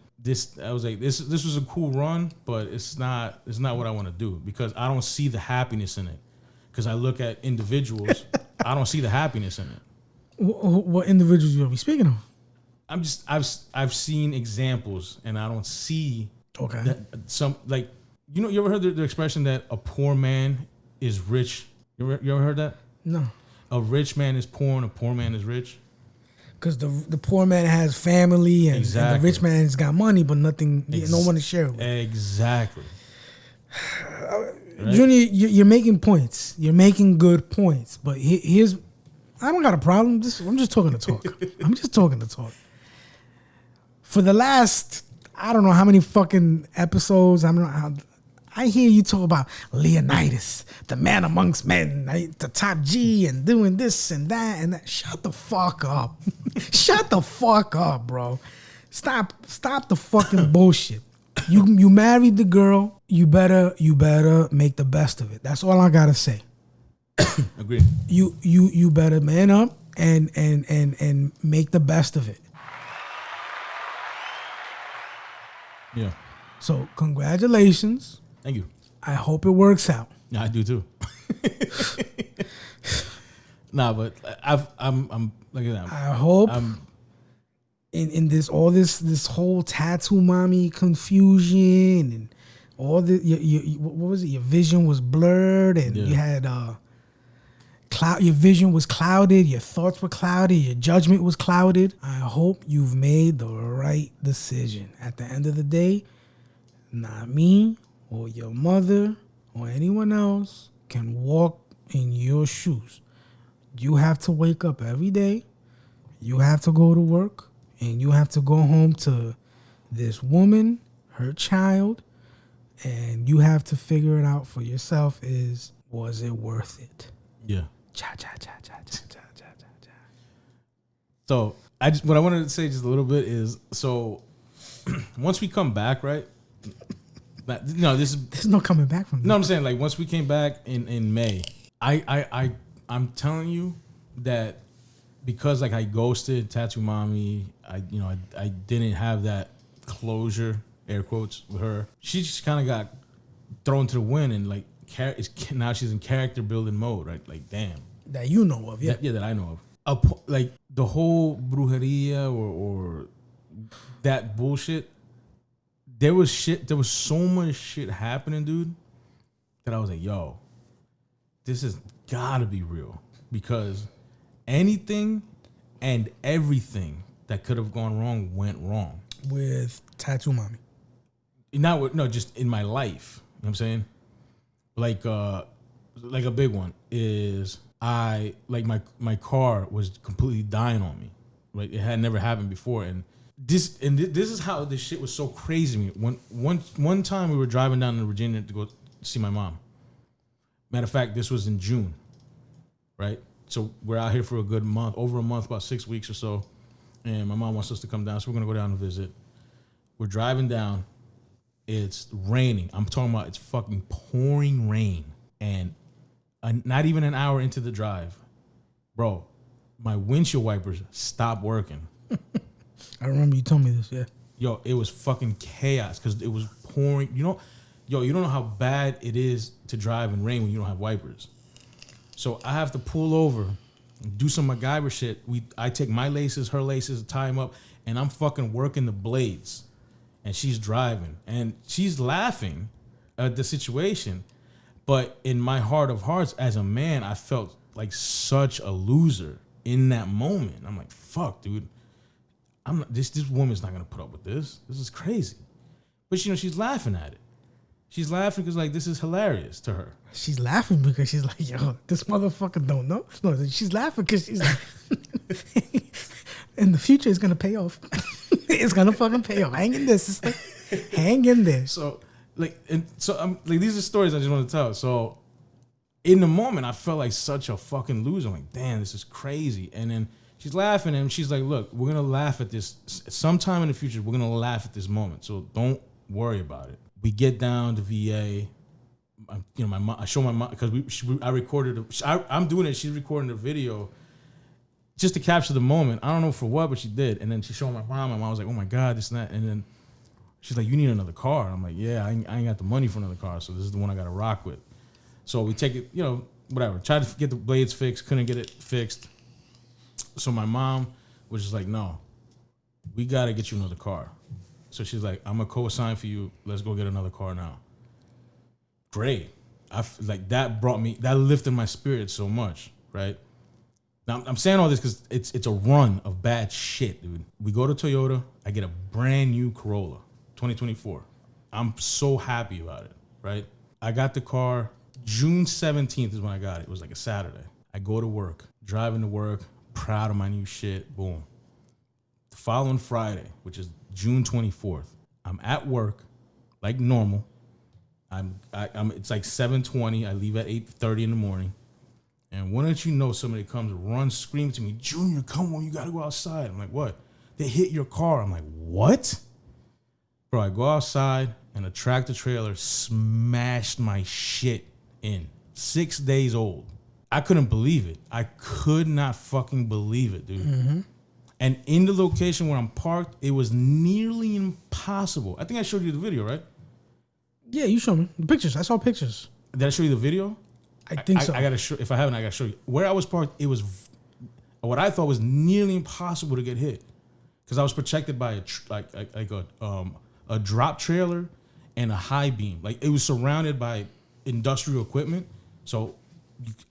I was like, this was a cool run, but it's not what I want to do because I don't see the happiness in it. Because I look at individuals, I don't see the happiness in it. What individuals you are we speaking of? I've seen examples, and I don't see okay some like you ever heard the expression that a poor man is rich? You ever heard that? No. A rich man is poor and a poor man is rich. Because the poor man has family and the rich man has got money, but nothing, no one to share it with. Exactly. Right? Junior, you're making points. You're making good points. But here's, I don't got a problem. I'm just talking to talk. I'm just talking to talk. For the last, I don't know how many fucking episodes, I hear you talk about Leonidas, the man amongst men, the top G, and doing this and that and that. Shut the fuck up. Shut the fuck up, bro. Stop the fucking bullshit. You married the girl. You better make the best of it. That's all I gotta say. Agreed. You better man up and make the best of it. Yeah. So congratulations. Thank you. I hope it works out. Yeah, I do too. Nah, but I'm look at that. I hope in this whole tattoo mommy confusion and all the what was it? Your vision was blurred and you had your vision was clouded, your thoughts were clouded, your judgment was clouded. I hope you've made the right decision. At the end of the day, not me or your mother or anyone else can walk in your shoes. You have to wake up every day. You have to go to work. And you have to go home to this woman, her child. And you have to figure it out for yourself was it worth it? Yeah. Cha, cha, cha, cha, cha, cha, cha, cha, cha. So what I wanted to say just a little bit is, so once we come back, right? There's no coming back from this. No, I'm saying like once we came back in May, I'm telling you that because like I ghosted Tattoo Mommy, I didn't have that closure, air quotes, with her. She just kind of got thrown to the wind and like now she's in character building mode, right? Like damn. That you know of, yeah. That I know of. Like the whole brujeria or that bullshit. There was so much shit happening, dude, that I was like, yo, this has gotta be real. Because anything and everything that could have gone wrong went wrong. With Tattoo Mommy. Just in my life. You know what I'm saying? Like a big one is my car was completely dying on me. Right? It had never happened before. And this is how this shit was so crazy to me. One time we were driving down to Virginia to go see my mom. Matter of fact, this was in June, right? So we're out here for a good month, over a month, about 6 weeks or so. And my mom wants us to come down, so we're gonna go down and visit. We're driving down. It's raining. I'm talking about it's fucking pouring rain. And not even an hour into the drive, bro, my windshield wipers stopped working. I remember you told me this, yeah. Yo, it was fucking chaos because it was pouring. You don't know how bad it is to drive in rain when you don't have wipers. So I have to pull over, do some MacGyver shit. I take my laces, her laces, tie them up, and I'm fucking working the blades. And she's driving. And she's laughing at the situation. But in my heart of hearts, as a man, I felt like such a loser in that moment. I'm like, fuck, dude. This woman's not gonna put up with this. This is crazy. But she's laughing at it. She's laughing because like this is hilarious to her. She's laughing because she's like, yo, this motherfucker don't know. No, she's laughing because she's like, in the future it's gonna pay off. It's gonna fucking pay off. Hang in there, sister. Hang in there. So I'm like, these are stories I just want to tell. So in the moment, I felt like such a fucking loser. I'm like, damn, this is crazy. And then she's laughing and she's like, look, we're going to laugh at this. Sometime in the future, we're going to laugh at this moment. So don't worry about it. We get down to VA. My mom, I show my mom, because I recorded, I'm doing it. She's recording the video just to capture the moment. I don't know for what, but she did. And then she showed my mom. My mom was like, oh my God, this and that. And then she's like, you need another car. I'm like, yeah, I ain't got the money for another car. So this is the one I got to rock with. So we take it, whatever. Tried to get the blades fixed, couldn't get it fixed. So my mom was just like, no, we got to get you another car. So she's like, I'm going to co-assign for you. Let's go get another car now. Great. That lifted my spirits so much, right? Now, I'm saying all this because it's a run of bad shit, dude. We go to Toyota. I get a brand new Corolla, 2024. I'm so happy about it, right? I got the car. June 17th is when I got it. It was like a Saturday. I go to work, driving to work, proud of my new shit. Boom. The following Friday, which is June 24th, I'm at work like normal. It's like 7:20. I leave at 8:30 in the morning. And why don't you know, somebody comes, runs, screams to me, Junior, come on, you got to go outside. I'm like, what? They hit your car. I'm like, what? Bro, I go outside and a tractor trailer smashed my shit in. 6 days old. I couldn't believe it. I could not fucking believe it, dude. Mm-hmm. And in the location where I'm parked, it was nearly impossible. I think I showed you the video, right? Yeah, you showed me the pictures. I saw pictures. Did I show you the video? I think so. I gotta show. If I haven't, I gotta show you. Where I was parked, it was what I thought was nearly impossible to get hit, because I was protected by a drop trailer and a high beam. Like, it was surrounded by industrial equipment. So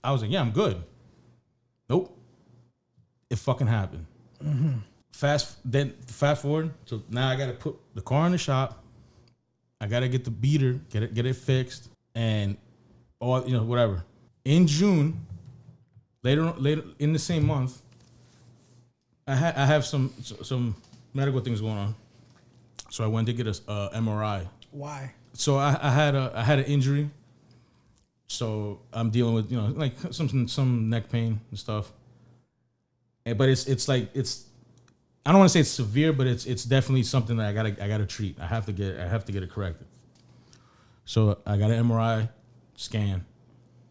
I was like, yeah, I'm good. Nope. It fucking happened. Mm-hmm. Fast forward. So now I gotta put the car in the shop. I gotta get the beater, get it fixed, and whatever. In June, later in the same month, I have some medical things going on, so I went to get a MRI. Why? So I had an injury, so I'm dealing with like some neck pain and stuff. But it's I don't want to say it's severe, but it's definitely something that I gotta treat. I have to get it corrected. So I got an MRI scan.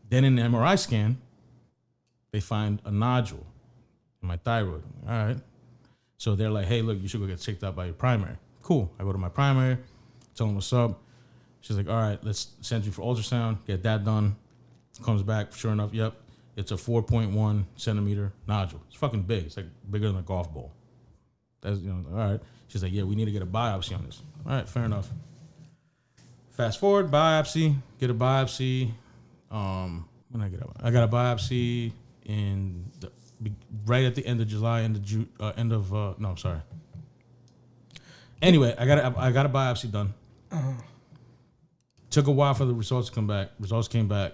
Then in the MRI scan, they find a nodule in my thyroid. All right. So they're like, hey, look, you should go get checked out by your primary. Cool. I go to my primary, tell them what's up. She's like, all right, let's send you for ultrasound, get that done. Comes back, sure enough, yep, it's a 4.1 centimeter nodule. It's fucking big. It's like bigger than a golf ball. That's, all right. She's like, yeah, we need to get a biopsy on this. All right, fair enough. Fast forward, biopsy, get a biopsy. When I got a biopsy right at the end of July, Anyway, I got a biopsy done. Uh-huh. Took a while for the results to come back. Results came back.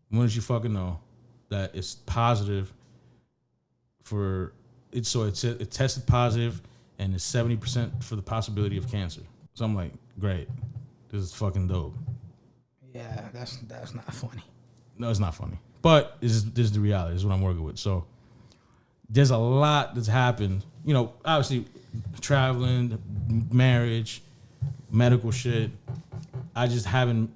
When did you fucking know that it's positive for it? So it tested positive, and it's 70% for the possibility of cancer. So I'm like, great, this is fucking dope. Yeah, that's not funny. No, it's not funny. But this is the reality. This is what I'm working with. So there's a lot that's happened. Obviously, traveling, marriage, medical shit. I just haven't.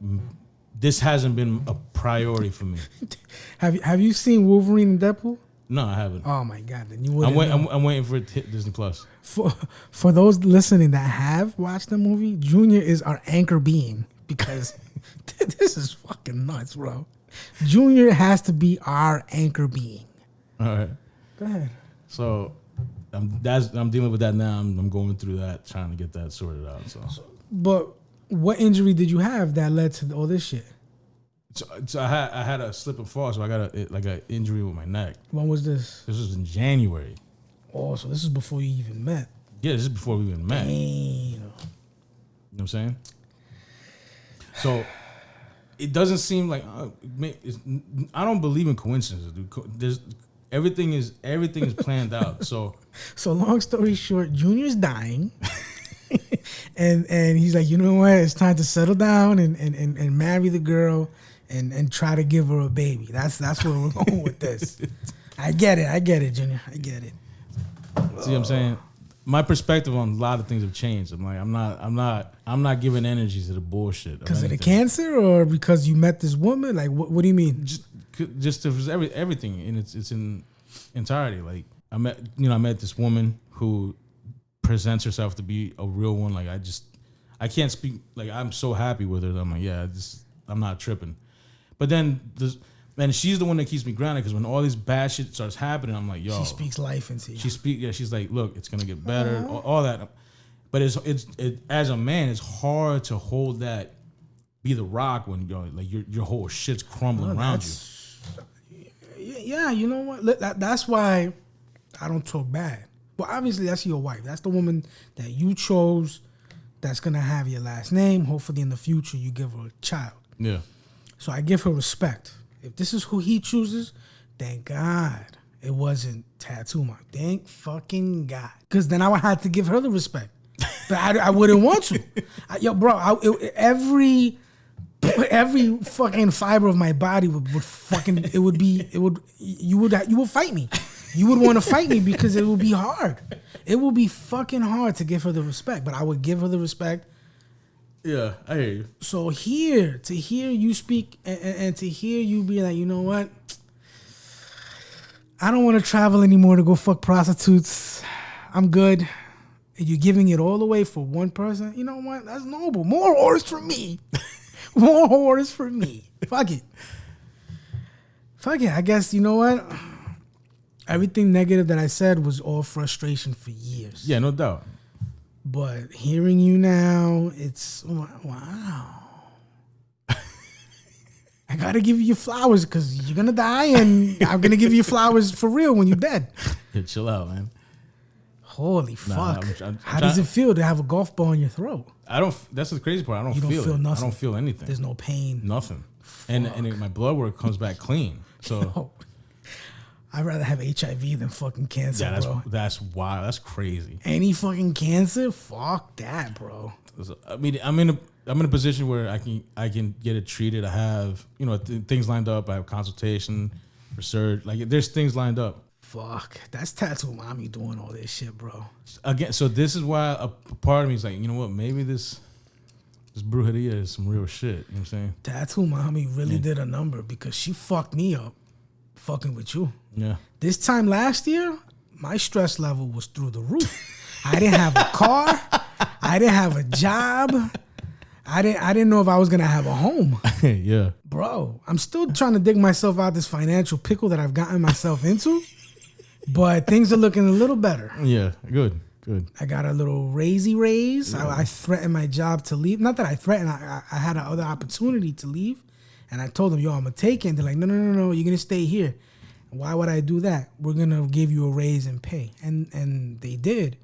This hasn't been a priority for me. Have you seen Wolverine and Deadpool? No, I haven't. Oh my God! Then you wouldn't. I'm waiting for it to hit Disney Plus. For those listening that have watched the movie, Junior is our anchor being, because this is fucking nuts, bro. Junior has to be our anchor being. All right. Go ahead. So I'm dealing with that now. I'm going through that, trying to get that sorted out. But what injury did you have that led to all this shit? So I had a slip and fall, so I got an injury with my neck. When was this? This was in January. Oh, so this is before you even met. Yeah, this is before we even met. Damn. You know what I'm saying? So it doesn't seem like I don't believe in coincidences, dude. Everything is planned out. So long story short, Junior's dying. And he's like, you know what? It's time to settle down and marry the girl and try to give her a baby. That's where we're going with this. I get it, Junior. I get it. See what I'm saying? My perspective on a lot of things have changed. I'm like, I'm not giving energy to the bullshit. Because of the cancer, or because you met this woman? Like, what do you mean? Just everything in its entirety. Like, I met this woman who presents herself to be a real one. Like, I can't speak. Like, I'm so happy with her. That I'm like, yeah, I'm not tripping. But then and she's the one that keeps me grounded, because when all this bad shit starts happening, I'm like, yo. She speaks life into you. She's like, look, it's gonna get better, all that. But it's as a man, it's hard to hold that, be the rock when your whole shit's crumbling around you. Yeah, you know what? That's why I don't talk bad. Well, obviously that's your wife. That's the woman that you chose. That's gonna have your last name. Hopefully in the future you give her a child. Yeah. So I give her respect. If this is who he chooses, thank God it wasn't Tattoo Mom. Thank fucking God. Because then I would have to give her the respect. But I wouldn't want to. Every fucking fiber of my body would you would fight me. You would want to fight me because it would be hard. It would be fucking hard to give her the respect. But I would give her the respect. Yeah, I hear you. So to hear you speak and to hear you be like, you know what? I don't want to travel anymore to go fuck prostitutes. I'm good. And you're giving it all away for one person. You know what? That's noble. More orders for me. More orders for me. Fuck it. I guess, you know what? Everything negative that I said was all frustration for years. Yeah, no doubt. But hearing you now, it's wow. I gotta give you your flowers because you're gonna die, and I'm gonna give you flowers for real when you're dead. Yeah, chill out, man. Holy fuck! How does it feel to have a golf ball in your throat? That's the crazy part. I don't feel nothing. I don't feel anything. There's no pain. Nothing. And my blood work comes back clean. So I'd rather have HIV than fucking cancer, bro. That's wild. That's crazy. Any fucking cancer? Fuck that, bro. I mean, I'm in a position where I can get it treated. I have things lined up. I have consultation, research. Like, there's things lined up. Fuck, that's Tattoo Mommy doing all this shit, bro. Again, so this is why a part of me is like, you know what? Maybe this brujeria is some real shit. You know what I'm saying? Tattoo Mommy really did a number because she fucked me up fucking with you. Yeah. This time last year, my stress level was through the roof. I didn't have a car. I didn't have a job. I didn't know if I was gonna have a home. Yeah. Bro, I'm still trying to dig myself out this financial pickle that I've gotten myself into. But things are looking a little better. Yeah, good. I got a little raise. Yeah. I threatened my job to leave. Not that I threatened. I had another opportunity to leave. And I told them, yo, I'm going to take it. And they're like, no, you're going to stay here. Why would I do that? We're going to give you a raise and pay. And they did.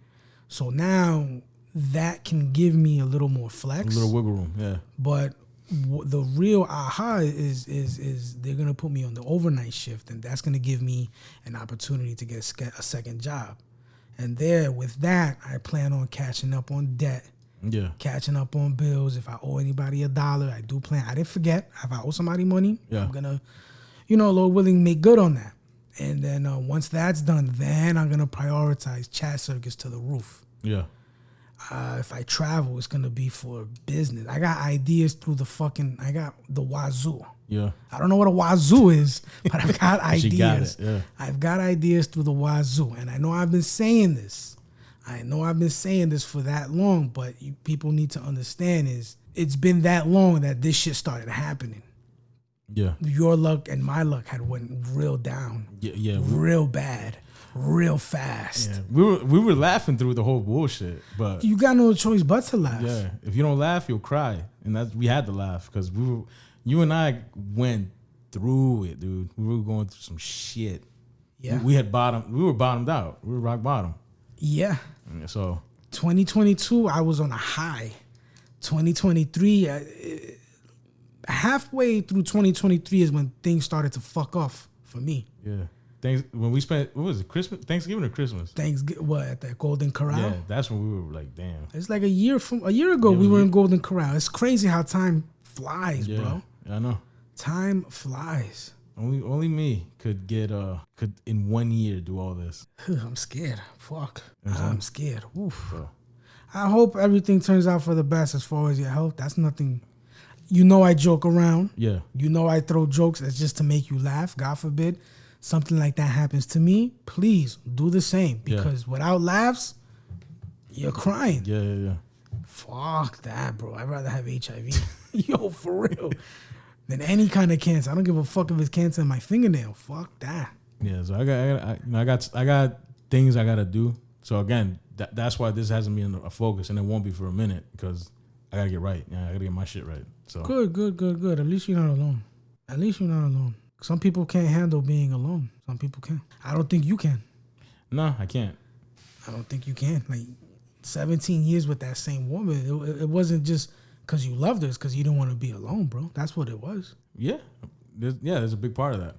So now that can give me a little more flex. A little wiggle room, yeah. But the real aha is they're going to put me on the overnight shift, and that's going to give me an opportunity to get a second job. And with that, I plan on catching up on debt. Yeah. Catching up on bills. If I owe anybody $1, I do plan. I didn't forget. If I owe somebody money, yeah, I'm going to, Lord willing, make good on that. And then once that's done, then I'm going to prioritize chat circus to the roof. Yeah. If I travel, it's going to be for business. I got ideas I got the wazoo. Yeah. I don't know what a wazoo is, but I've got ideas. She got it, yeah. I've got ideas through the wazoo. And I know I've been saying this. For that long, but people need to understand it's been that long that this shit started happening. Yeah. Your luck and my luck had went real down. Yeah. Real bad. Real fast. Yeah. We were laughing through the whole bullshit, but you got no choice but to laugh. Yeah. If you don't laugh, you'll cry. And we had to laugh because you and I went through it, dude. We were going through some shit. Yeah. We were bottomed out. We were rock bottom. Yeah. So 2022, I was on a high. 2023, halfway through 2023 is when things started to fuck off for me. Yeah. When we spent, what was it, Thanksgiving or Christmas? At that Golden Corral? Yeah, that's when we were like, damn. It's like a year ago, we were in Golden Corral. It's crazy how time flies, bro. Yeah, I know. Time flies. Only me could in 1 year do all this. I'm scared. Fuck. I'm scared. Oof. So. I hope everything turns out for the best as far as your health. That's nothing. You know I joke around. Yeah. You know I throw jokes that's just to make you laugh. God forbid something like that happens to me. Please do the same. Because without laughs, you're crying. Yeah. Fuck that, bro. I'd rather have HIV. Yo, for real. Than any kind of cancer. I don't give a fuck if it's cancer in my fingernail. Fuck that. Yeah, so I got things I gotta do. So again, that's why this hasn't been a focus, and it won't be for a minute because I gotta get right. Yeah, I gotta get my shit right. So good. At least you're not alone. Some people can't handle being alone. Some people can. I don't think you can. No, I can't. I don't think you can. Like 17 years with that same woman. It wasn't just because you loved her, it's because you didn't want to be alone, bro. That's what it was. Yeah. There's a big part of that.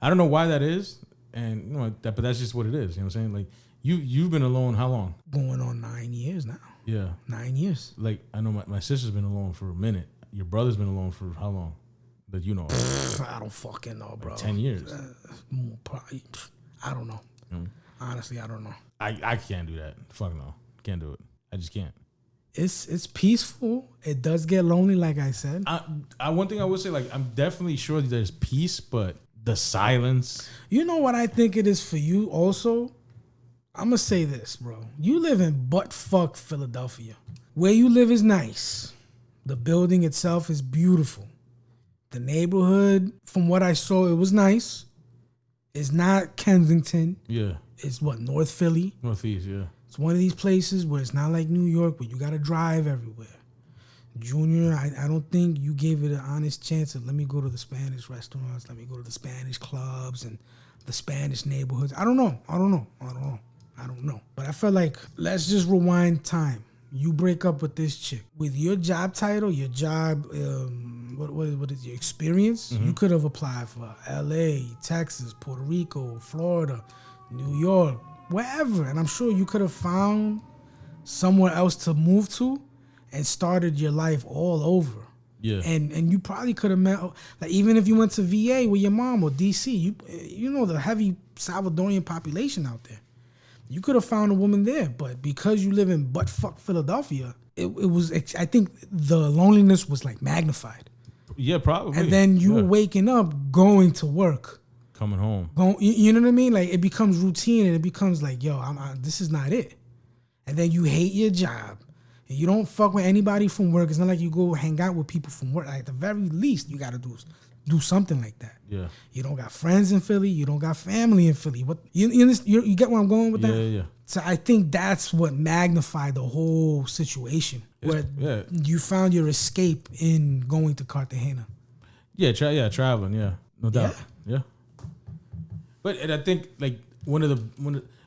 I don't know why that is, and but that's just what it is. You know what I'm saying? Like you've been alone how long? Going on 9 years now. Yeah. 9 years. Like I know my sister's been alone for a minute. Your brother's been alone for how long? That you know of? I don't fucking know, bro. Like 10 years. Probably, I don't know. Mm-hmm. Honestly, I don't know. I can't do that. Fuck no. Can't do it. I just can't. It's peaceful. It does get lonely, like I said. One thing I would say, like, I'm definitely sure that there's peace, but the silence. You know what I think it is for you also? I'm going to say this, bro. You live in butt-fuck Philadelphia. Where you live is nice. The building itself is beautiful. The neighborhood, from what I saw, it was nice. It's not Kensington. Yeah. It's what, North Philly? Northeast, yeah. It's one of these places where it's not like New York where you got to drive everywhere. Junior, I don't think you gave it an honest chance of let me go to the Spanish restaurants, let me go to the Spanish clubs and the Spanish neighborhoods. I don't know. But I felt like let's just rewind time. You break up with this chick. With your job title, your job, what is your experience? Mm-hmm. You could have applied for LA, Texas, Puerto Rico, Florida, New York, wherever. And I'm sure you could have found somewhere else to move to and started your life all over. Yeah. And you probably could have met, like, even if you went to VA with your mom or DC, you know the heavy Salvadorian population out there. You could have found a woman there, but because you live in butt-fuck Philadelphia, it was, I think the loneliness was like magnified. Yeah, probably. And then you were waking up, going to work. Coming home. You know what I mean? Like, it becomes routine and it becomes like, yo, this is not it. And then you hate your job. And you don't fuck with anybody from work. It's not like you go hang out with people from work. Like, at the very least, you got to do something like that. Yeah. You don't got friends in Philly. You don't got family in Philly. What you get where I'm going with that? Yeah. So I think that's what magnified the whole situation. Where you found your escape in going to Cartagena. Yeah, traveling. Yeah, no doubt. Yeah. But I think like one of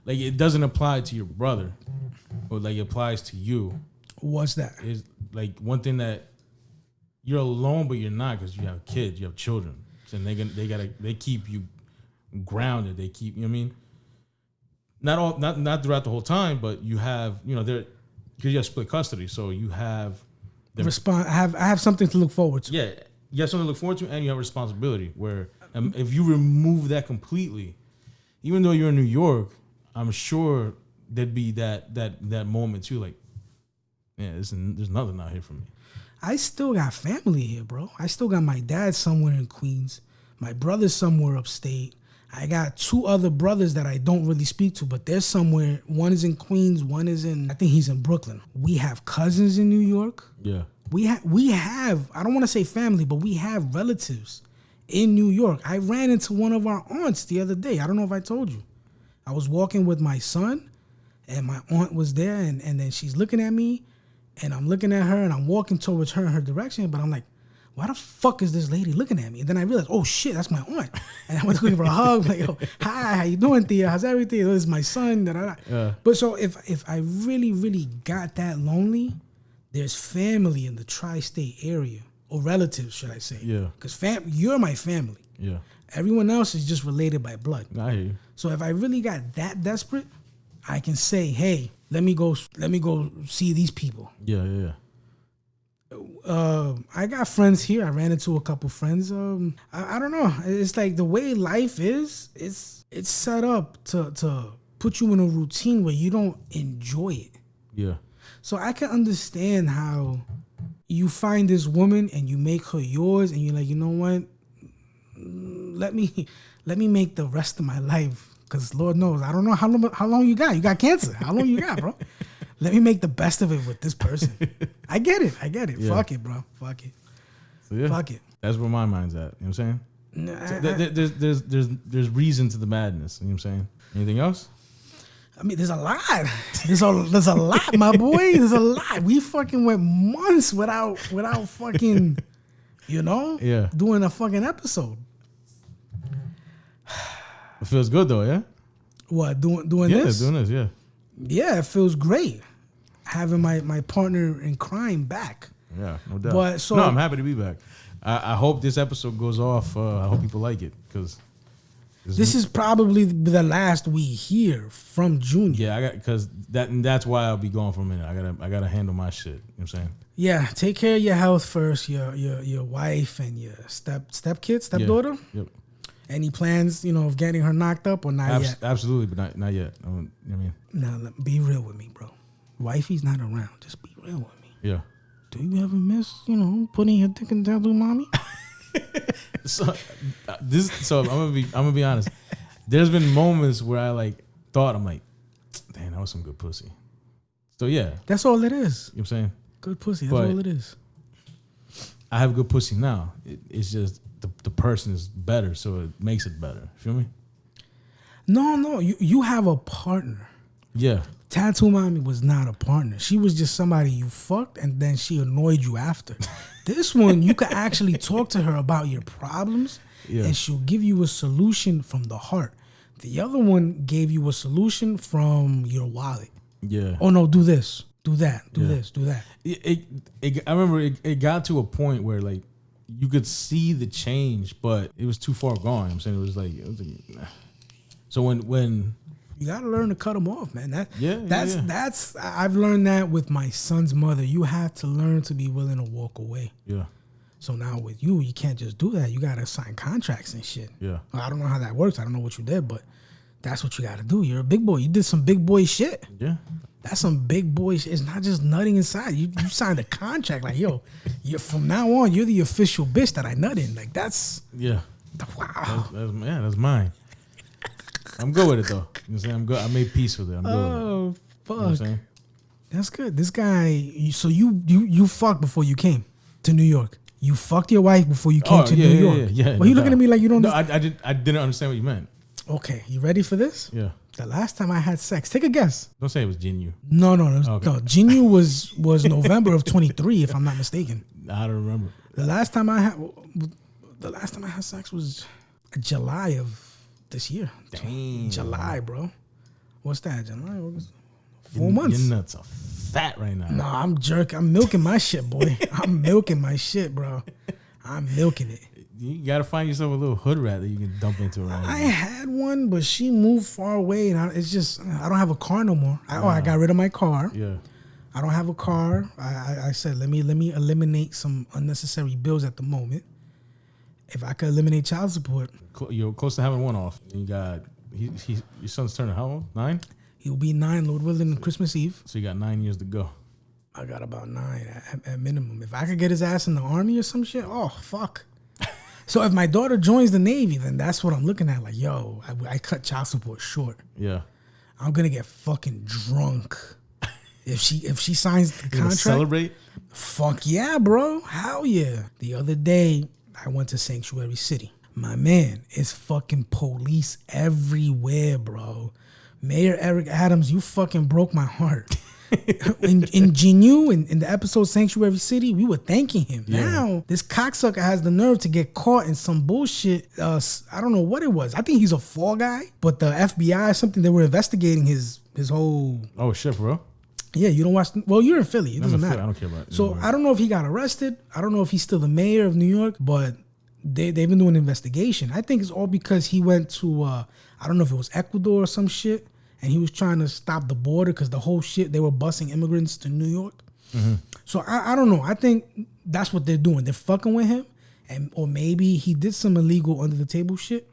like it doesn't apply to your brother, but like it applies to you. What's that? Is like one thing that you're alone, but you're not because you have kids, you have children, and they keep you grounded. They keep, you know what I mean? Not throughout the whole time, but you have, they're because you have split custody, so you have I have something to look forward to. Yeah, you have something to look forward to, and you have responsibility. Where if you remove that completely, even though you're in New York, I'm sure there'd be that moment too. Like, there's nothing out here for me. I still got family here, bro. I still got my dad somewhere in Queens. My brother's somewhere upstate. I got two other brothers that I don't really speak to, but they're somewhere. One is in Queens. One is I think he's in Brooklyn. We have cousins in New York. Yeah. We have, I don't want to say family, but we have relatives in New York. I ran into one of our aunts the other day. I don't know if I told you. I was walking with my son, and my aunt was there, and then she's looking at me, and I'm looking at her, and I'm walking towards her in her direction, but I'm like, why the fuck is this lady looking at me? And then I realized, oh shit, that's my aunt. And I went to give her a hug, like, yo, hi, how you doing, Thea? How's everything? This is my son. Yeah. But so if I really, really got that lonely, there's family in the tri-state area, or relatives, should I say? Yeah. Because you're my family. Yeah. Everyone else is just related by blood. I hear you. So if I really got that desperate, I can say, hey, let me go see these people. Yeah. I got friends here. I ran into a couple friends. I don't know. It's like the way life is. It's set up to put you in a routine where you don't enjoy it. Yeah. So I can understand how you find this woman and you make her yours, and you're like, you know what? Let me make the rest of my life, because Lord knows I don't know how long you got. You got cancer. How long you got, bro? Let me make the best of it with this person. I get it. Yeah. Fuck it, bro. Fuck it. So yeah, fuck it. That's where my mind's at. You know what I'm saying? So there's reason to the madness. You know what I'm saying? Anything else? I mean, there's a lot. There's a lot, my boy. There's a lot. We fucking went months without fucking, doing a fucking episode. It feels good though, yeah. What doing this? Yeah, doing this, yeah. Yeah, it feels great having my partner in crime back. Yeah, no doubt. But no, I'm happy to be back. I hope this episode goes off. I hope people like it, because this is probably the last we hear from Junior. Yeah, that's why I'll be gone for a minute. I gotta handle my shit. You know what I'm saying? Yeah, take care of your health first. Your wife and your stepdaughter. Yeah. Yep. Any plans, of getting her knocked up or not yet? Absolutely, but not yet. You know what I mean? Now, be real with me, bro. Wifey's not around. Just be real with me. Yeah. Do you ever miss, putting your dick in tattoo, mommy? So I'm gonna be honest. There's been moments where I thought, I'm like, damn, that was some good pussy. So yeah, that's all it is. You know what I'm saying? Good pussy. That's all it is. I have good pussy now. It's just the person is better, so it makes it better. Feel me? No. You have a partner. Yeah. Tattoo mommy was not a partner. She was just somebody you fucked, and then she annoyed you after. This one, you could actually talk to her about your problems, and she'll give you a solution from the heart. The other one gave you a solution from your wallet. Yeah. Oh no, do this, do that, do this, do that. I remember it got to a point where you could see the change, but it was too far gone. I'm saying it was like nah. So when you gotta learn to cut them off, man. That's I've learned that with my son's mother. You have to learn to be willing to walk away. Yeah. So now with you can't just do that. You gotta sign contracts and shit. Yeah. I don't know how that works. I don't know what you did, but that's what you gotta do. You're a big boy. You did some big boy shit. Yeah. That's some big boy shit. It's not just nutting inside. You signed a contract like, yo, you're from now on, you're the official bitch that I nut in. Like that's wow. That's mine. I'm good with it though. You know what I'm saying? I'm good. I made peace with it. I'm good with it. Oh, fuck. You know what I'm saying? That's good. This guy, so you fucked before you came to New York. You fucked your wife before you came to New York. Yeah. Well, you looking at me like you don't know. I didn't understand what you meant. Okay, you ready for this? Yeah. The last time I had sex, take a guess. Don't say it was Genu. No. Genu was November of 23, if I'm not mistaken. I don't remember. The last time I had sex was July of this year. Dang. July, bro. What's that? July, August? 4 months. Your nuts are fat right now. No, I'm jerking. I'm milking my shit, boy. I'm milking my shit, bro. I'm milking it. You gotta find yourself a little hood rat that you can dump into around. I had one, but she moved far away, and I don't have a car no more. I got rid of my car. Yeah. I don't have a car. I said let me eliminate some unnecessary bills at the moment. If I could eliminate child support, you're close to having one off. You got your son's turning how old? 9? He'll be 9, Lord willing, Christmas Eve. So you got 9 years to go. I got about 9 at minimum. If I could get his ass in the army or some shit, oh fuck. So if my daughter joins the Navy, then that's what I'm looking at. Like, yo, I cut child support short. Yeah. I'm gonna get fucking drunk if she signs the contract. Celebrate? Fuck yeah, bro. Hell yeah. The other day I went to Sanctuary City. My man, it's fucking police everywhere, bro. Mayor Eric Adams, you fucking broke my heart. in Genu, in the episode Sanctuary City, we were thanking him. Yeah. Now, this cocksucker has the nerve to get caught in some bullshit. I don't know what it was. I think he's a fall guy, but the FBI or something, they were investigating his whole... Oh, shit, bro. Yeah, you don't watch... Well, you're in Philly. It doesn't matter. I don't care about it. So, I don't know if he got arrested. I don't know if he's still the mayor of New York, but they've been doing an investigation. I think it's all because he went to, I don't know if it was Ecuador or some shit, and he was trying to stop the border because the whole shit, they were busing immigrants to New York. So I don't know. I think that's what they're doing. They're fucking with him, or maybe he did some illegal under the table shit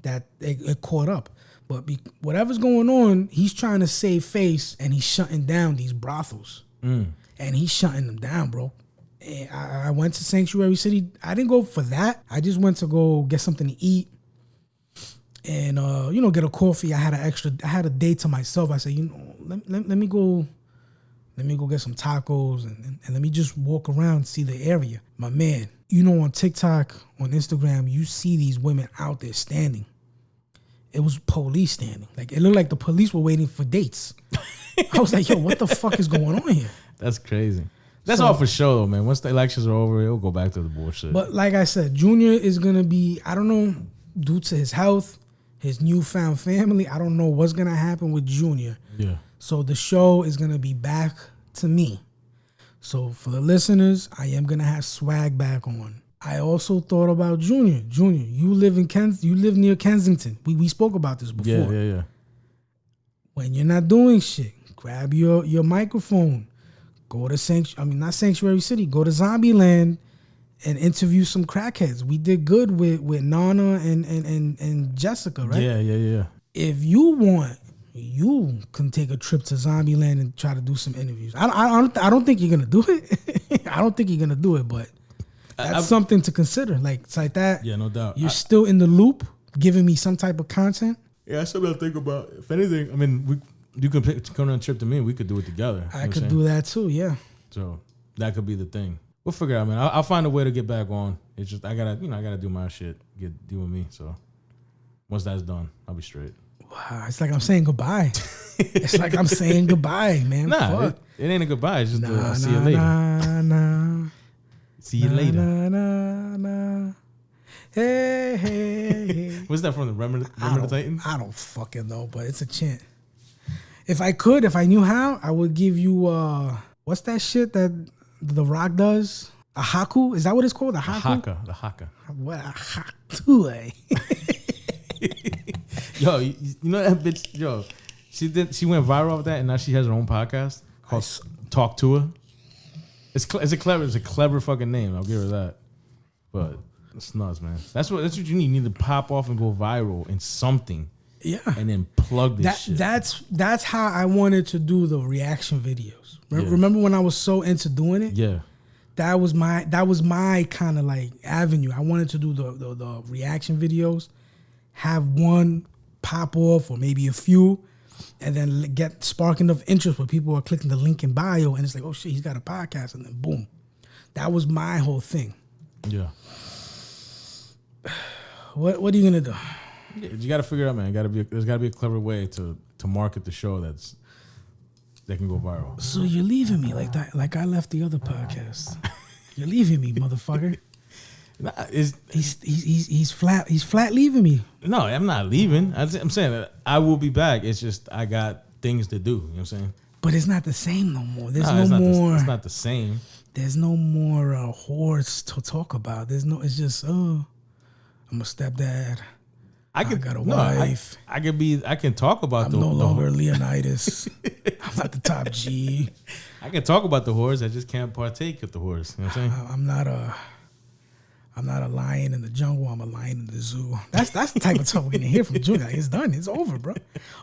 that it caught up. But whatever's going on, he's trying to save face, and he's shutting down these brothels, and he's shutting them down, bro. And I went to Sanctuary City. I didn't go for that. I just went to go get something to eat. And get a coffee. I had a day to myself. I said, let me go get some tacos and let me just walk around and see the area. My man, on TikTok, on Instagram, you see these women out there standing. It was police standing. Like, it looked like the police were waiting for dates. I was like, yo, what the fuck is going on here? That's crazy. That's all for show, though, man. Once the elections are over, it'll go back to the bullshit. But like I said, Junior is going to be, I don't know, due to his health, his newfound family, I don't know what's going to happen with Junior. Yeah. So the show is going to be back to me. So for the listeners, I am going to have swag back on. I also thought about Junior. Junior, you live near Kensington. We spoke about this before. Yeah. When you're not doing shit, grab your microphone. Go to not Sanctuary City. Go to Zombieland and interview some crackheads. We did good with Nana and Jessica, right? Yeah. If you want, you can take a trip to Zombieland and try to do some interviews. I don't think you're gonna do it. I don't think you're gonna do it, but that's something to consider. Like, it's like that. Yeah, no doubt. You're still in the loop, giving me some type of content. Yeah, that's something to think about. If anything, I mean, you can come on a trip to me and we could do it together. I could do that too, yeah. So that could be the thing. We'll figure it out, man. I'll find a way to get back on. It's just I gotta do my shit, deal with me. So once that's done, I'll be straight. Wow, it's like I'm saying goodbye. It's like I'm saying goodbye, man. Nah, it ain't a goodbye. It's just I'll see you later. See you later. Nah. Hey. What's that from? The Remember the Titans? I don't fucking know, but it's a chant. If I knew how, I would give you what's that shit that The Rock does? A haku? Is that what it's called? A haku? The haka. What a haku, eh? Yo, you know that bitch? Yo, she went viral with that, and now she has her own podcast called Talk to Her. It's a clever fucking name. I'll give her that. But it's nuts, man. That's what you need. You need to pop off and go viral in something. Yeah. And then plug this shit. That's how I wanted to do the reaction videos. Remember when I was so into doing it? Yeah. That was my kind of like avenue. I wanted to do the reaction videos, have one pop off or maybe a few, and then spark enough interest where people are clicking the link in bio and it's like, oh shit, he's got a podcast, and then boom. That was my whole thing. Yeah. What are you gonna do? Yeah, you got to figure it out, man. There's got to be a clever way to market the show that can go viral. So you're leaving me like that, like I left the other podcast. You're leaving me, motherfucker. Nah, he's flat leaving me. No, I'm not leaving. I'm saying that I will be back. It's just I got things to do. You know what I'm saying? But it's not the same no more. There's it's more. It's not the same. There's no more whores to talk about. It's just I'm a stepdad. I got a wife. I can talk about I'm no longer Leonidas. I'm not the top G. I can talk about the whores. I just can't partake of the whores. You know what I'm saying? I'm not a lion in the jungle. I'm a lion in the zoo. That's the type of stuff we're gonna hear from Junior. It's done. It's over, bro.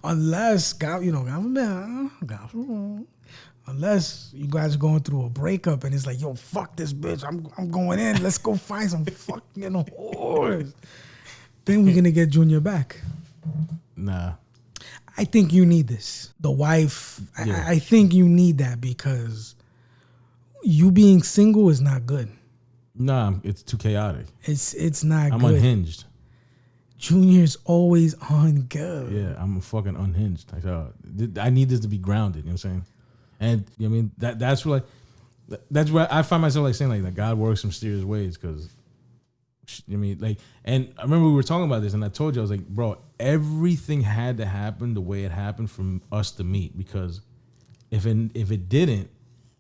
Unless unless you guys are going through a breakup and it's like, yo, fuck this bitch. I'm going in. Let's go find some fucking whores. Then we're gonna get Junior back. Nah. I think you need this. The wife. Yeah. I think you need that because you being single is not good. Nah, it's too chaotic. It's not I'm good. unhinged. Junior's always on go. Yeah, I'm fucking unhinged. I need this to be grounded. You know what I'm saying? And I mean that's where I find myself like saying like God works in mysterious ways because I mean like, and I remember we were talking about this and I told you I was like, bro, everything had to happen the way it happened for us to meet because if it didn't,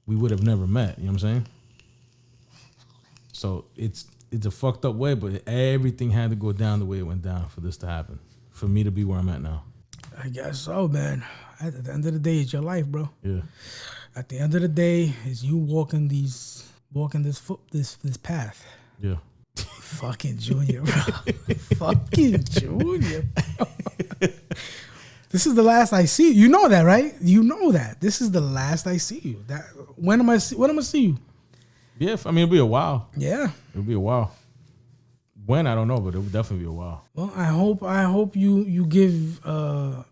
we would have never met. You know what I'm saying? So it's a fucked up way, but everything had to go down the way it went down for this to happen, for me to be where I'm at now. I guess so, man. At the end of the day, it's your life, bro. Yeah. At the end of the day, is you walking this path. Yeah. Fucking Junior, bro. Fucking Junior. This is the last I see you. You know that, right? You know that. This is the last I see you. When am I see you? Yeah, I mean, it'll be a while. Yeah. It'll be a while. When, I don't know, but it'll definitely be a while. Well, I hope you give the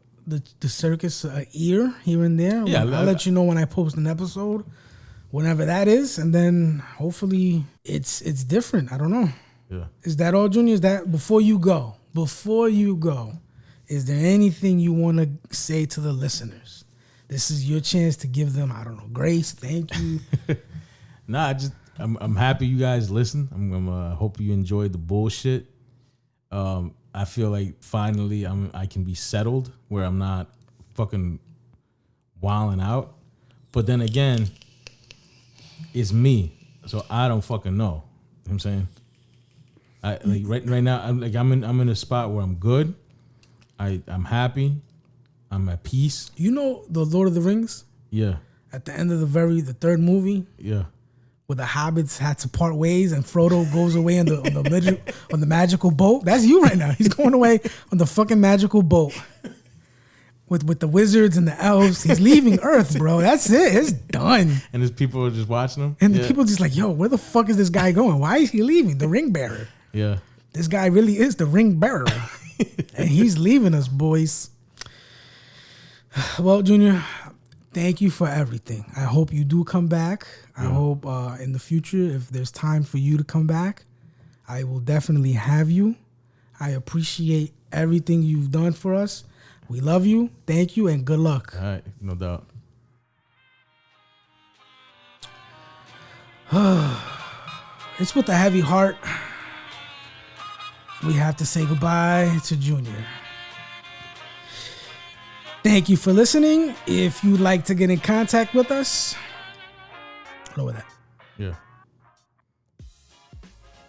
circus an ear here and there. Yeah, I'll let you know when I post an episode, whenever that is, and then hopefully it's different. I don't know. Yeah. Is that all, Junior? Is that before you go? Is there anything you want to say to the listeners? This is your chance to give them, I don't know, grace. Thank you. Nah, I'm happy you guys listen. I'm hope you enjoyed the bullshit. I feel like finally I can be settled where I'm not fucking wilding out. But then again, it's me, so I don't fucking know. You know what I'm saying? Right now I'm in a spot where I'm good. I'm happy. I'm at peace. You know the Lord of the Rings? Yeah. At the end of the third movie? Yeah. Where the hobbits had to part ways and Frodo goes away on the magical boat. That's you right now. He's going away on the fucking magical boat with the wizards and the elves. He's leaving Earth, bro. That's it. It's done. And there's people are just watching him. And the people just like, yo, where the fuck is this guy going? Why is he leaving? The ring bearer. Yeah. This guy really is the ring bearer. And he's leaving us, boys. Well, Junior, thank you for everything. I hope you do come back. I hope in the future, if there's time for you to come back, I will definitely have you. I appreciate everything you've done for us. We love you. Thank you, and good luck. All right, no doubt. It's with a heavy heart we have to say goodbye to Junior. Thank you for listening. If you'd like to get in contact with us, lower that. Yeah.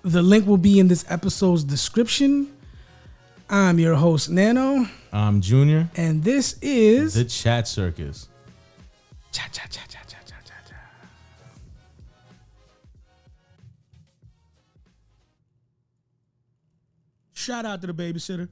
The link will be in this episode's description. I'm your host, Nano. I'm Junior. And this is The Chat Circus. Cha cha cha cha cha cha cha. Shout out to the babysitter.